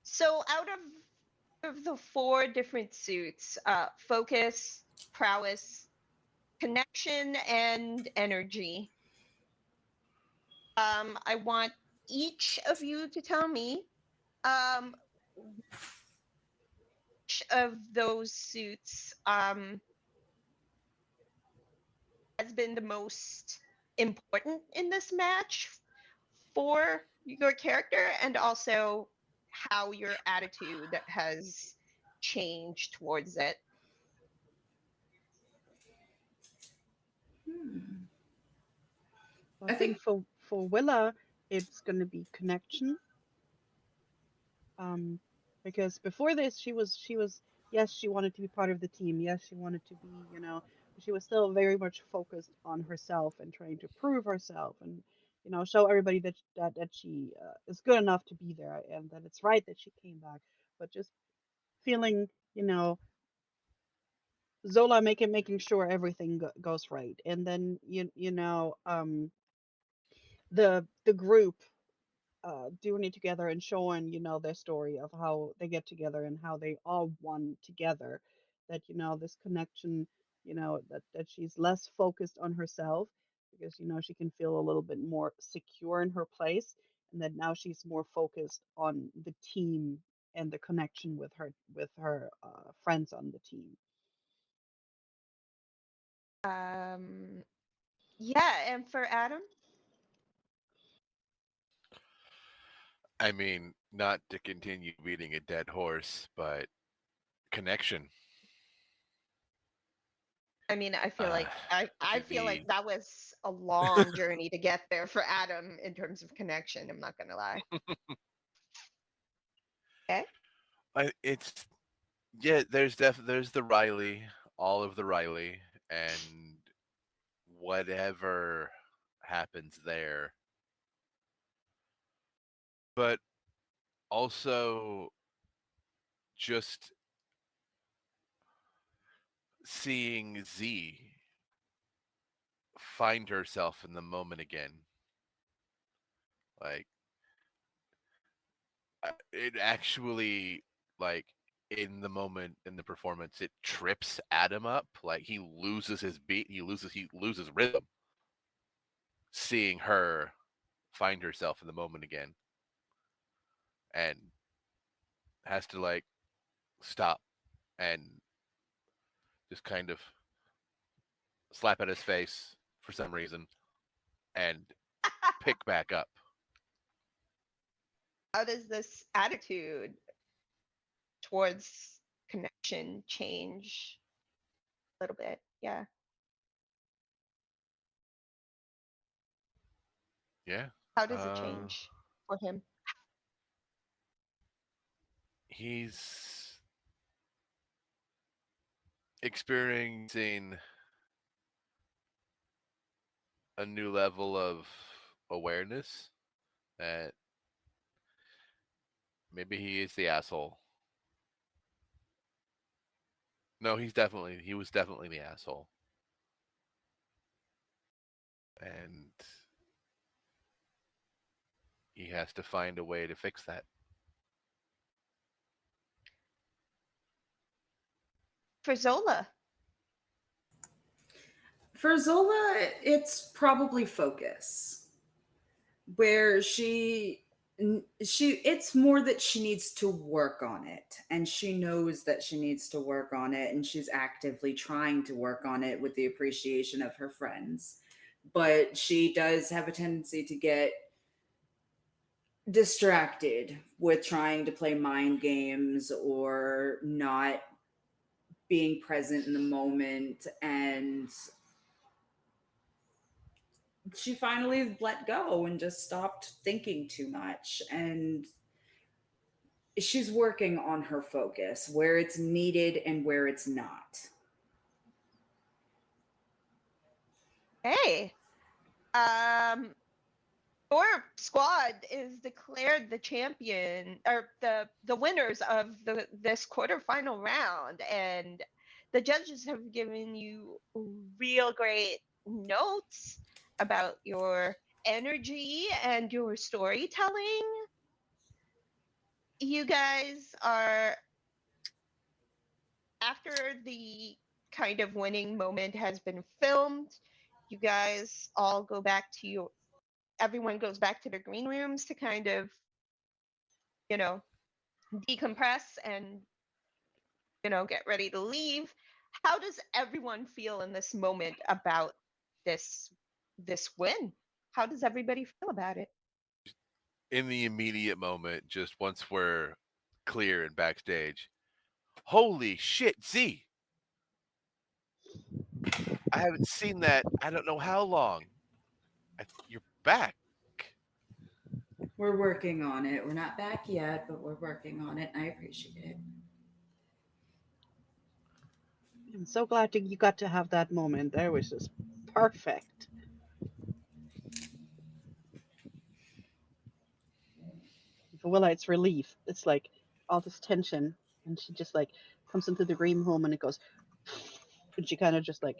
So out of the four different suits, focus, prowess, connection, and energy, I want each of you to tell me um, which of those suits has been the most important in this match for your character, and also how your attitude has changed towards it. Hmm. I I think think for Willa, it's going to be connection. Um, because before this, she was yes, she wanted to be part of the team. Yes, she wanted to be, but she was still very much focused on herself and trying to prove herself and show everybody that she is good enough to be there and that it's right that she came back. But just feeling, you know, Zola making sure everything goes right, and then the group doing it together and showing their story of how they get together and how they all won together, that this connection, that she's less focused on herself because she can feel a little bit more secure in her place, and that now she's more focused on the team and the connection with her friends on the team. Um, yeah, and for Adam, I mean, not to continue beating a dead horse, but connection. I mean, I feel Uh, like I to feel like be, that was a long journey to get there for Adam in terms of connection. I'm not gonna lie. Okay. it's yeah. There's the Riley, all of the Riley, and whatever happens there, but also just seeing Z find herself in the moment again. Like it actually like in the moment in the performance it trips Adam up. Like he loses his beat, he loses rhythm seeing her find herself in the moment again and has to like stop and just kind of slap at his face for some reason and pick back up. How does this attitude towards connection change a little bit? Yeah. Yeah. How does it Uh change for him? he's experiencing a new level of awareness that maybe he is the asshole. No, he was definitely the asshole. And he has to find a way to fix that. For Zola. For Zola, it's probably focus, where it's more that she needs to work on it, and she knows that she needs to work on it, and she's actively trying to work on it with the appreciation of her friends. But she does have a tendency to get distracted with trying to play mind games or not being present in the moment, and she finally let go and just stopped thinking too much, and she's working on her focus where it's needed and where it's not. Hey. Um your squad is declared the champion or the winners of this quarterfinal round, and the judges have given you real great notes about your energy and your storytelling. You guys are, after the kind of winning moment has been filmed, you guys all go back to your everyone goes back to their green rooms to kind of, you know, decompress and, get ready to leave. How does everyone feel in this moment about this win? How does everybody feel about it? In the immediate moment, just once we're clear and backstage, holy shit, Z! I haven't seen that. I don't know how long. You're back. We're working on it. We're not back yet, but we're working on it, and I appreciate it. I'm so glad you got to have that moment. That was just perfect. For Willa, it's relief. It's like all this tension, and she just like comes into the green room, and it goes, and she kind of just like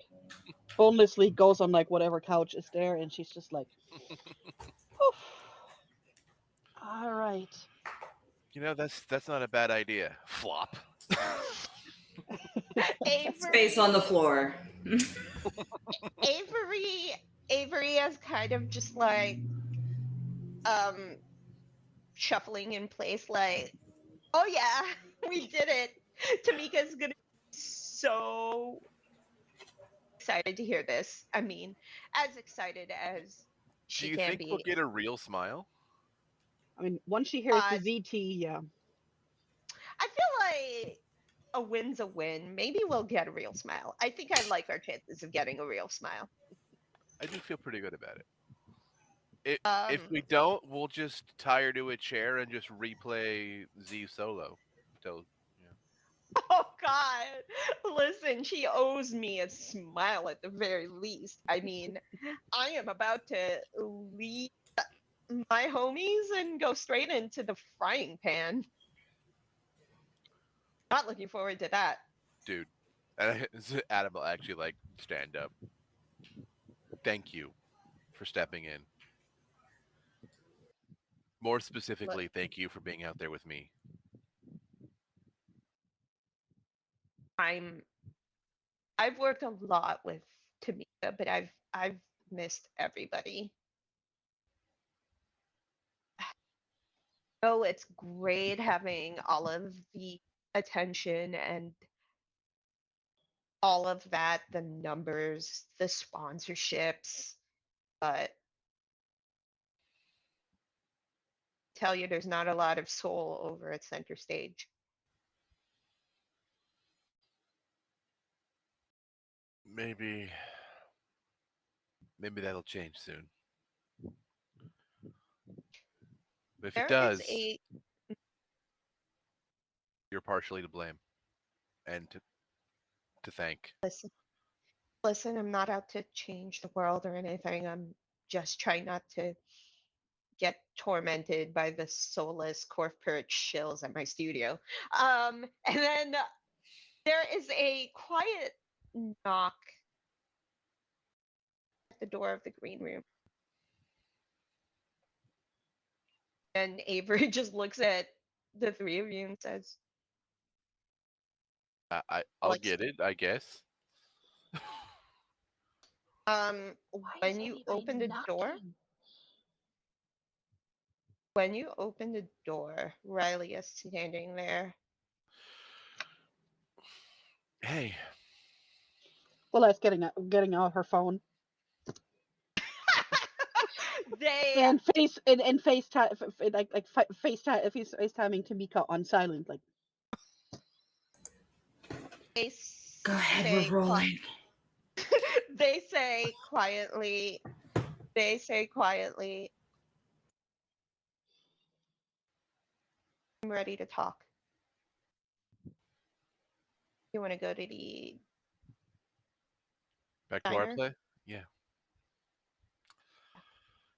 bonelessly goes on like whatever couch is there, and she's just like, "Poof, all right." That's not a bad idea. Flop. Space on the Avery, floor. Avery, Avery is kind of just like um shuffling in place, like, oh yeah, we did it. Tamika's gonna be so excited to hear this. I mean, as excited as Do she you can think we'll be. get a real smile? I mean, once she hears the Uh, ZT, yeah. I feel like a win's a win. Maybe we'll get a real smile. I think I like our chances of getting a real smile. I do feel pretty good about it. If Um, we don't, we'll just tie her to a chair and just replay Z solo. Till yeah. oh God, listen, she owes me a smile at the very least. I mean, I am about to leave my homies and go straight into the frying pan. Not looking forward to that. Dude, Adam will actually like stand up. Thank you for stepping in. More Look, specifically, thank you for being out there with me. I'm I've worked a lot with Tamika, but I've missed everybody. Oh, it's great having all of the attention and all of that, the numbers, the sponsorships, but tell you there's not a lot of soul over at center stage. Maybe maybe that'll change soon. But if it There is does, a you're partially to blame and to thank. listen, listen, I'm not out to change the world or anything. I'm just trying not to get tormented by the soulless corporate shills at my studio. And then there is a quiet knock at the door of the green room. And Avery just looks at the three of you and says, I'll Alex, get it, I guess. Why is when you anybody open the door, knocking? when you open the door, Riley is standing there. Hey, Willa's getting out her phone they and FaceTime FaceTime if he's FaceTiming Tamika on silent. Like, they Go ahead, we're say rolling. they say quietly, they say quietly, I'm ready to talk. You want to go to the back to our diner? play? Yeah.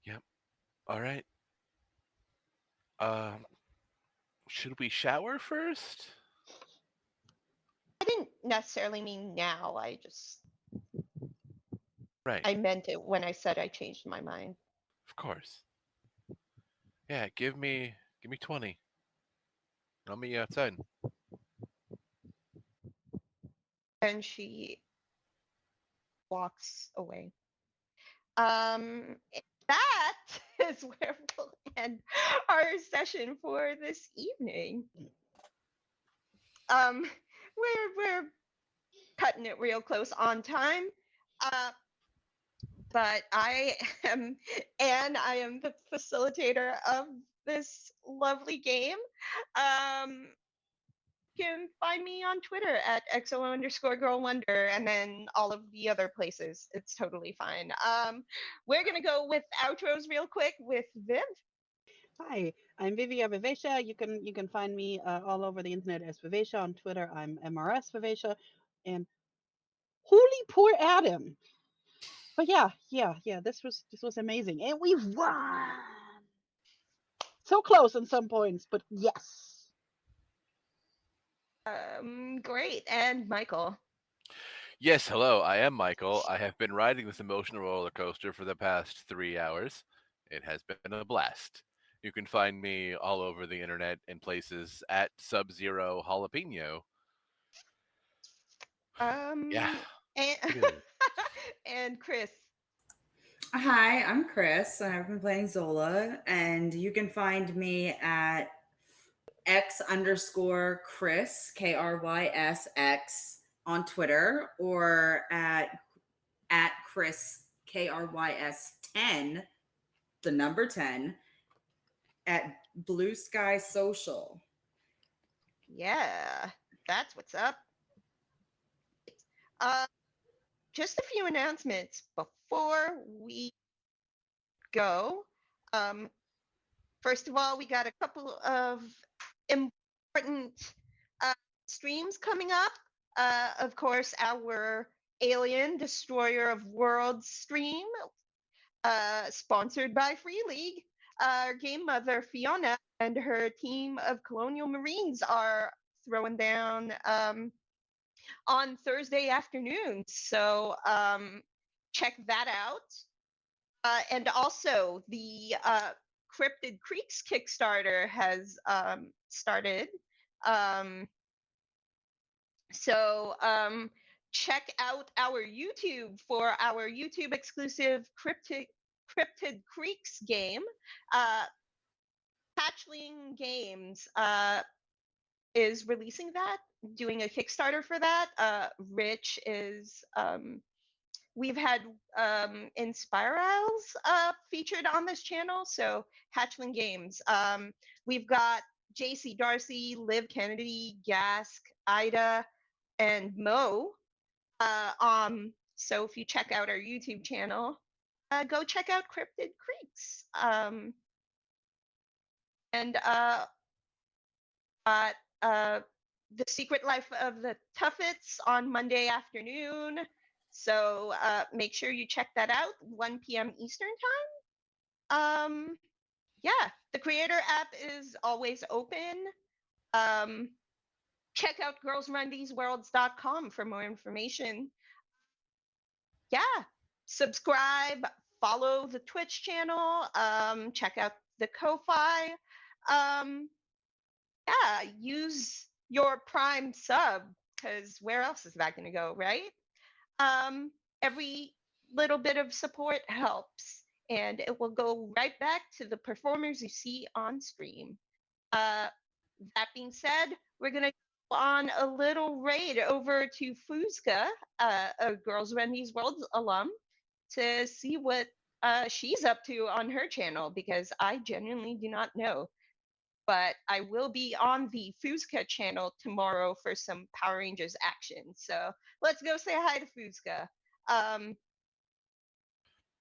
Yep. All right. Um, should we shower first? I didn't necessarily mean now. Right. I meant it when I said I changed my mind. Of course. Yeah, give me 20. I'll meet you outside. And she walks away. Um, that is where we'll end our session for this evening. Um, we're cutting it real close on time. Uh, but I am Anne. I am the facilitator of this lovely game. You can find me on Twitter at XO_girl wonder, and then all of the other places. It's totally fine. We're gonna go with outros real quick with Viv. hi, I'm Vivia Vivacia. You can find me all over the internet as Vivacia. On Twitter, I'm MRS Vivacia. And holy poor Adam. But yeah. This was amazing, and we won. So close on some points, but yes. Great, and Michael. Yes, hello. I am Michael. I have been riding this emotional roller coaster for the past 3 hours. It has been a blast. You can find me all over the internet in places at Sub Zero Jalapeno. Yeah. And, Good. and Chris. Hi, I'm Chris, and I've been playing Zola, and you can find me at X_Chris, KRYSX on Twitter, or at Chris KRYS 10, the number 10, at Blue Sky Social. Yeah, that's what's up. Uh, just a few announcements before we go. Um, First of all, we got a couple of important streams coming up. Of course, our Alien Destroyer of Worlds stream, sponsored by Free League. Our game mother, Fiona, and her team of Colonial Marines are throwing down on Thursday afternoon. So check that out. And also, the Cryptid Creeks Kickstarter has started. Um, so check out our YouTube for our YouTube exclusive Cryptid Creeks game. Hatchling Games is releasing that, doing a Kickstarter for that. Rich is we've had Inspirals featured on this channel, so Hatchling Games. We've got JC Darcy, Liv Kennedy, Gask, Ida, and Mo. So if you check out our YouTube channel, go check out Cryptid Creeks. And The Secret Life of the Tuffets on Monday afternoon. So make sure you check that out, 1 p.m. Eastern time. Yeah, the Creator app is always open. Check out girlsruntheseworlds.com for more information. Yeah, subscribe, follow the Twitch channel, check out the Ko-Fi. Yeah, use your Prime sub, because where else is that going to go, right? Every little bit of support helps, and it will go right back to the performers you see on stream. That being said, we're going to go on a little raid over to Fuzka, a Girls Run These Worlds alum, to see what she's up to on her channel, because I genuinely do not know. But I will be on the Fuzka channel tomorrow for some Power Rangers action. So let's go say hi to Fuzka.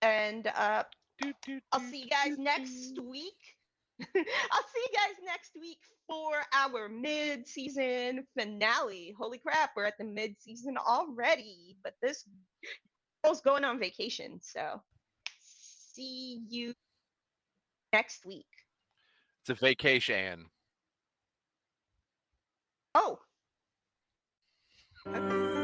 And I'll see you guys next week. I'll see you guys next week for our mid-season finale. Holy crap, we're at the mid-season already. But this girl's going on vacation. So see you next week. It's a vacation. Oh. Okay.